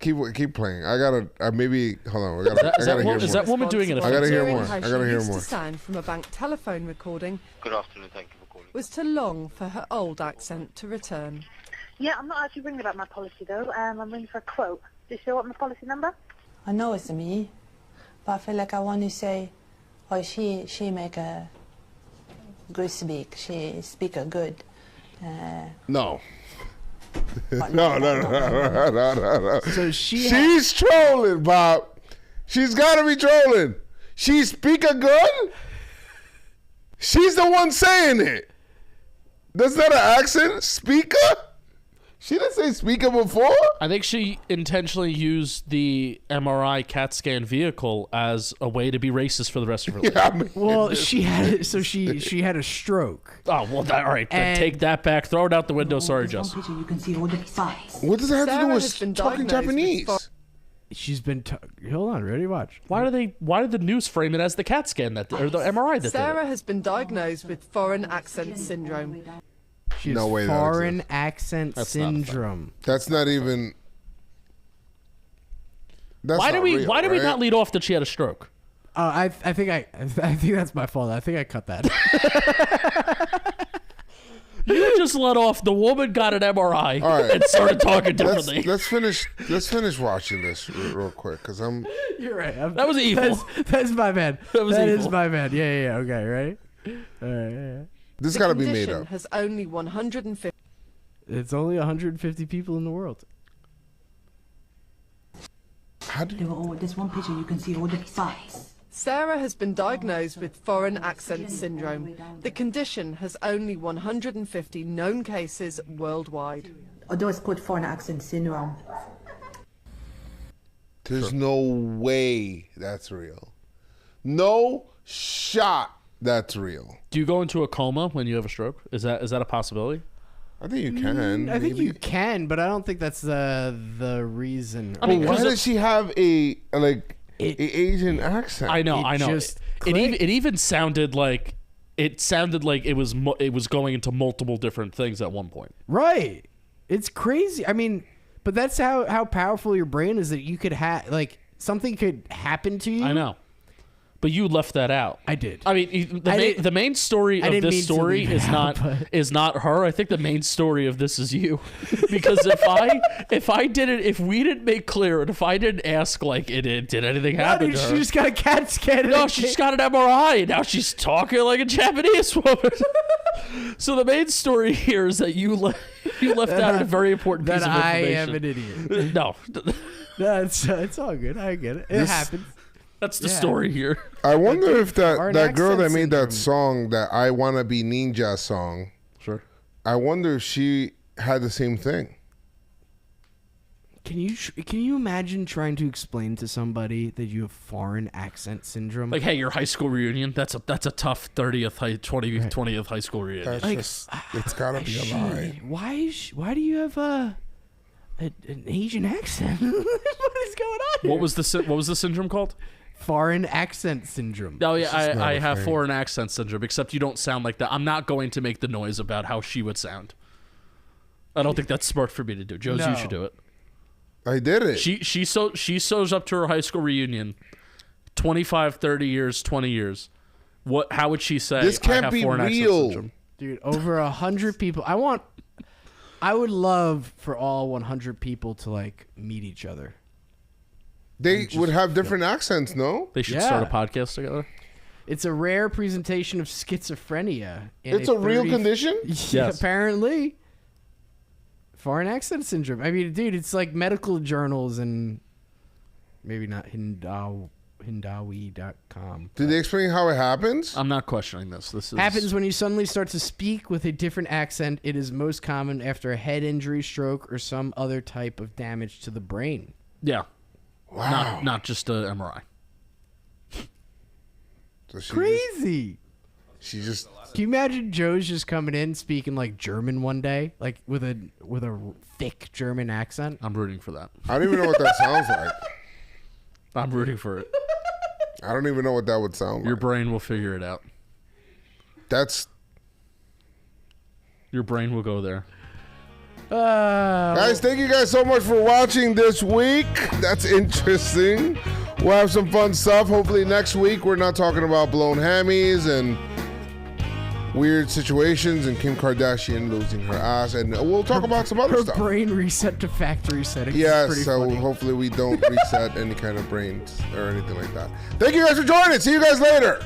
Keep playing. I gotta. Maybe. Hold on. I gotta hear more. Is that woman doing it? I gotta hear Hearing more. how I she gotta hear used more. to sound from a bank telephone recording Good afternoon, thank you for calling. was to long for her old accent to return. Yeah, I'm not actually ringing about my policy though. I'm ringing for a quote. Do you still want my policy number? I know it's me, but I feel like I want to say, oh, she make a good speak. She speak a good. No. No. So she's trolling, Bob. She's got to be trolling. She speak a good? She's the one saying it. That's not an accent. Speaker? She didn't say speaker before? I think she intentionally used the MRI CAT scan vehicle as a way to be racist for the rest of her life. Yeah, I mean, Well, she had she had a stroke. Oh, well, all right. Then And- take that back. Throw it out the window. Sorry, Jess. You can see all the sides. What does that have to do Sarah has been with talking diagnosed with Japanese? She's been. Hold on, ready? Watch. Why did the news frame it as the CAT scan or the MRI that did Sarah it? has been diagnosed with foreign accent syndrome. She has No way that foreign exists. accent That's not a thing. syndrome. That's not even. That's Why not did we real, we right? not lead off that she had a stroke? I think that's my fault. I think I cut that. You just let off. The woman got an MRI All right. and started talking differently. Let's finish watching this real quick because I'm. You're right. That was evil. That's my bad. That That evil. is my bad. Yeah. Okay, right? All right. Yeah. This got to be made condition up. has only 150. It's only 150 people in the world. There's one picture you can see all the spots. Sarah has been diagnosed with foreign accent syndrome. The condition has only 150 known cases worldwide. Although it's called foreign accent syndrome. There's no way that's real. No shot that's real. Do you go into a coma when you have a stroke? Is that a possibility? I think you can. I think maybe. you can, but I don't think that's the reason. I mean, why does she have a Asian accent? I know. It even sounded like it was going into multiple different things at one point. Right. It's crazy. I mean, but that's how powerful your brain is that you could have something could happen to you. I know. But you left that out. I did. I mean, the main story of this story is not her. I think the main story of this is you, because if we didn't make clear, and if I didn't ask, did anything happen to her? She just got a CAT scan. No, she just got an MRI, and now she's talking like a Japanese woman. So the main story here is that you left out a very important piece of information. I am an idiot. No, it's all good. I get it. It happens. That's the story here. I wonder if Foreign that girl that accent made that song, that I Wanna Be Ninja song, sure. I wonder if she had the same thing. Can you imagine trying to explain to somebody that you have foreign accent syndrome? Like, hey, your high school reunion, that's a tough 20th high school reunion. That's it's gotta be a lie. Why do you have an Asian accent? What is going on here? What was the syndrome called? Foreign accent syndrome. Oh yeah, I have foreign accent syndrome, except you don't sound like that. I'm not going to make the noise about how she would sound. I don't think that's smart for me to do. Joez, you should do it. I did it. She shows up to her high school reunion, 25, 30 years, 20 years. How would she say? This can't I have be foreign accent real, syndrome? Dude. Over 100 people. I would love for all 100 people to meet each other. They would have different accents, no? They should start a podcast together. It's a rare presentation of schizophrenia. It's a real condition? Yes. Apparently. Foreign accent syndrome. I mean, dude, it's like medical journals and maybe not Hindawi.com. Did they explain how it happens? I'm not questioning this. This is Happens when you suddenly start to speak with a different accent. It is most common after a head injury, stroke, or some other type of damage to the brain. Yeah. Wow. Not just a MRI. So Crazy. She just. Can you imagine Joez just coming in speaking like German one day, like with a thick German accent? I'm rooting for that. I don't even know what that sounds like. I'm rooting for it. I don't even know what that would sound like. Your brain will figure it out. Your brain will go there. Guys, thank you guys so much for watching this week. That's interesting. We'll have some fun stuff. Hopefully next week we're not talking about blown hammies and weird situations and Kim Kardashian losing her ass, and we'll talk about some other Her stuff. brain reset to factory settings. Yes, It's so pretty funny. hopefully we don't reset any kind of brains or anything like that. Thank you guys for joining. See you guys later.